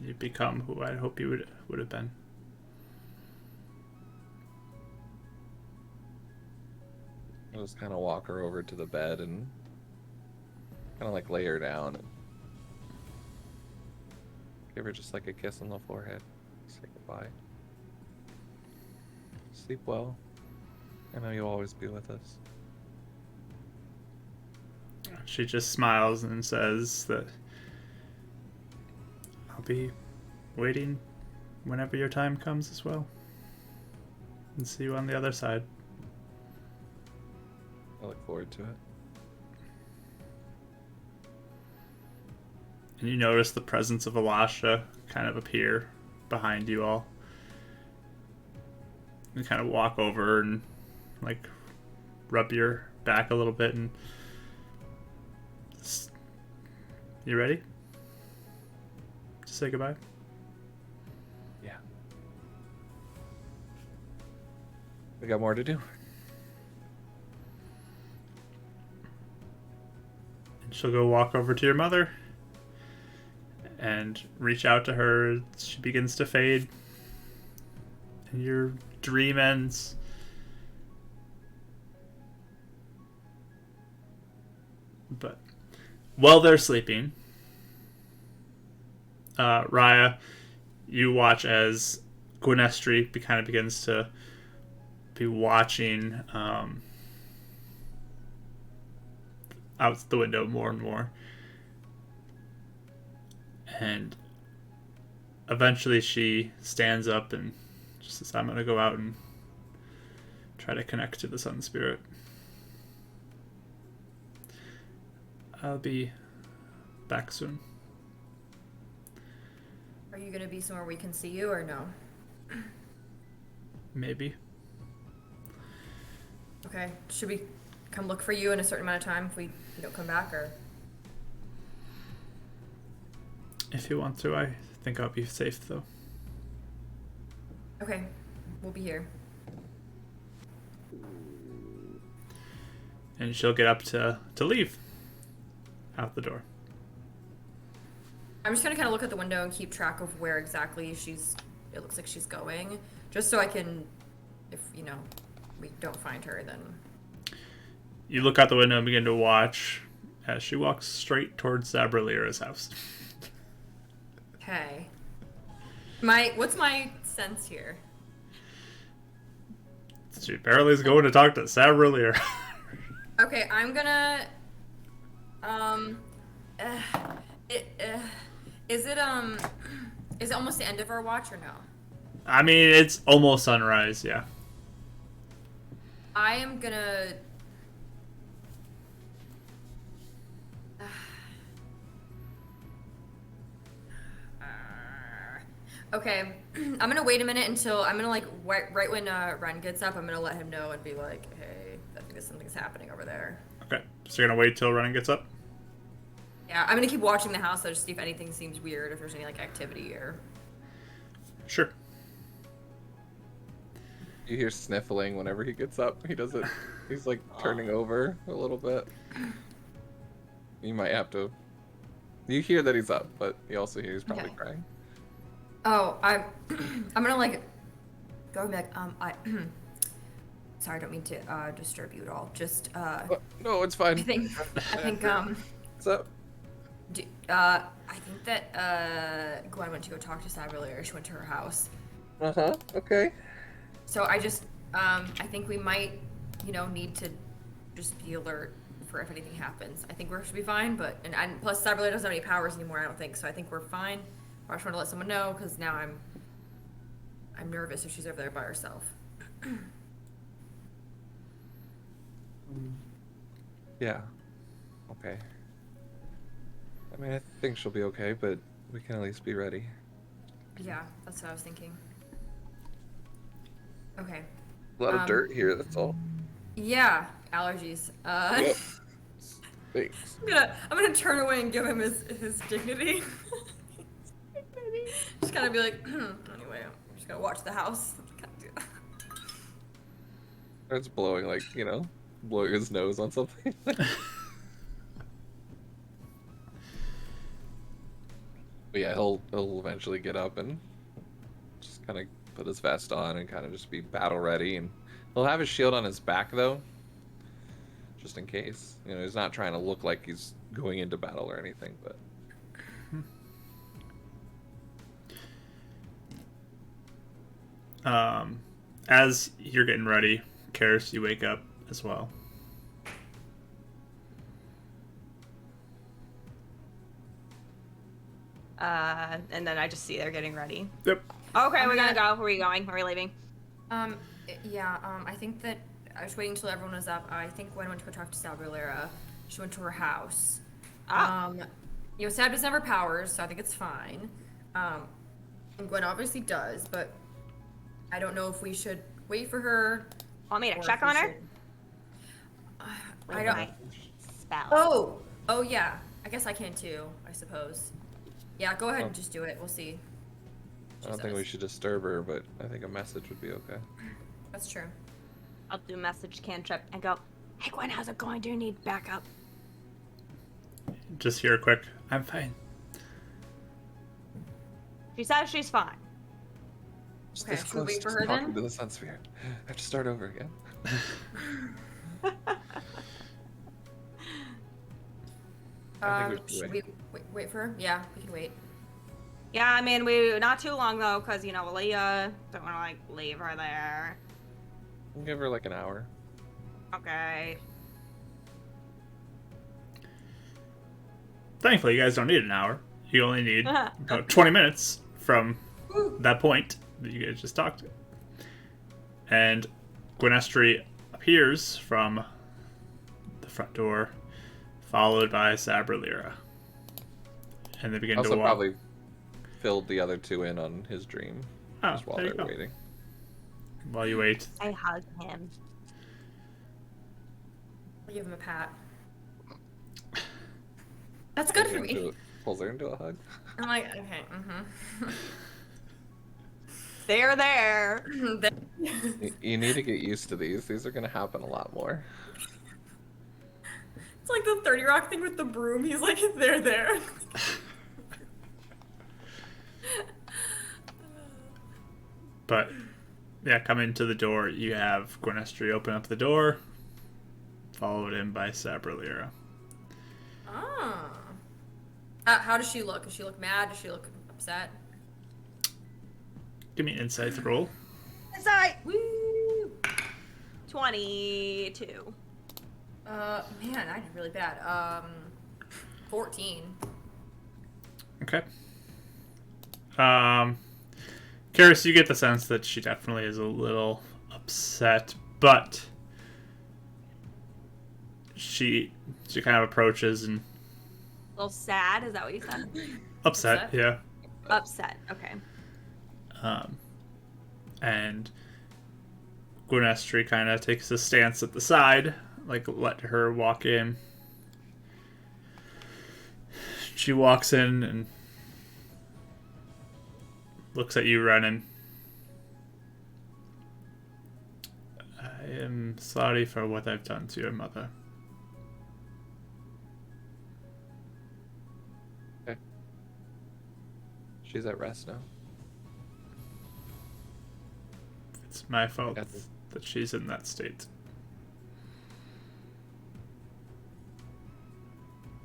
A: You've become who I hope you would have been.
B: I'll just kind of walk her over to the bed and kind of like lay her down and give her just like a kiss on the forehead. Say goodbye. Sleep well. I know you'll always be with us.
A: She just smiles and says that I'll be waiting whenever your time comes as well. And see you on the other side.
B: I look forward to it.
A: And you notice the presence of Elisha kind of appear behind you all. You kind of walk over and like rub your back a little bit and you ready to say goodbye?
B: Yeah. We got more to do.
A: And she'll go walk over to your mother and reach out to her. She begins to fade and your dream ends. But while they're sleeping, Raya, you watch as Gwynestri kind of begins to be watching out the window more and more. And eventually she stands up and just says, I'm going to go out and try to connect to the Sun Spirit. I'll be back soon.
D: Are you gonna be somewhere we can see you or no?
A: Maybe.
D: Okay. Should we come look for you in a certain amount of time if we don't come back, or?
A: If you want to, I think I'll be safe though.
D: Okay. We'll be here.
A: And she'll get up to leave out the door.
D: I'm just gonna kind of look at the window and keep track of where exactly it looks like she's going, just so I can, if, we don't find her, then.
A: You look out the window and begin to watch as she walks straight towards Zabralira's house.
D: Okay. What's my sense here?
A: She apparently is going to talk to Zabralira.
D: Okay, I'm gonna, is it almost the end of our watch or no?
A: I mean, it's almost sunrise, yeah.
D: I am gonna, okay, I'm gonna wait a minute until, I'm gonna right when Ren gets up, I'm gonna let him know and be like, hey, I think something's happening over there.
A: Okay, so you're gonna wait till Ren gets up?
D: Yeah, I'm gonna keep watching the house, so just see if anything seems weird, if there's any activity or.
A: Sure.
B: You hear sniffling whenever he gets up. He does it. He's turning over a little bit. You might have to. You hear that he's up, but you also hear he's probably crying.
D: Oh, I'm gonna go and be like, sorry, I don't mean to disturb you at all. Just
B: No, it's fine.
D: I think
B: What's up?
D: I think that Gwen went to go talk to Sav earlier. She went to her house.
B: Okay.
D: So I just I think we might, need to just be alert for if anything happens. I think we should be fine, but and plus Sav doesn't have any powers anymore. I don't think so. I think we're fine. I just want to let someone know because now I'm nervous if she's over there by herself.
B: Yeah. Okay. I mean, I think she'll be okay, but we can at least be ready.
D: Yeah, that's what I was thinking. Okay.
B: A lot of dirt here, that's all.
D: Yeah, allergies.
B: Yep. Thanks.
D: I'm gonna turn away and give him his dignity. Just kind of be like, anyway, I'm just gonna watch the house.
B: Starts blowing, blowing his nose on something. But yeah, he'll eventually get up and just kind of put his vest on and kind of just be battle ready. And he'll have his shield on his back though, just in case. He's not trying to look like he's going into battle or anything, but.
A: As you're getting ready, Karis, you wake up as well.
C: And then I just see they're getting ready.
A: Yep.
C: Okay, we're gonna go. Where are we going? Where are we leaving?
D: Yeah, I think that I was waiting until everyone was up. I think Gwen went to go talk to Salvalera. She went to her house.
C: Ah.
D: Sab doesn't have her powers, so I think it's fine. And Gwen obviously does, but I don't know if we should wait for her.
C: Want me to
D: or
C: check
D: if we
C: on her?
D: should-
C: With
D: I don't.
C: my spell.
D: Oh yeah. I guess I can too. I suppose. Yeah, go ahead and just do it. We'll see.
B: I don't think we should disturb her, but I think a message would be okay.
D: That's true.
C: I'll do message cantrip and go, hey Gwen, how's it going? Do you need backup?
A: Just hear quick. I'm fine.
C: She says she's fine.
B: Just
D: Okay,
B: this
D: should we
B: close
D: wait for
B: to
D: her
B: talking
D: then?
B: to the Sun Sphere. I have to start over again. I think we should
D: Should we wait for her? Yeah, we can wait.
C: Yeah, I mean, we not too long though, because, Leah don't want to, leave her there.
B: We'll give her like an hour.
C: Okay.
A: Thankfully, you guys don't need an hour. You only need about 20 minutes from that point that you guys just talked to. And Gwenestry appears from the front door, followed by Sabralira. And they begin to
B: Also
A: walk.
B: probably filled the other two in on his dream
A: Oh,
B: just while
A: there you
B: they're
A: go.
B: waiting.
A: While you wait.
C: I hug him.
D: I'll give him a pat. That's good for me.
B: Pulls her into a hug.
D: I'm like, okay,
C: They're there.
B: You need to get used to these. These are gonna happen a lot more.
D: It's like the 30 Rock thing with the broom. He's like, they're there.
A: But, yeah, coming to the door, you have Gwenestry open up the door, followed in by Sabralira.
D: Ah. How does she look? Does she look mad? Does she look upset?
A: Give me an insight roll.
C: Sorry. Woo. 22.
D: Man, I did really bad. 14.
A: Okay. Karis, you get the sense that she definitely is a little upset, but she kind of approaches and
C: A little sad, is that what you said?
A: upset,
D: Upset?
A: yeah.
C: Upset, okay.
A: And Gwenestry kind of takes a stance at the side, like let her walk in. She walks in and looks at you, Renan. I am sorry for what I've done to your mother.
B: Okay. She's at rest now.
A: It's my fault
B: Got
A: that she's in that state.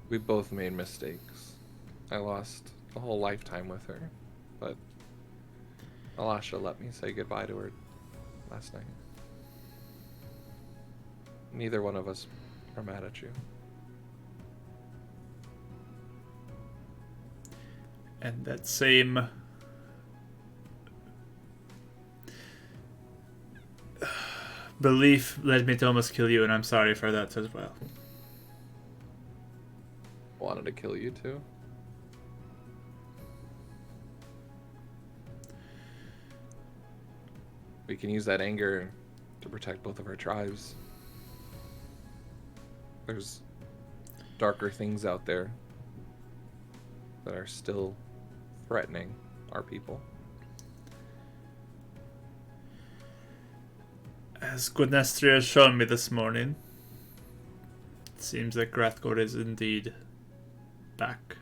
B: We both made mistakes. I lost a whole lifetime with her, but Alasha let me say goodbye to her last night. Neither one of us are mad at you.
A: And that same belief led me to almost kill you, and I'm sorry for that as well.
B: Wanted to kill you too. We can use that anger to protect both of our tribes. There's darker things out there that are still threatening our people.
A: As Gwenestry has shown me this morning, it seems that Grathgord is indeed back.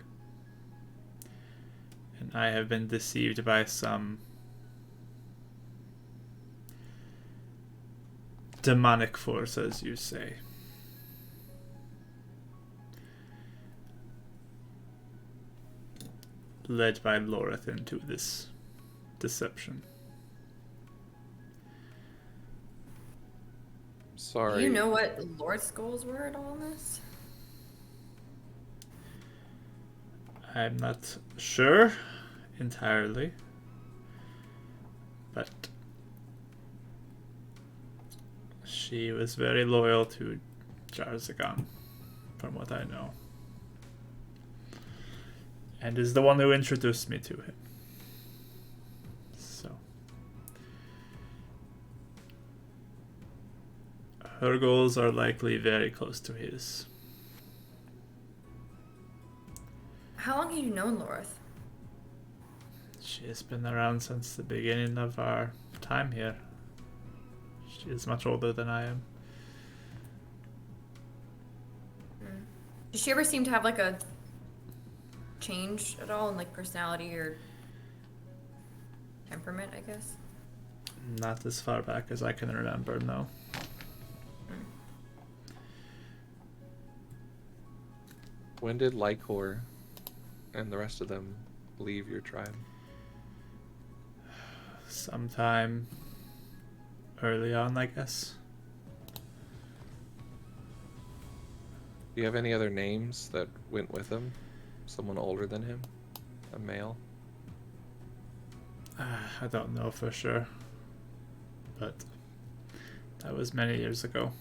A: And I have been deceived by some demonic force, as you say. Led by Loreth into this deception.
B: Sorry.
D: Do you know what Lord's goals were at all in this?
A: I'm not sure entirely, but She was very loyal to Jarzagon, from what I know. And is the one who introduced me to him. So. Her goals are likely very close to his.
D: How long have you known Lorith?
A: She has been around since the beginning of our time here. She is much older than I am.
D: Does she ever seem to have like a change at all in like personality or temperament, I guess?
A: Not as far back as I can remember, no.
B: When did Lycor and the rest of them leave your tribe?
A: Sometime early on, I guess.
B: Do you have any other names that went with him? Someone older than him? A male?
A: I don't know for sure. But that was many years ago.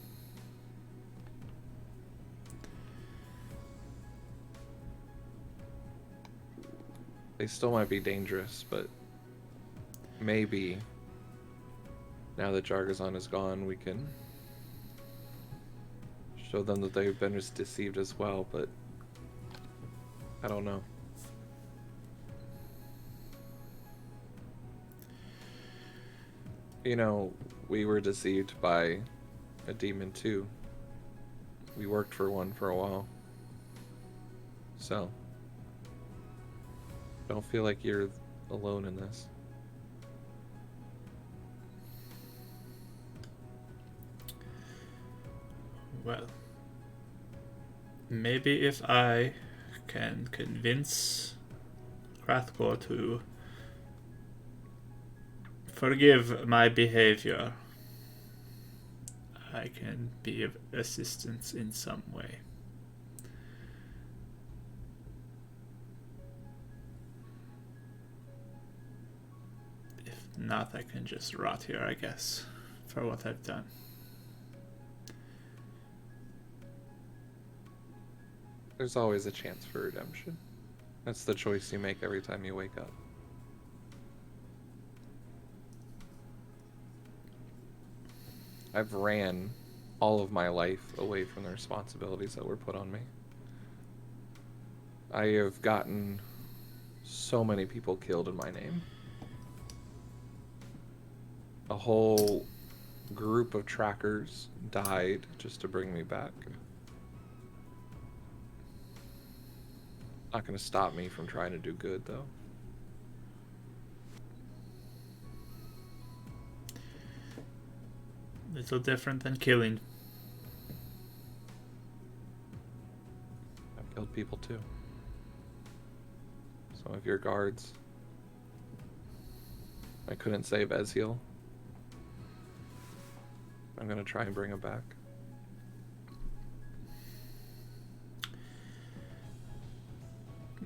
B: They still might be dangerous, but maybe now that Jargazon is gone, we can show them that they've been deceived as well, but I don't know. You know, we were deceived by a demon too. We worked for one for a while. So, don't feel like you're alone in this.
A: Well, maybe if I can convince Krathgor to forgive my behavior, I can be of assistance in some way. If not, I can just rot here, I guess, for what I've done.
B: There's always a chance for redemption. That's the choice you make every time you wake up. I've ran all of my life away from the responsibilities that were put on me. I have gotten so many people killed in my name. A whole group of trackers died just to bring me back. Not gonna stop me from trying to do good, though.
A: Little different than killing.
B: I've killed people too. Some of your guards. I couldn't save Ezreal. I'm gonna try and bring him back.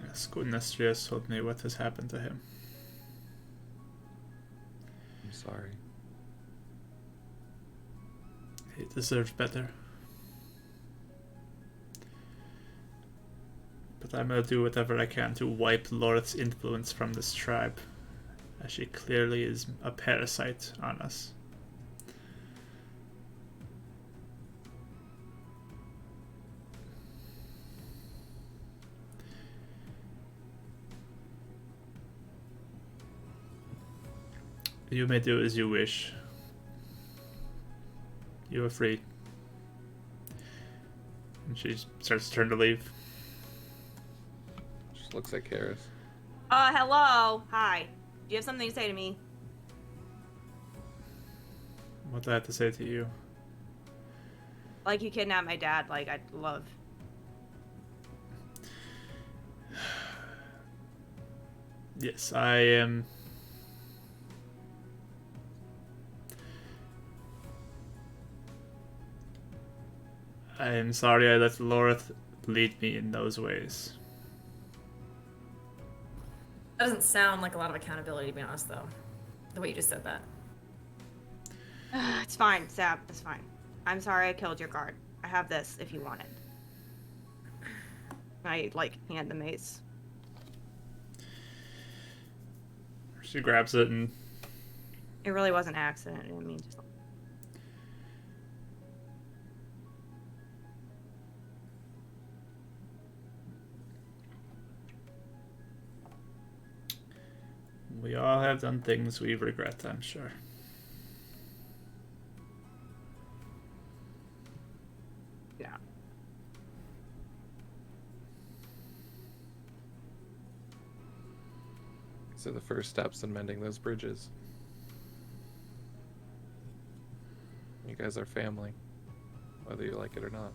A: Yes, Gunnastrius told me what has happened to him.
B: I'm sorry.
A: He deserves better. But I'm gonna do whatever I can to wipe Lorith's influence from this tribe, as she clearly is a parasite on us. You may do as you wish. You are free. And she starts to turn to leave.
B: Just looks like Karis.
C: Hello. Hi. Do you have something to say to me?
A: What do I have to say to you?
C: Like you kidnapped my dad, like I'd love.
A: Yes, I am. I am sorry I let Lorith lead me in those ways.
D: That doesn't sound like a lot of accountability, to be honest, though. The way you just said that.
C: It's fine, Sab. It's fine. I'm sorry I killed your guard. I have this if you want it. I, like, hand the mace.
A: She grabs it and...
C: It really was an accident. I mean, just...
A: We all have done things we regret, I'm sure.
C: Yeah.
B: So the first steps in mending those bridges. You guys are family, whether you like it or not.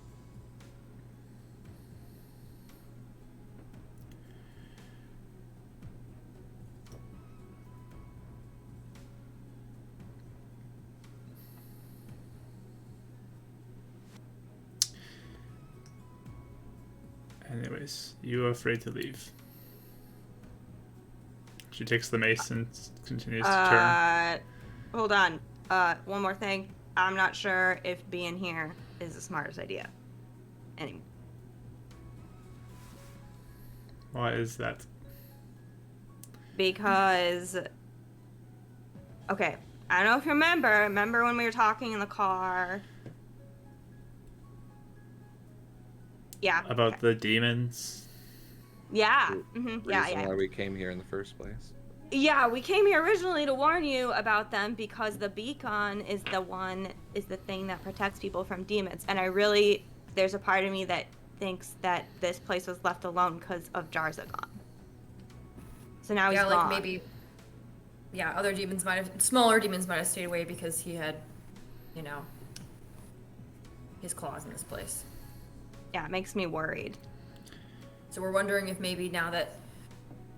A: Anyways, you are free to leave. She takes the mace and continues to turn.
C: Hold on. One more thing. I'm not sure if being here is the smartest idea. Anyway.
A: Why is that?
C: Because... Okay. I don't know if you remember. Remember when we were talking in the car? Yeah.
A: About
C: okay.
A: the demons?
C: Yeah.
B: The
C: Mm-hmm. Yeah,
B: reason
C: yeah.
B: why we came here in the first place.
C: Yeah, we came here originally to warn you about them because the beacon is the thing that protects people from demons. And there's a part of me that thinks that this place was left alone because of Jarzagon. So now he's gone.
D: Maybe, other demons smaller demons might have stayed away because he had, his claws in this place.
C: Yeah, it makes me worried.
D: So we're wondering if maybe now that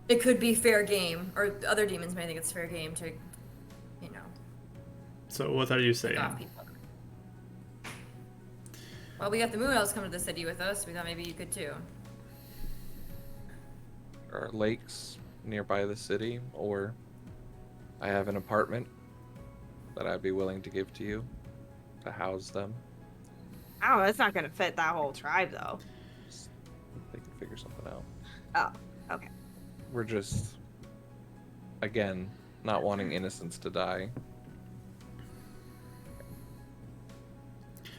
D: it could be fair game, or other demons may think it's fair game to,
A: So what are you
D: pick
A: saying?
D: off people. Well, we got the Moon Elves coming to the city with us. We thought maybe you could too.
B: There are lakes nearby the city, or I have an apartment that I'd be willing to give to you to house them.
C: Oh, it's not gonna fit that whole tribe though.
B: They can figure something out.
C: Oh, okay.
B: We're just, again, not wanting innocents to die.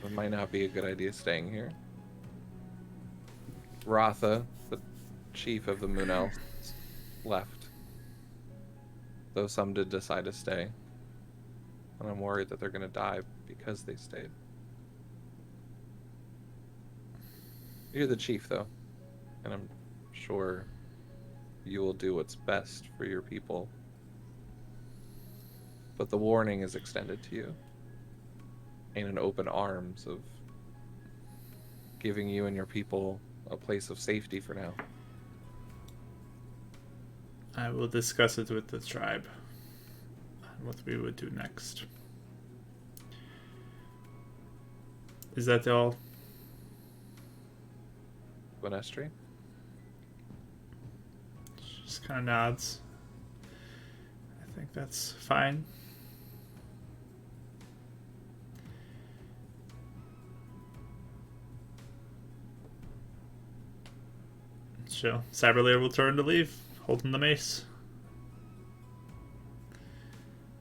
B: It might not be a good idea staying here. Ratha, the chief of the Moon Elves, left. Though some did decide to stay. And I'm worried that they're going to die because they stayed. You're the chief, though. And I'm sure you will do what's best for your people. But the warning is extended to you. In an open arms of giving you and your people a place of safety for now.
A: I will discuss it with the tribe. What we would do next. Is that all?
B: Gwenestri?
A: Just kind of nods. I think that's fine. So, Cyberlayer will turn to leave, holding the mace.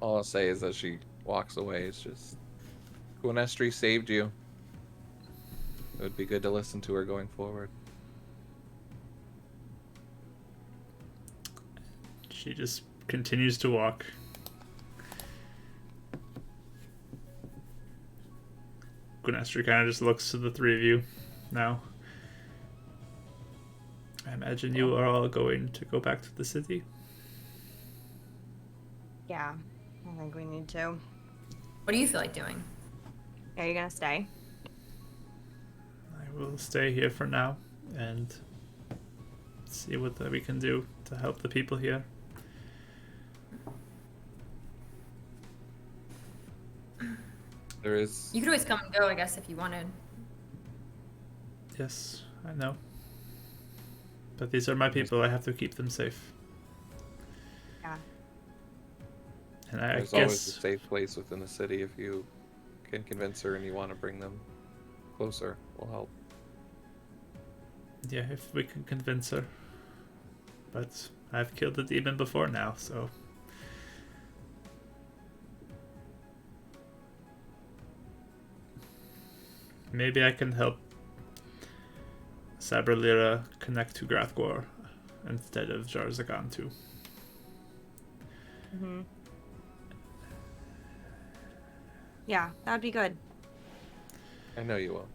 B: All I'll say is that she walks away. It's just, Gwenestri saved you. It would be good to listen to her going forward.
A: She just continues to walk. Gwenestri kind of just looks to the three of you now. I imagine you are all going to go back to the city.
C: Yeah, I think we need to.
D: What do you feel like doing?
C: Are you gonna stay?
A: I will stay here for now and see what we can do to help the people here.
B: There is...
D: You could always come and go, I guess, if you wanted.
A: Yes, I know. But these are my people. I have to keep them safe.
C: Yeah.
A: And I
B: There's always a
A: guess
B: safe place within the city if you can convince her and you want to bring them closer, we'll help.
A: Yeah, if we can convince her. But I've killed a demon before now, so... Maybe I can help Sabralira connect to Grathgor instead of Jarzagan too.
C: Mm-hmm. Yeah, that'd be good.
B: I know you will.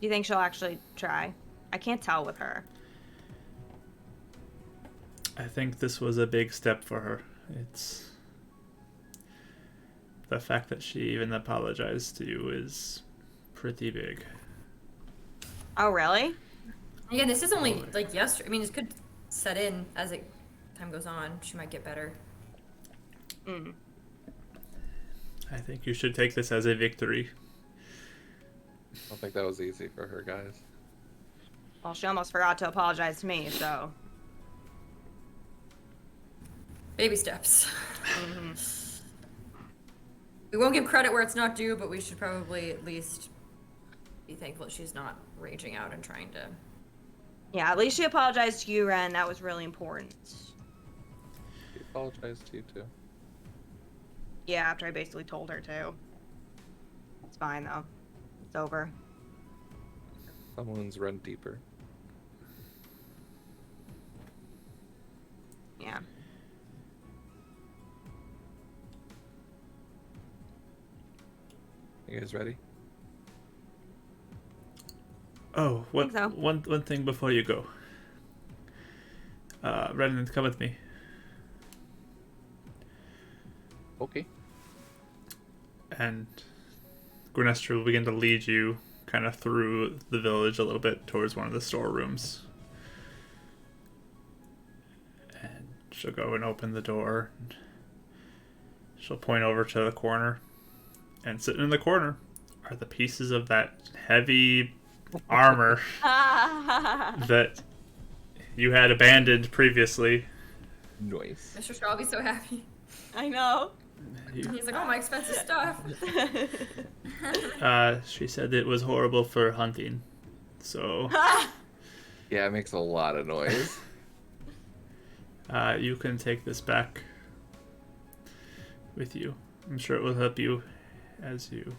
C: Do you think she'll actually try? I can't tell with her.
A: I think this was a big step for her. It's... The fact that she even apologized to you is pretty big.
C: Oh, really?
D: Again, this is only like yesterday. I mean, this could set in as time goes on. She might get better.
C: Mm.
A: I think you should take this as a victory.
B: I don't think that was easy for her, guys.
C: Well, she almost forgot to apologize to me, so...
D: Baby steps.
C: Mm-hmm.
D: We won't give credit where it's not due, but we should probably at least be thankful that she's not raging out and trying to...
C: Yeah, at least she apologized to you, Ren. That was really important.
B: She apologized to you too.
C: Yeah, after I basically told her to. It's fine, though. It's over.
B: Some wounds run deeper.
C: Yeah.
B: You guys ready?
A: Oh,
C: think so.
A: one thing before you go. Renan, come with me.
B: Okay.
A: And Gwinestra will begin to lead you kind of through the village a little bit towards one of the storerooms. And she'll go and open the door. And she'll point over to the corner. And sitting in the corner are the pieces of that heavy armor that you had abandoned previously.
B: Nice.
D: Mr. Straw will be so happy.
C: I know.
D: He's like, oh, my expensive stuff.
A: She said it was horrible for hunting. So
B: Yeah, it makes a lot of noise.
A: you can take this back with you. I'm sure it will help you as you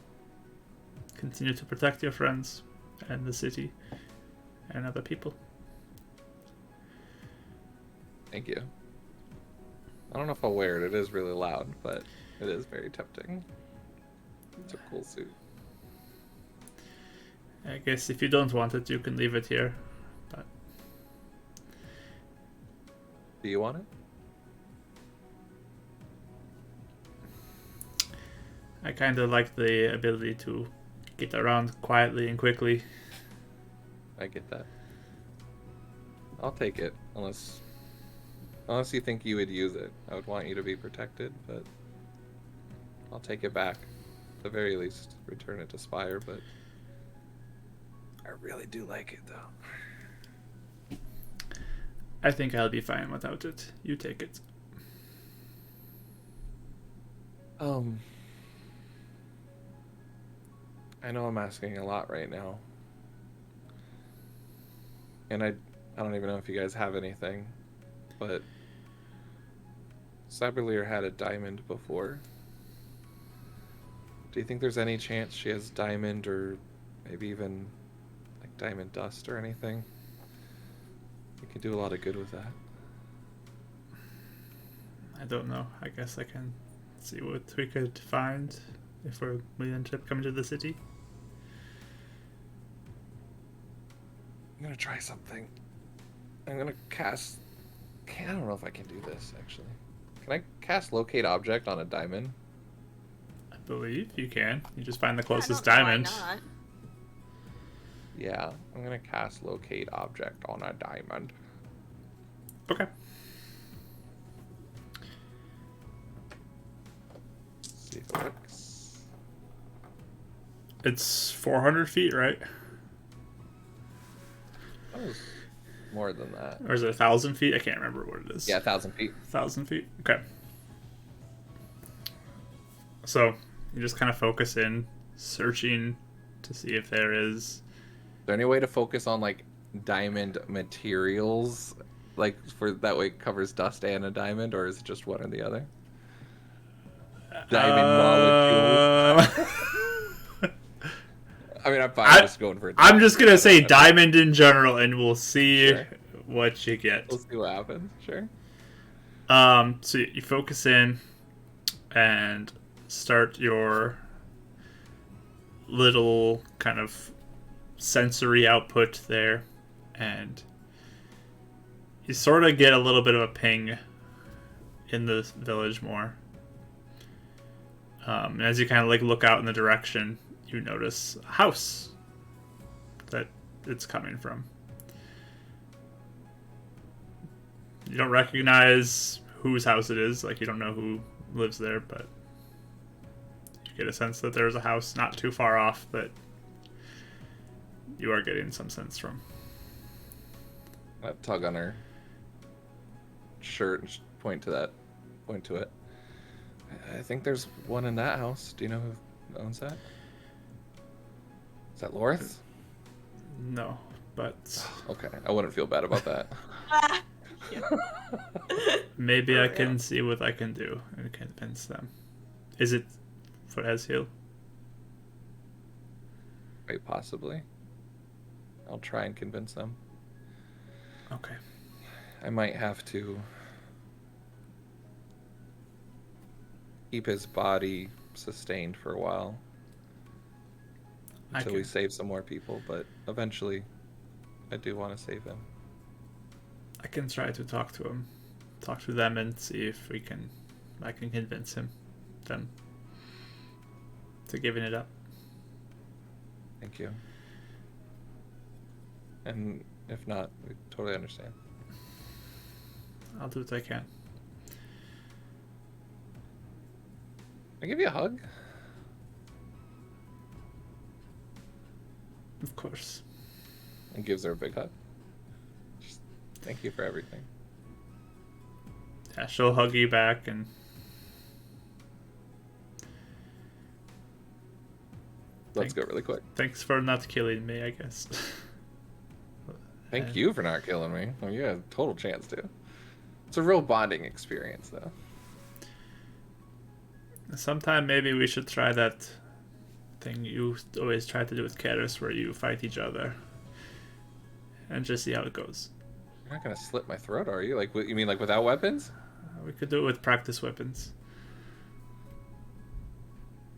A: continue to protect your friends and the city and other people.
B: Thank you. I don't know if I'll wear it. It is really loud, but it is very tempting. It's a cool suit.
A: I guess if you don't want it, you can leave it here. But
B: Do you want it?
A: I kind of like the ability to get around quietly and quickly.
B: I get that. I'll take it, unless you think you would use it. I would want you to be protected, but I'll take it back. At the very least, return it to Spire, but I really do like it, though.
A: I think I'll be fine without it. You take it.
B: I know I'm asking a lot right now. And I don't even know if you guys have anything, but Cyberleer had a diamond before. Do you think there's any chance she has diamond or maybe even like diamond dust or anything? We could do a lot of good with that.
A: I don't know. I guess I can see what we could find if we end up coming to the city.
B: I'm gonna try something. I'm gonna cast... I don't know if I can do this, actually. Can I cast Locate Object on a diamond?
A: I believe you can. You just find the closest
C: Yeah, I don't know why
A: diamond.
C: not.
B: Yeah, I'm gonna cast Locate Object on a diamond.
A: Okay.
B: See if it works.
A: It's 400 feet, right?
B: That was more than that.
A: Or is it 1,000 feet? I can't remember what it is.
B: Yeah, 1,000 feet.
A: 1,000 feet? Okay. So, you just kind of focus in, searching to see if there is...
B: Is there any way to focus on, like, diamond materials? Like, for that way it covers dust and a diamond, or is it just one or the other? Diamond molecules. I mean, I'm fine just going for it.
A: I'm just going to say diamond in general, and we'll see what you get.
B: We'll see what happens. Sure.
A: So you focus in and start your little kind of sensory output there, and you sort of get a little bit of a ping in the village more. And as you kind of like look out in the direction, you notice a house that it's coming from. You don't recognize whose house it is, like you don't know who lives there, but you get a sense that there's a house not too far off that you are getting some sense from.
B: I tug on her shirt and point to it. I think there's one in that house. Do you know who owns that? Is that Lorith?
A: No, but
B: Okay, I wouldn't feel bad about that.
A: maybe I can see what I can do and convince them. Is it Foothez Hill?
B: Quite possibly. I'll try and convince them.
A: Okay.
B: I might have to keep his body sustained for a while until we save some more people, but eventually I do want to save him.
A: I can try to talk to them and see if I can convince them to giving it up.
B: Thank you. And if not, we totally understand.
A: I'll do what I can.
B: Can I give you a hug?
A: Of course.
B: And gives her a big hug. Just thank you for everything.
A: Yeah, she'll hug you back and
B: Let's go really quick.
A: thanks for not killing me, I guess.
B: Thank you for not killing me. Well, you had a total chance to. It's a real bonding experience, though.
A: Sometime maybe we should try that thing you always try to do with Karis, where you fight each other and just see how it goes.
B: You're not gonna slit my throat, are you? Like, you mean like without weapons?
A: We could do it with practice weapons.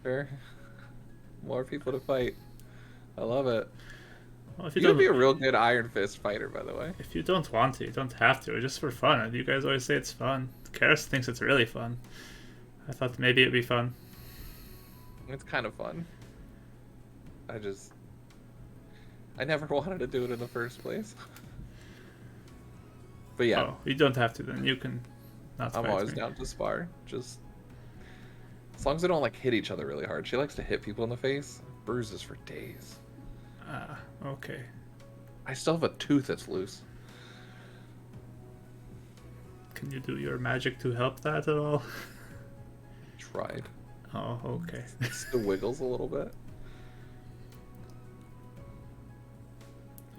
B: Sure. More people to fight. I love it.
A: Well, if
B: You
A: you
B: could be a
A: don't,
B: real good Iron Fist fighter, by the way.
A: if you don't want to, you don't have to. It's just for fun. You guys always say it's fun. Karis thinks it's really fun. I thought maybe it'd be fun.
B: It's kind of fun. I never wanted to do it in the first place. But yeah,
A: Oh, you don't have to then. You can not
B: I'm
A: fight
B: always
A: me.
B: down to spar. Just as long as they don't like hit each other really hard. She likes to hit people in the face. Bruises for days.
A: Ah, okay.
B: I still have a tooth that's loose.
A: Can you do your magic to help that at all?
B: Tried.
A: Oh, okay.
B: It still wiggles a little bit.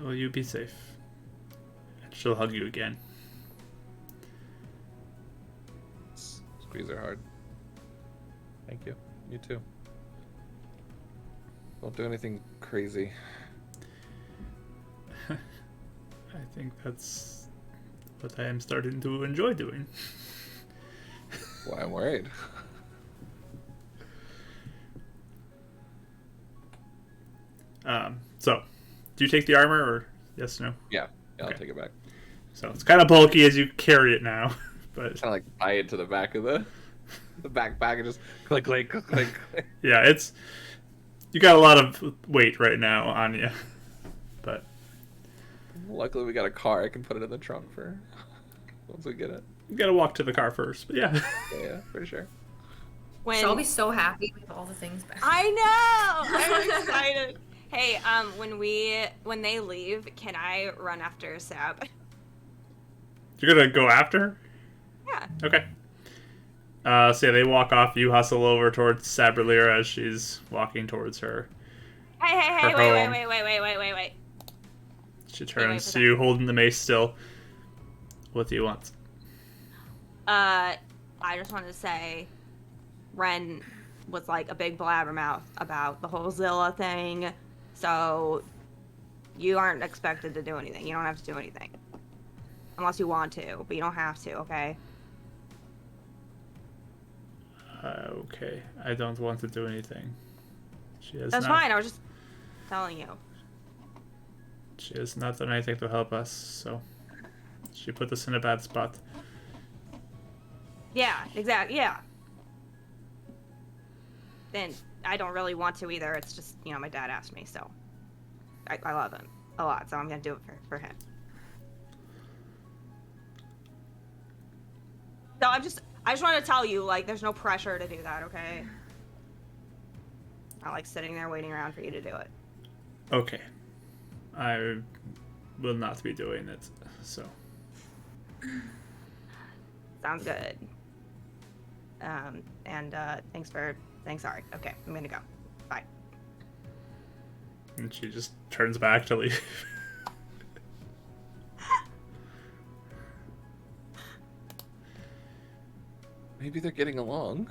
A: Well, you be safe. And she'll hug you again.
B: Squeeze her hard. Thank you. You too. Don't do anything crazy.
A: I think that's what I am starting to enjoy doing.
B: Why I'm worried.
A: So, do you take the armor or yes, no?
B: Yeah, I'll
A: Okay.
B: take it back.
A: So it's kind of bulky as you carry it now, but
B: Kind of like tie it to the back of the backpack and just click, click, click, click.
A: yeah, you got a lot of weight right now on you, but
B: Luckily, we got a car. I can put it in the trunk for once we get it.
A: you got to walk to the car first. But yeah,
B: Yeah, for sure.
C: When
D: She'll be so happy with all the things back.
C: I know, I'm excited. Hey, when they leave, can I run after Sab?
A: You're gonna go after her?
C: Yeah.
A: Okay. So yeah, they walk off. You hustle over towards Sabrelira as she's walking towards her.
C: Hey,
A: Her home.
C: wait.
A: She
C: wait
A: turns
C: for
A: to
C: that.
A: you, holding the mace still. What do you want?
C: I just wanted to say, Ren was like a big blabbermouth about the whole Zilla thing, so you aren't expected to do anything. You don't have to do anything. Unless you want to, but you don't have to, okay?
A: Okay. I don't want to do anything. She has
C: That's
A: not,
C: fine, I was just telling you.
A: She has not done anything to help us, so she put us in a bad spot.
C: Yeah, exactly, yeah. Then I don't really want to either. It's just, you know, my dad asked me, so I love him a lot, so I'm gonna do it for him. So I just want to tell you, like, there's no pressure to do that, okay? Not like sitting there waiting around for you to do it.
A: Okay. I will not be doing it, so.
C: Sounds good. Thanks, sorry. Okay, I'm gonna go. Bye.
A: And she just turns back to leave.
B: Maybe they're getting along.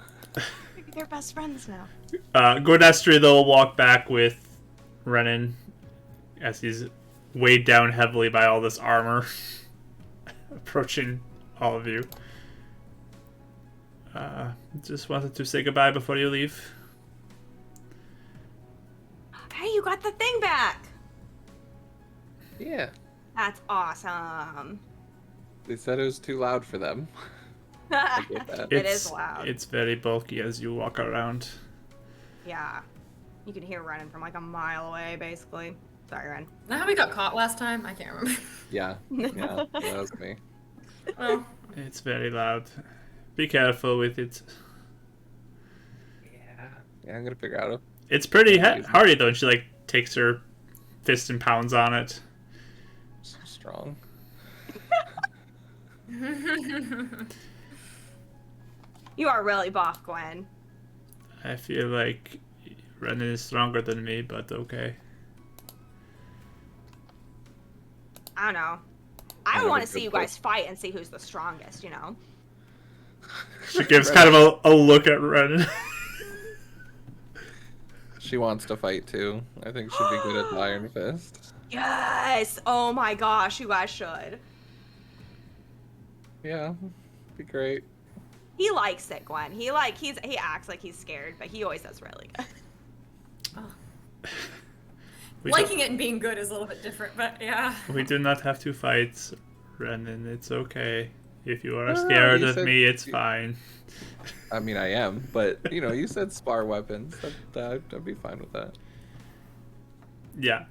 C: Maybe they're best friends now.
A: Gordestri, though, will walk back with Renan as he's weighed down heavily by all this armor, approaching all of you. Just wanted to say goodbye before you leave.
C: Hey, you got the thing back!
B: Yeah.
C: That's awesome.
B: They said it was too loud for them. I get that.
C: It is loud.
A: It's very bulky as you walk around.
C: Yeah. You can hear running from like a mile away, basically. Sorry, Ren.
D: Is that how we got caught last time? I can't remember.
B: Yeah. Yeah. That was me.
D: Well,
A: It's very loud. Be careful with it.
B: Yeah. Yeah, I'm gonna figure out a...
A: It's pretty hardy, though, and she, like, takes her fist and pounds on it.
B: So strong.
C: You are really buff, Gwen.
A: I feel like Renan is stronger than me, but okay.
C: I don't know. I want to see you guys fight and see who's the strongest, you know?
A: She gives kind of a look at Renan.
B: She wants to fight too. I think she'd be good at the Iron Fist.
C: Yes! Oh my gosh, you guys should.
B: Yeah. Be great.
C: He likes it, Gwen. He acts like he's scared, but he always does really good.
D: liking it and being good is a little bit different, but yeah.
A: We do not have to fight, Renan. It's okay. If you are scared of me, it's fine.
B: I mean, I am, but you know, you said spar weapons. I'd be fine with that.
A: Yeah.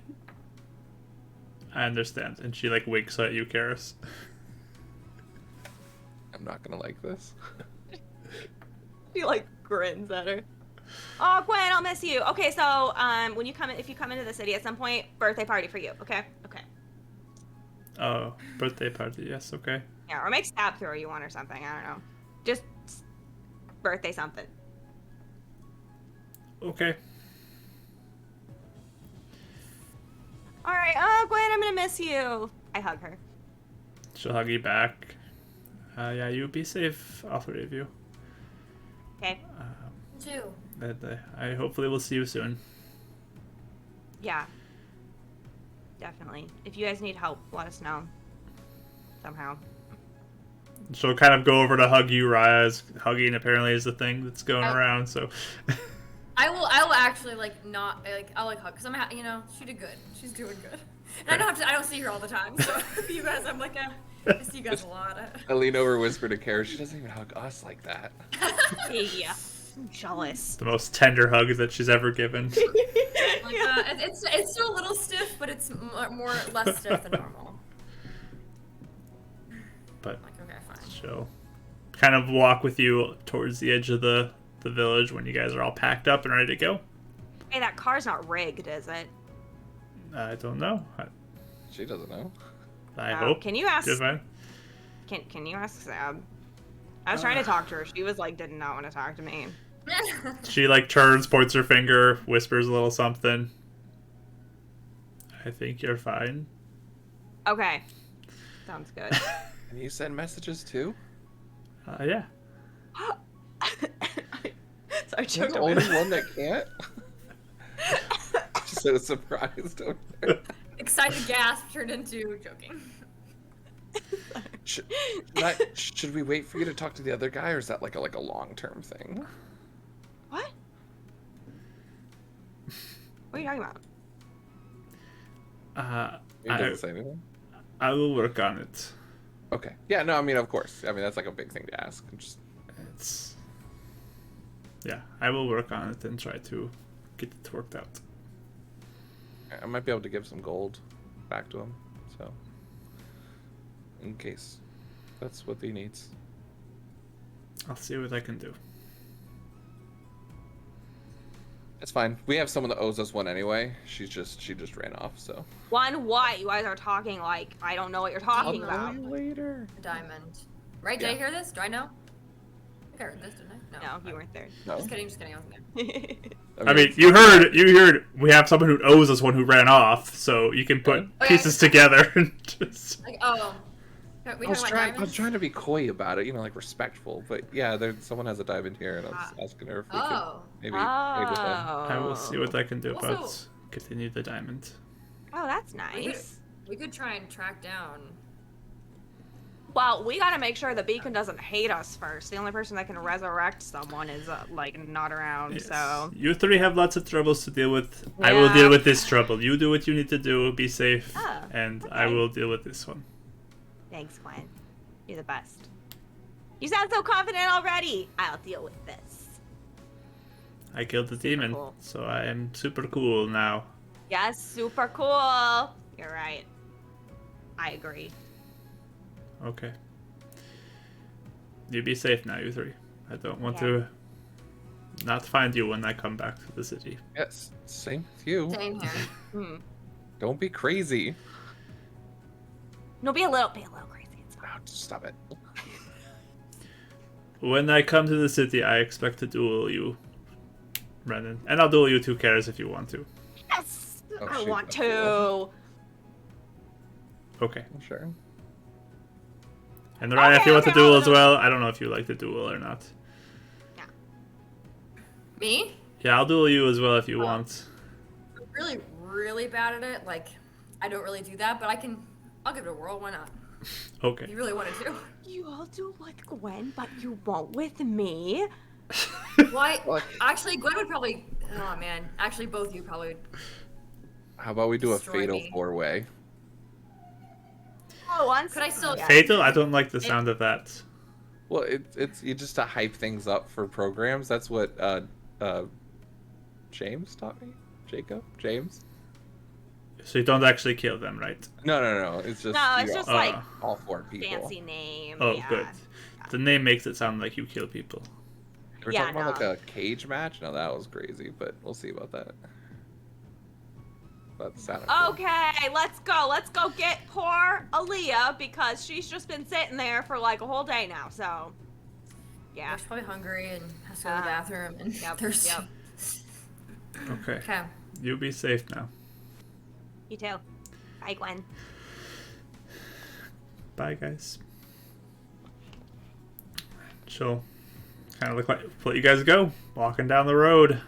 A: I understand. And she, like, winks at you, Karis.
B: I'm not gonna like this.
C: He like grins at her. Oh, Gwen, I'll miss you. Okay, so when you if you come into the city at some point, birthday party for you. Okay.
A: Oh, birthday party. Yes, okay.
C: Yeah, or make Stab throw you one or something. I don't know. Just birthday something.
A: Okay.
C: All right. Oh, Gwen, I'm gonna miss you. I hug her.
A: She'll hug you back. Yeah, you be safe, all three of you.
C: Okay.
D: Two.
A: I hopefully will see you soon.
C: Yeah. Definitely. If you guys need help, let us know. Somehow.
A: She'll kind of go over to hug you, Raya, as hugging apparently is the thing that's going around, so...
D: I will actually I'll hug because you know, she did good. She's doing good. And I don't see her all the time, so you guys, I'm like, I see you guys a lot.
B: I lean over, whisper to Kara. She doesn't even hug us like that.
C: Yeah. I'm jealous.
A: The most tender hug that she's ever given.
D: Like, it's still a little stiff, but it's less stiff than normal.
A: But
D: Like, okay, fine.
A: she'll kind of walk with you towards the edge of the village when you guys are all packed up and ready to go.
C: Hey, that car's not rigged, is it?
A: I don't know.
B: She doesn't know.
A: I hope.
C: Can you ask?
A: You're fine.
C: Can you ask Sab? I was trying to talk to her. She was like, did not want to talk to me.
A: She like turns, points her finger, whispers a little something. I think you're fine.
C: Okay. Sounds good.
B: Can you send messages too?
A: Yeah.
C: So I
B: You're
C: choked
B: the
C: on
B: only
C: my-
B: one that can't? Just so surprised over there.
D: Excited gasp turned into joking.
B: Should we wait for you to talk to the other guy, or is that like a long-term thing?
C: What? What are you talking about?
B: He doesn't say anything.
A: I will work on it.
B: Okay. Yeah, no, I mean, of course. I mean, that's like a big thing to ask.
A: It's yeah, I will work on it and try to get it worked out.
B: I might be able to give some gold back to him, so in case that's what he needs.
A: I'll see what I can do.
B: It's fine. We have someone that owes us one anyway. She just ran off, so.
C: One, what? You guys are talking like I don't know what you're talking
B: I'll
C: about.
B: tell you later.
D: A diamond. Right? Did I hear this? Do I know? I think I heard this, didn't I?
C: No, you weren't there.
B: No.
D: Just kidding, I wasn't there.
A: I mean, you heard we have someone who owes us one who ran off, so you can put
D: Okay.
A: pieces together and just.
D: Like, oh. We
B: I was
D: talking about diamonds?
B: trying to be coy about it, like respectful. But yeah, someone has a diamond here, and I was asking her if we could maybe trade with them.
A: I will see what I can do about
D: Also-
A: continue the diamond.
C: Oh, that's nice.
D: We could try and track down.
C: Well, we gotta make sure the beacon doesn't hate us first. The only person that can resurrect someone is like not around.
A: Yes.
C: So
A: You three have lots of troubles to deal with. I will
C: Yeah.
A: deal with this trouble. You do what you need to do. Be safe,
C: Oh,
A: and I
C: okay.
A: will deal with this one.
C: thanks, Gwen. You're the best. You sound so confident already. I'll deal with this.
A: I killed the demon,
C: cool.
A: so I am super cool now.
C: Yes, super cool. You're right. I agree.
A: Okay. You be safe now, you three. I don't want
C: Yeah.
A: to not find you when I come back to the city.
B: Yes, same with you.
D: Same here.
C: Hmm.
B: Don't be crazy.
C: No, be a little crazy. It's fine.
B: Oh, just stop it.
A: When I come to the city, I expect to duel you, Brennan. And I'll duel you too, Karis, if you want to.
C: Yes,
B: Oh,
C: I
B: shoot,
C: want
B: that's
C: to.
A: Okay.
B: Sure.
A: And Ryan, if
C: Okay,
A: you want to
C: okay,
A: duel
C: I'll
A: as
C: do it.
A: well, I don't know if you like to duel or not.
D: Me?
A: Yeah, I'll duel you as well if you want.
D: I'm really, really bad at it. Like, I don't really do that, but I'll give it a whirl. Why not?
A: Okay.
D: If you really wanted to.
C: You all do with Gwen, but you won't with me.
D: Why?
B: What?
D: Actually, Gwen would probably. Oh man. Actually, both you probably.
B: How about we do a
D: Destroy
B: fatal
D: me.
B: four-way?
C: Oh, once.
D: Could I still-
C: Yeah.
A: Fatal? I don't like the sound of that.
B: Well, it's you just to hype things up for programs. That's what James taught me. James.
A: So you don't actually kill them, right?
B: No. It's just
C: No, it's
B: you
C: just
B: all-
C: like
B: all four people.
C: fancy name.
A: Oh,
C: yeah.
A: good. The name makes it sound like you kill people.
B: We're
C: Yeah,
B: talking about
C: no.
B: like a cage match. No, that was crazy, but we'll see about that. That sounded cool.
C: Okay, let's go. Let's go get poor Aaliyah because she's just been sitting there for like a whole day now. So, yeah.
D: She's probably hungry and has to go to the bathroom and
C: Yep,
D: thirsty.
C: yep.
A: Okay.
D: Okay.
A: You be safe now.
C: You too. Bye, Gwen.
A: Bye, guys. She'll kind of look like let you guys go, walking down the road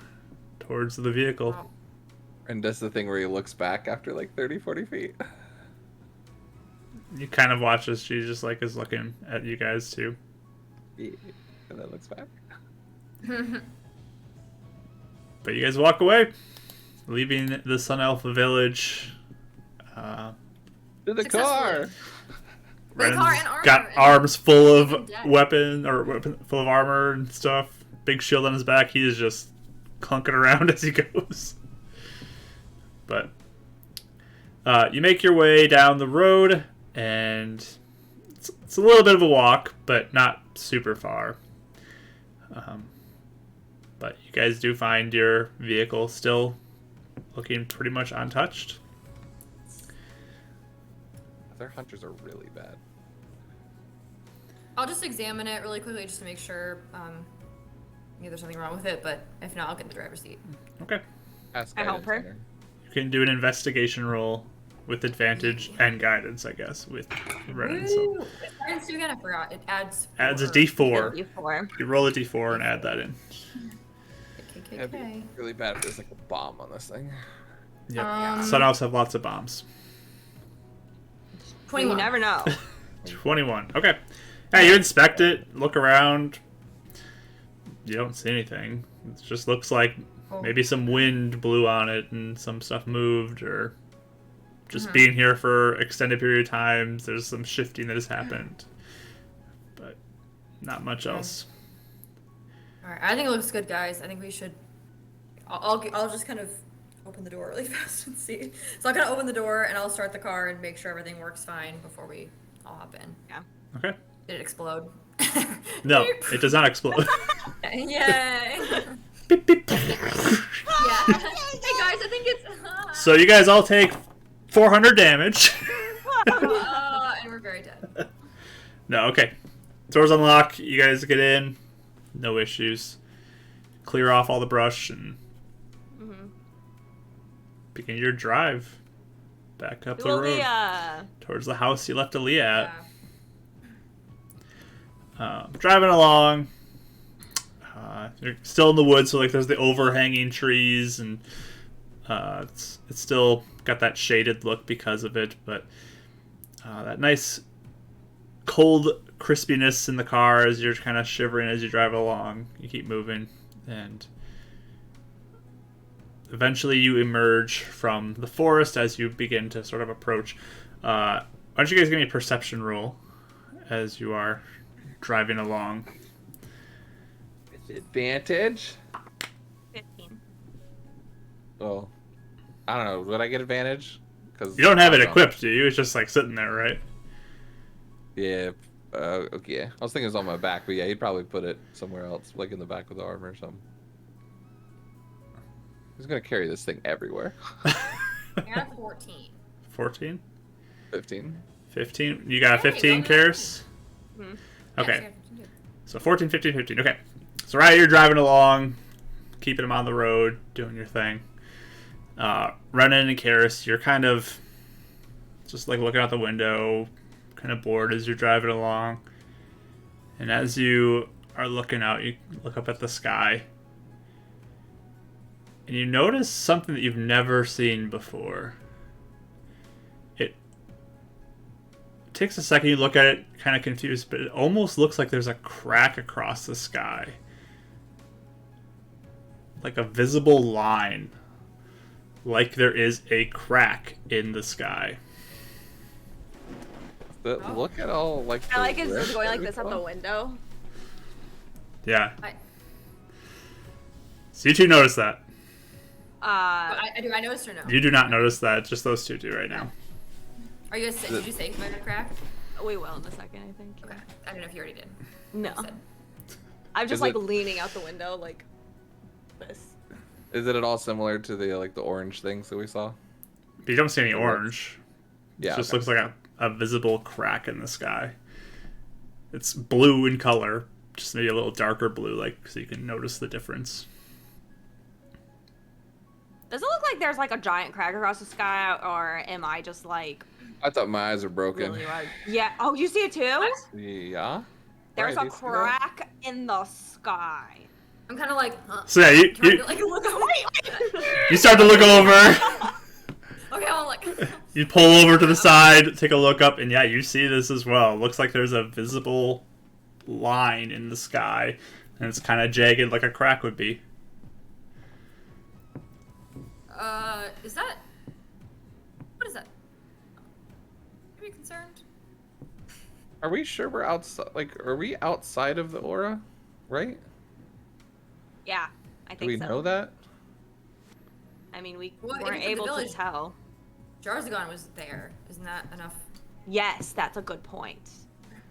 A: towards the vehicle.
D: Oh.
B: And does the thing where he looks back after like 30, 40 feet.
A: You kind of watch as she just like is looking at you guys too.
B: Yeah. And then looks back.
A: But you guys walk away, leaving the Sun Elf village.
B: To the
D: Successfully.
B: car!
A: Ren's
D: car and armor
A: got
D: and
A: arms full of
D: even dead.
A: full of armor and stuff. Big shield on his back. He is just clunking around as he goes. But you make your way down the road, and it's a little bit of a walk, but not super far. But you guys do find your vehicle still looking pretty much untouched.
B: Their hunters are really bad.
D: I'll just examine it really quickly just to make sure maybe there's something wrong with it, but if not, I'll get in the driver's seat.
A: Okay.
B: Ask
C: I help
B: guidance
C: her.
B: center.
A: You can do an investigation roll with advantage and guidance, I guess, with Renan. So
D: Woo! What guidance do you get? I forgot. It adds
A: adds a
D: 4.
A: D4.
C: D4.
A: You roll a D4 and add that in.
B: It'd be
D: KKK.
B: really bad if there's like a bomb on this thing.
A: Yep. Sun Elves have lots of bombs.
D: 21.
C: You never know.
A: 21. Okay. Yeah, you inspect it, look around. You don't see anything. It just looks like maybe some wind blew on it and some stuff moved, or just being here for extended period of time, there's some shifting that has happened. But not much else.
D: Alright, I think it looks good, guys. I think we should... I'll just kind of open the door really fast and see. So I'll kind of open the door and I'll start the car and make sure everything works fine before we all hop in.
C: Yeah.
A: Okay.
D: Did it explode?
A: No, it does not explode.
D: Yay!
A: Beep, beep.
D: Yeah. Hey guys, I think it's...
A: So you guys all take 400 damage.
D: and we're very dead.
A: No, okay. Doors unlock. You guys get in. No issues. Clear off all the brush and begin your drive back up the road
C: Leah.
A: towards the house you left Aaliyah at.
D: Yeah.
A: Driving along. You're still in the woods, so like there's the overhanging trees, and it's still got that shaded look because of it, but that nice cold crispiness in the car as you're kind of shivering as you drive along. You keep moving, and eventually you emerge from the forest as you begin to sort of approach. Why don't you guys give me a perception roll as you are driving along?
B: With advantage?
C: 15.
B: Well, I don't know. Would I get advantage? Cause
A: You don't have
B: I
A: it
B: know.
A: equipped, do you? It's just like sitting there, right?
B: Yeah. Okay. I was thinking it was on my back, but yeah, he'd probably put it somewhere else, like in the back of the armor or something. He's gonna carry this thing everywhere.
D: I got 14.
A: 14?
B: 15.
A: 15? You got
D: There you
A: 15,
D: go.
A: Karis?
C: Mhm.
A: Okay.
D: Yeah, so 15 too.
A: So 14, 15, 15. Okay. So right, you're driving along, keeping them on the road, doing your thing. Renan and Karis, you're kind of just like looking out the window, kind of bored as you're driving along. And as you are looking out, you look up at the sky. And you notice something that you've never seen before. It takes a second, you look at it, kind of confused, but it almost looks like there's a crack across the sky. Like a visible line. Like there is a crack in the sky.
B: But look at all like.
C: I like
B: the
C: it's
B: red
C: just going like
B: that we
C: this out the
B: saw.
C: window.
A: Yeah.
D: I,
A: So you two notice that.
D: I do. I noticed or no?
A: You do not notice that. Just those two do right now.
D: Are you guys? Did you say my crack?
C: We will in a second, I think.
D: Okay. I don't know if you already did.
C: No.
D: You said.
C: I'm just
B: Is
C: like
B: it-
C: leaning out the window like this.
B: Is it at all similar to the like the orange things that we saw?
A: But you don't see any orange.
B: Yeah.
A: It just
B: okay.
A: looks like a visible crack in the sky. It's blue in color, just maybe a little darker blue, like so you can notice the difference.
C: Does it look like there's like a giant crack across the sky, or am I just like
B: I thought my eyes were broken.
C: really wide? Yeah. Oh, you see it too?
B: Yeah.
C: There's
B: Right,
C: a
B: you see that?
C: crack in the sky.
D: I'm kind of like, huh?
A: So yeah,
D: Trying to like look away.
A: you start to look over.
D: Okay, I'm like.
A: You pull over to the side, take a look up, and yeah, you see this as well. Looks like there's a visible line in the sky, and it's kind of jagged like a crack would be.
D: Is that? What is that? Are you concerned?
B: Are we sure we're outside? Like, are we outside of the aura? Right?
C: Yeah, I
B: Do
C: think
B: we
C: so.
B: know that?
C: I mean, we
D: Well, if
C: weren't
D: it's in the
C: able to
D: village-
C: tell.
D: Jarzagon was there. Isn't that enough?
C: Yes, that's a good point.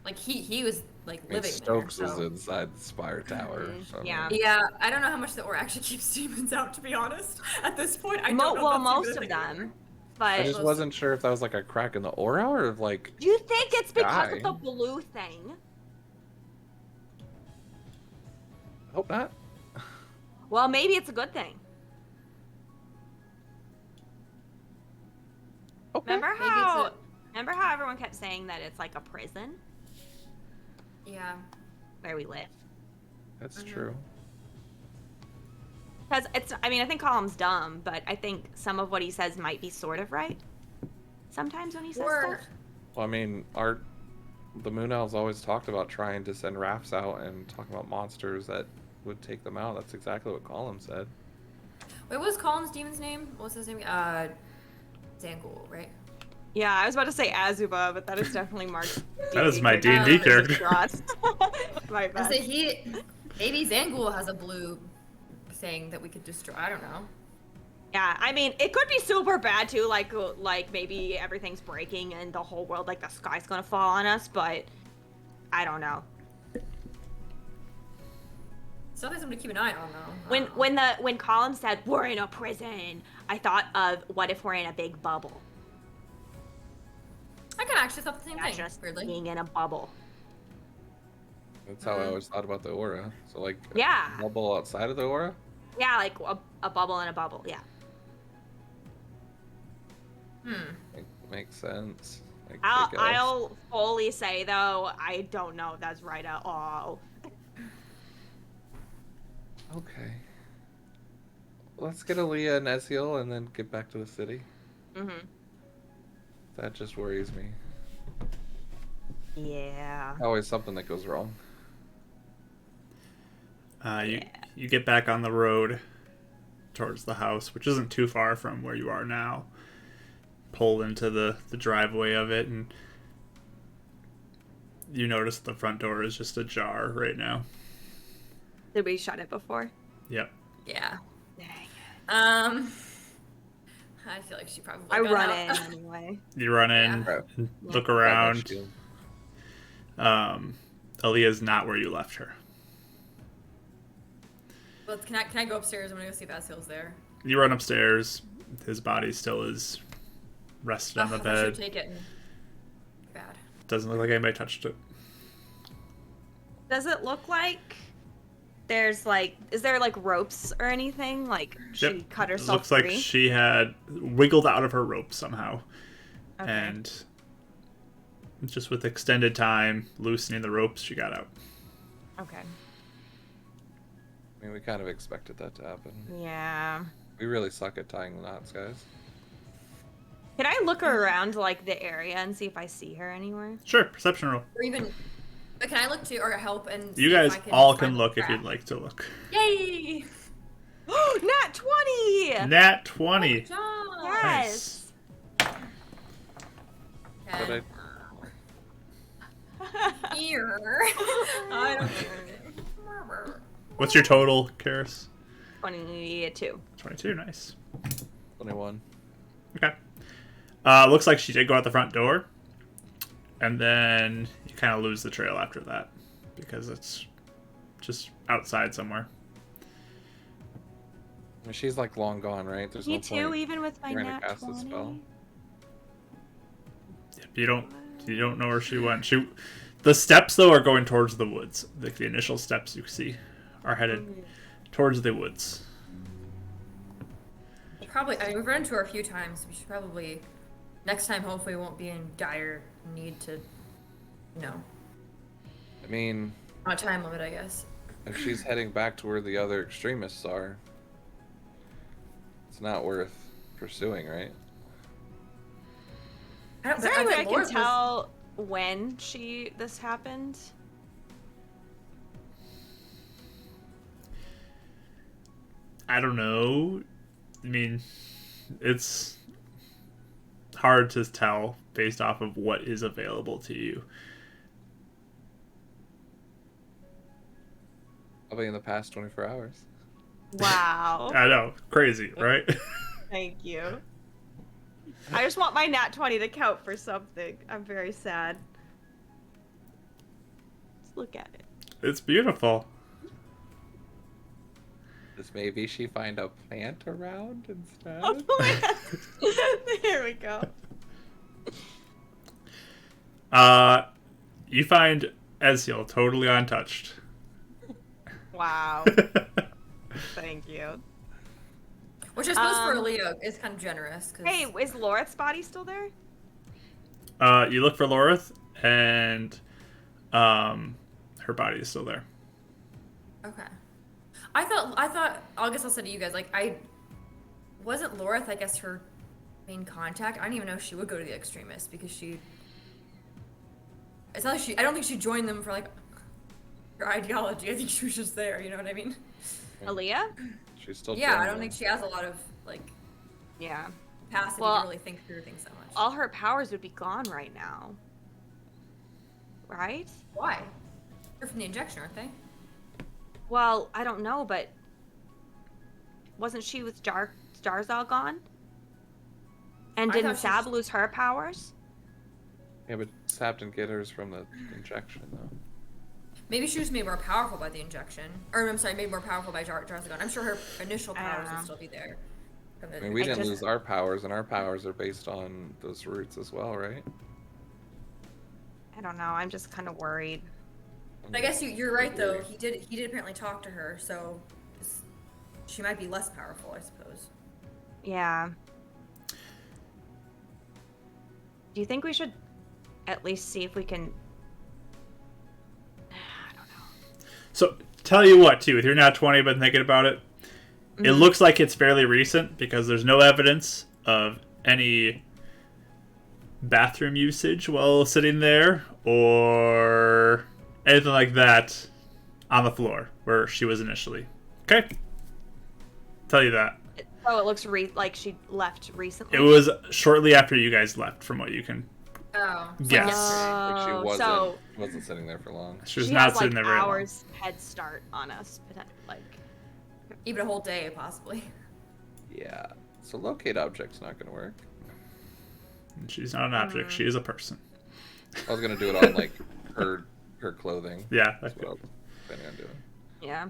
D: Like he was like
B: I mean,
D: living
B: Stokes
D: there.
B: was
D: So.
B: inside the Spire Tower.
C: Mhm,
B: So
C: yeah.
D: Yeah, I don't know how much the ore actually keeps demons out. To be honest, at this point, I don't know. if
C: Well,
D: that's
C: most
D: even a
C: of
D: thing.
C: them.
B: I
C: But
B: just wasn't sure if that was like a crack in the aura or if like.
C: do you think it's because
B: Sky.
C: of the blue thing?
B: Hope not.
C: Well, maybe it's a good thing.
B: Okay.
C: Remember
D: Maybe
C: how? Remember how everyone kept saying that it's like a prison
D: Yeah.
C: where we live?
B: That's true.
C: Because it's. I mean, I think Column's dumb, but I think some of what he says might be sort of right. Sometimes when he says
D: Or
C: stuff.
B: Well, I mean, the Moon Elves always talked about trying to send rafts out and talking about monsters that would take them out. That's exactly what Colin said.
D: wait, what was Colin's demon's name? What was his name? Zangul, right?
C: Yeah, I was about to say Azuba, but that is definitely Mark's.
A: That is my
C: D&D
A: D&D character.
C: My
D: I
C: bad.
D: say maybe Zangul has a blue thing that we could destroy. I don't know.
C: Yeah, I mean, it could be super bad too, like maybe everything's breaking and the whole world, like the sky's gonna fall on us, but I don't know.
D: Something to keep an eye on, though.
C: When Colin said we're in a prison, I thought of what if we're in a big bubble?
D: I can actually thought the same
C: Not
D: thing.
C: just
D: Weirdly.
C: being in a bubble.
B: That's how I always thought about the aura. So like,
C: Yeah.
B: a bubble outside of the aura.
C: Yeah, like a bubble in a bubble. Yeah.
B: Makes sense. Like, I guess.
C: I'll fully say though, I don't know if that's right at all.
B: Okay. Let's get Aaliyah and Ezreal and then get back to the city.
C: Mhm.
B: That just worries me.
C: Yeah.
B: Always something that goes wrong.
A: You get back on the road towards the house, which isn't too far from where you are now. Pull into the driveway of it, and you notice the front door is just ajar right now.
C: Did we shut it before?
A: Yep.
D: Yeah.
C: Dang.
D: I feel like she probably.
C: I
D: got
C: run
D: out.
C: in anyway.
A: You run in,
B: Yeah.
A: and look
B: Got my
A: around.
B: shield.
A: Aaliyah's not where you left her.
D: Well, can I go upstairs? I'm gonna go see if Azil's there.
A: You run upstairs. His body still is rested on the
D: I should
A: bed.
D: take it. Bad.
A: Doesn't look like anybody touched it.
C: Does it look like there's like, is there like ropes or anything? Like she
A: Yep.
C: cut
A: It
C: herself
A: looks
C: free?
A: like she had wiggled out of her rope somehow.
C: Okay.
A: And just with extended time, loosening the ropes, she got out.
C: Okay.
B: I mean, we kind of expected that to happen.
C: Yeah.
B: We really suck at tying the knots, guys.
C: Can I look around like the area and see if I see her anywhere?
A: Sure, perception roll.
D: Or even. But can I look to or help and?
A: You
D: see if
A: guys
D: I can
A: all
D: find
A: can
D: the
A: look if
D: trap?
A: you'd like to look.
D: Yay!
C: Nat 20!
A: Nat 20.
D: Good job.
C: Yes!
B: But
D: Okay. Here. I don't.
A: What's your total, Karis?
C: 22.
A: 22, nice.
B: 21.
A: Okay. Looks like she did go out the front door. And then you kind of lose the trail after that. Because it's just outside somewhere.
B: I mean, she's like long gone, right? There's
C: Me
B: no
C: too,
B: point
C: even with my
B: trying to
C: nat
B: cast a
C: 20.
B: spell.
A: You don't know where she went. The steps though are going towards the woods. Like the initial steps you see are headed towards the woods.
D: Probably. I mean, we've run into her a few times. We should probably. Next time, hopefully, we won't be in dire need to.
B: I mean,
D: On a time limit, I guess.
B: if she's heading back to where the other extremists are, it's not worth pursuing, right?
C: Is there any way I can tell when this happened?
A: I don't know. I mean, it's hard to tell based off of what is available to you.
B: Probably in the past 24 hours.
C: Wow.
A: I know, crazy, right?
C: Thank you. I just want my nat 20 to count for something. I'm very sad. Let's look at it.
A: It's beautiful.
B: Does maybe she find a plant around instead?
C: Here we go.
A: You find Ezreal totally untouched.
C: Wow. Thank you.
D: Which I suppose for a Leo is kind of generous. Cause...
C: Hey, is Loreth's body still there?
A: You look for Loreth, and her body is still there.
D: Okay. I thought. I guess I'll say to you guys, like, I wasn't Loreth, I guess, her main contact. I didn't even know she would go to the extremists because she. It's not like I don't think she joined them for like her ideology. I think she was just there. You know what I mean?
C: Aaliyah?
B: She's still.
D: Yeah, I don't
B: general.
D: think she has a lot of like
C: Yeah.
D: capacity
C: Well,
D: to really think through things so much.
C: All her powers would be gone right now. Right?
D: Why? They're from the injection, aren't they?
C: Well, I don't know, but wasn't she with Jarzal gone? And
D: I
C: didn't
D: thought
C: Sab
D: she-
C: lose her powers?
B: Yeah, but Sap didn't get hers from the injection though.
D: Maybe she was made more powerful by the injection. Or, I'm sorry, made more powerful by Jarzagon. I'm sure her initial
C: I don't
D: powers
C: know.
D: would still be there.
B: I mean, we
C: I
B: didn't
C: just-
B: lose our powers, and our powers are based on those roots as well, right?
C: I don't know. I'm just kind of worried.
D: I guess you're right, though. He did apparently talk to her, so she might be less powerful, I suppose.
C: Yeah. Do you think we should at least see if we can... I don't know.
A: So, tell you what, too, if you're not 20 but thinking about it, it looks like it's fairly recent because there's no evidence of any bathroom usage while sitting there or anything like that on the floor where she was initially. Okay? Tell you that.
C: Oh, it looks like she left recently.
A: It was shortly after you guys left, from what you can
D: Oh.
A: guess.
B: Like she wasn't
C: so
B: wasn't sitting there for long.
A: She was
C: she
A: not
C: has
A: sitting
C: like
A: there very long.
C: hours head start on us, like.
D: Even a whole day, possibly.
B: Yeah. So locate object's not gonna work.
A: And she's not an object, she is a person.
B: I was gonna do it on like her clothing.
A: Yeah.
B: That's what I was planning on doing.
C: Yeah.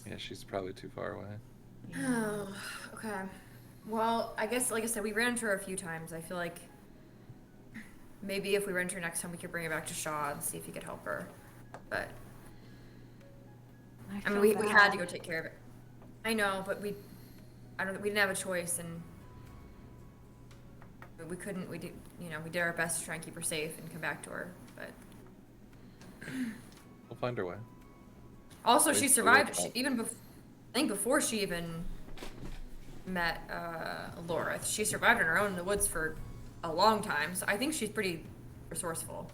B: Yeah, she's probably too far away.
D: Oh, okay. Well, I guess, like I said, we ran into her a few times. I feel like maybe if we ran into her next time, we could bring her back to Shaw and see if he could help her. But I mean, we had to go take care of it. I know, but we didn't have a choice, and we couldn't. We did, we did our best to try and keep her safe and come back to her. But
B: We'll find her way.
D: also,
B: Wait,
D: she
B: so
D: survived.
B: what-
D: I think before she even met Loreth, she survived on her own in the woods for a long time. So I think she's pretty resourceful,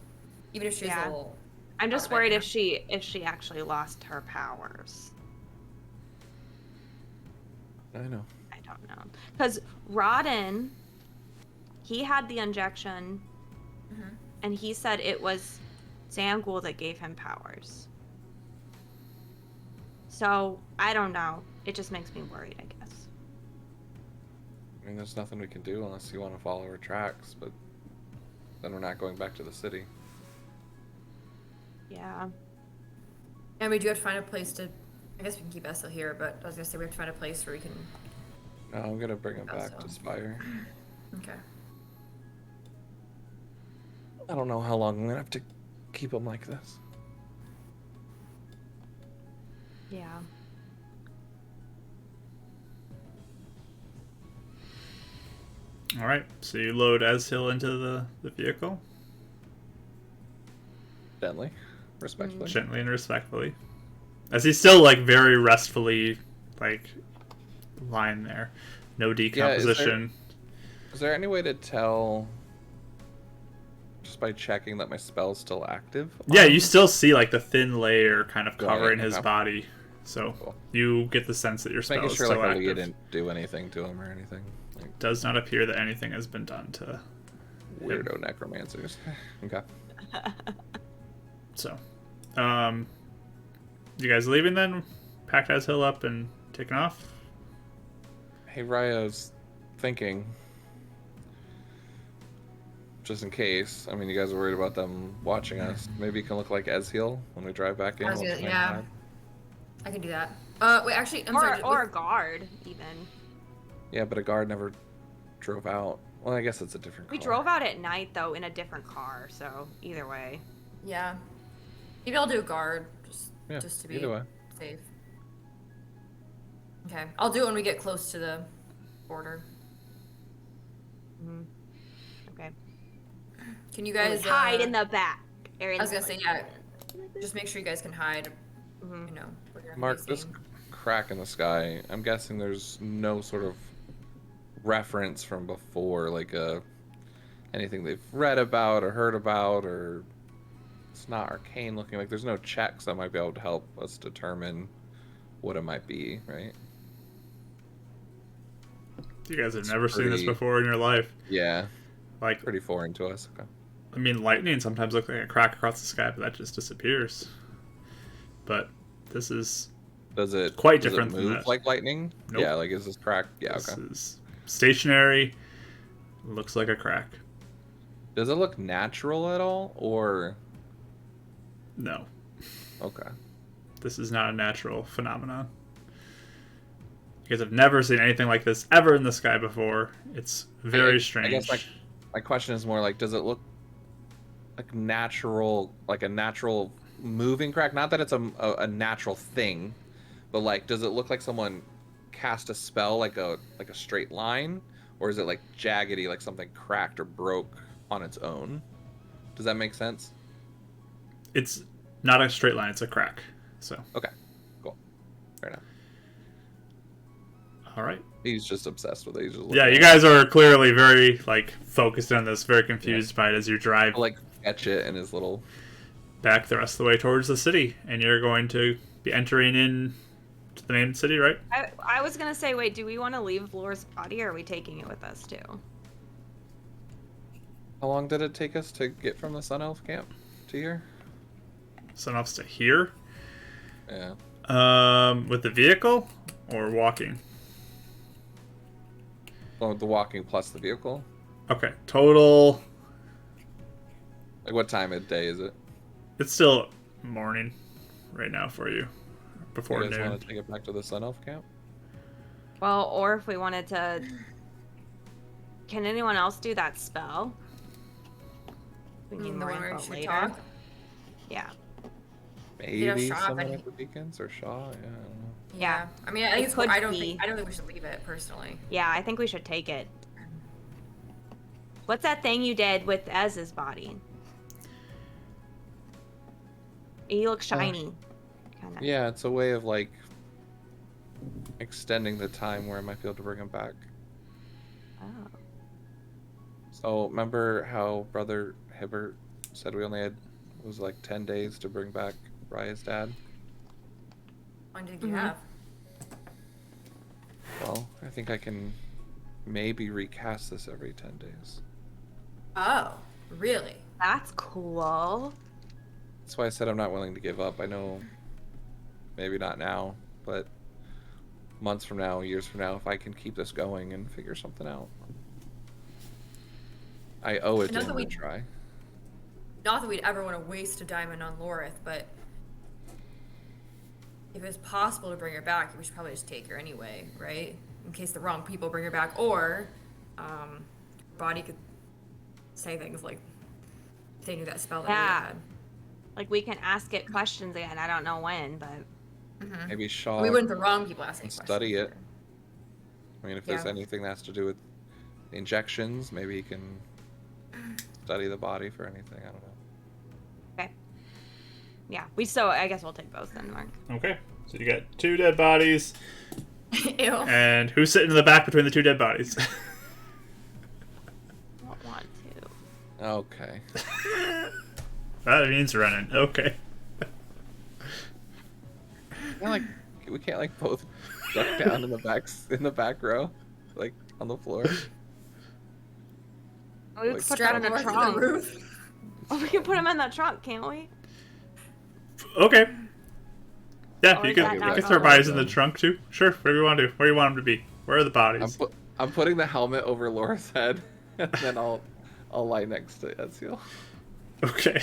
D: even if she's a little.
C: I'm just
D: out of it,
C: worried
D: yeah.
C: if she actually lost her powers.
B: I know.
C: I don't know. Because Rodden, he had the injection, and he said it was Zangul that gave him powers. So, I don't know. It just makes me worried, I guess.
B: I mean, there's nothing we can do unless you want to follow her tracks, but then we're not going back to the city.
C: Yeah.
D: And we do have to find a place to. I guess we can keep Essel here, but I was gonna say we have to find a place where we can.
B: No, I'm gonna bring him back
D: Also.
B: to Spire.
D: Okay.
B: I don't know how long I'm gonna have to keep him like this.
C: Yeah.
A: All right, so you load Eshill into the vehicle
B: Gently, respectfully.
A: gently and respectfully, as he's still like very restfully like lying there, no decomposition.
B: Is there any way to tell just by checking that my spell's still active?
A: Yeah, you still see like the thin layer kind of
B: Right,
A: covering his
B: okay.
A: body, so
B: Cool.
A: you get the sense that your
B: Just
A: spell
B: making
A: is
B: sure
A: still
B: like Aaliyah
A: active.
B: didn't do anything to him or anything. Like
A: Does not appear that anything has been done to
B: weirdo necromancers. Okay.
A: So, you guys leaving then? Packed Eshill up and taking off?
B: Hey, Rya's thinking, just in case. I mean, you guys are worried about them watching us. Maybe you can look like Eshiel when we drive back in.
D: I was
B: We'll
D: gonna-
B: swing
D: yeah.
B: by.
D: I can do that. Wait, actually, I'm sorry.
C: Or a guard, even.
B: Yeah, but a guard never drove out. Well, I guess it's a different car.
C: We drove out at night, though, in a different car, so either way.
D: Yeah. Maybe I'll do a guard. Just
B: Yeah.
D: just to be
B: Either way.
D: safe. Okay, I'll do it when we get close to the border.
C: Okay.
D: Can you guys
C: hide in the back?
D: I was gonna say, yeah. Just make sure you guys can hide.
C: Mhm.
D: You know, where you're
B: Mark, this
D: facing.
B: crack in the sky, I'm guessing there's no sort of reference from before, like anything they've read about or heard about, or it's not arcane looking. Like there's no checks that might be able to help us determine what it might be, right?
A: You guys have
B: It's
A: never seen this
B: pretty-
A: before in your life.
B: Yeah,
A: Like,
B: pretty foreign to us. Okay.
A: I mean, lightning sometimes looks like a crack across the sky, but that just disappears. But this is
B: Does it
A: Quite
B: does
A: different
B: it
A: than
B: move
A: that.
B: like lightning?
A: Nope.
B: Yeah, like is this crack? Yeah,
A: this
B: okay.
A: is stationary. Looks like a crack.
B: Does it look natural at all, or
A: No,
B: okay?
A: this is not a natural phenomenon. You guys have never seen anything like this ever in the sky before. It's very strange.
B: I guess my question is more like, does it look like natural, like a natural moving crack? Not that it's a natural thing, but like, does it look like someone cast a spell, like a straight line, or is it like jaggedy, like something cracked or broke on its own? Does that make sense?
A: It's not a straight line, it's a crack. So,
B: Okay, cool, fair enough.
A: all right.
B: He's just obsessed with it. He's just
A: Yeah,
B: looking
A: you
B: at
A: guys are clearly very focused on this, very confused by it as you drive
B: it, like etch it in his little.
A: back the rest of the way towards the city, and you're going to be entering in to the main city, right?
C: I was gonna say, wait, do we want to leave Lore's body, or are we taking it with us too?
B: How long did it take us to get from the Sun Elf camp to here?
A: Sun Elves to here.
B: Yeah.
A: With the vehicle or walking?
B: Oh, the walking plus the vehicle.
A: Okay, total.
B: Like, what time of day is it?
A: It's still morning right now for you. Before
B: You guys
A: noon.
B: want to take it back to the Sun Elf camp?
C: Well, or if we wanted to, can anyone else do that spell? We need
D: The
C: more
D: one where
C: info
D: she
C: later.
D: talked?
C: Yeah.
B: Maybe
D: Shaw,
B: someone
D: but-
B: at the beacons or Shaw. Yeah, I don't know.
C: Yeah.
D: I mean, I
C: It
D: think it's,
C: could
D: I don't
C: be.
D: think we should leave it personally.
C: Yeah, I think we should take it. What's that thing you did with Ez's body? He looks shiny. Kind of.
B: Yeah, it's a way of like extending the time where I might be able to bring him back.
C: Oh.
B: So remember how Brother Hibbert said we only had was like 10 days to bring back Raya's dad?
D: When did you
C: Mhm.
D: have?
B: Well, I think I can maybe recast this every 10 days.
D: Oh, really?
C: That's cool.
B: That's why I said I'm not willing to give up. I know maybe not now, but months from now, years from now, if I can keep this going and figure something out. I owe it
D: I know
B: to
D: that
B: him
D: we-
B: to try.
D: Not that we'd ever want to waste a diamond on Lorith, but if it's possible to bring her back, we should probably just take her anyway, right? In case the wrong people bring her back, or her body could say things like they knew that spell that
C: Yeah.
D: we had.
C: Like, we can ask it questions again. I don't know when, but
B: Maybe Shaw
D: We wouldn't the wrong people asking
B: can
D: questions.
B: study it.
D: either.
B: I mean, if there's
D: Yeah.
B: anything that has to do with the injections, maybe he can study the body for anything. I don't know.
C: okay. Yeah, I guess we'll take both then, Mark.
A: Okay, so you got 2 dead bodies,
D: Ew.
A: and who's sitting in the back between the 2 dead bodies?
C: Don't want to.
B: Okay.
A: That means running. Okay.
B: We can't like both duck down in the back row, like on the floor.
C: We
B: Like,
C: could put
D: Strap
C: them in
D: Lorith
C: the
D: to the
C: trunk.
D: roof.
C: Oh, we can put them in the trunk, can't we?
A: Okay. Yeah,
C: Or
A: you
C: is
A: can,
C: that
A: you
C: not
A: can throw
C: allowed?
A: bodies in the trunk too. Sure, whatever you want to do. Where do you want them to be? Where are the bodies?
B: I'm putting the helmet over Laura's head, and then I'll lie next to Ezreal.
A: Okay.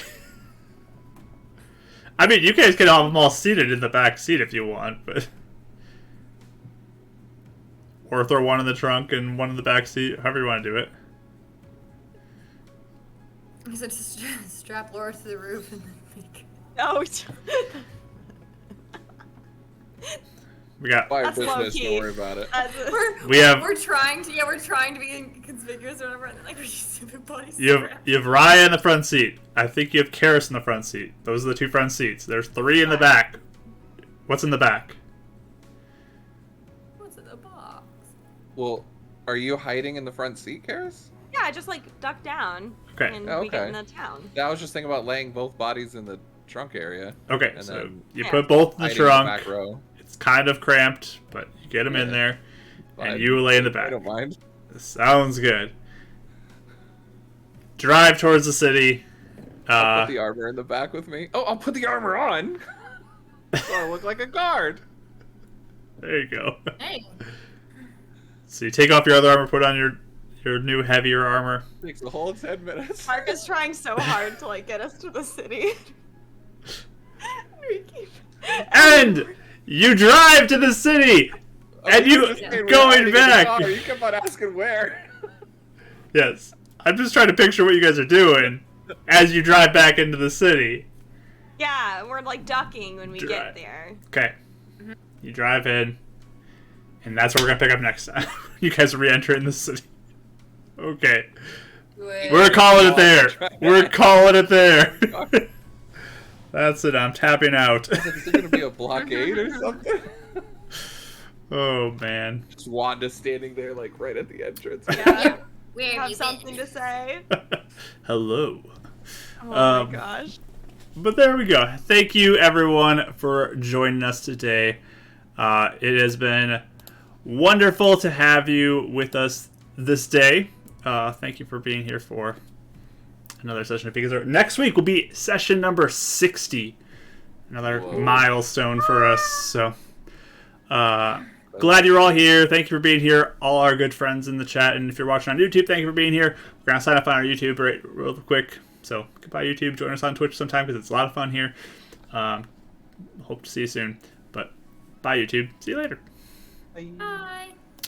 A: I mean, you guys can have them all seated in the back seat if you want, but... Or throw one in the trunk and one in the back seat, however you want to do it.
D: He said to strap Lorith to the roof and then make...
C: No.
A: We got.
B: Fire
C: That's
B: business.
C: low-key.
B: Don't worry about it.
D: We're trying to be inconspicuous or whatever, and then like we're just stupid bodies.
A: You have Raya in the front seat. I think you have Karis in the front seat. Those are the 2 front seats. There's 3 in the back. What's in the back?
D: What's in the box?
B: Well, are you hiding in the front seat, Karis?
C: Yeah, I just like duck down.
A: Okay.
C: And
B: Oh,
C: we get
B: okay.
C: in the town.
B: I was just thinking about laying both bodies in the trunk area.
A: Okay,
B: And
A: so
B: then
A: you
C: Yeah.
A: put both in the
B: hiding in the
A: trunk.
B: back row.
A: It's kind of cramped, but you get them in
B: Yeah.
A: there,
B: Fine.
A: and you lay in the
B: I
A: back.
B: don't mind.
A: Sounds good. Drive towards the city.
B: I'll put the armor in the back with me. Oh, I'll put the armor on. So I look like a guard.
A: There you go.
D: Hey.
A: So you take off your other armor, put on your new heavier armor.
B: Takes a whole 10 minutes.
C: Mark is trying so hard to like get us to the city. We keep-
A: And you drive to the city! And you
B: just saying we're
A: going
B: hiding in the
A: back!
B: car. You kept on asking where.
A: Yes. I'm just trying to picture what you guys are doing as you drive back into the city.
C: Yeah, we're like ducking when we
A: Drive.
C: get there.
A: Okay. You drive in, and that's what we're gonna pick up next time. You guys re-enter the city. Okay.
D: Wait.
A: We're calling it there.
B: Drive
A: We're
B: back.
A: calling it there. That's it. I'm tapping out.
B: Is there gonna be a blockade or something?
A: Oh man.
B: Just Wanda standing there, like right at the entrance.
C: Yeah.
D: Where
C: You
D: have
C: have
D: you
C: something
D: been?
C: to say?
A: Hello.
C: Oh
A: Um,
C: my gosh.
A: But there we go. Thank you, everyone, for joining us today. It has been wonderful to have you with us this day. Thank you for being here for another session of Because next week will be session number 60. Another
B: Whoa.
A: milestone for us. So, glad you're all here. Thank you for being here, all our good friends in the chat. And if you're watching on YouTube, thank you for being here. We're going to sign up on our YouTube real quick. So, goodbye, YouTube. Join us on Twitch sometime because it's a lot of fun here. Hope to see you soon. But, bye, YouTube. See you later.
B: Bye.
D: Bye.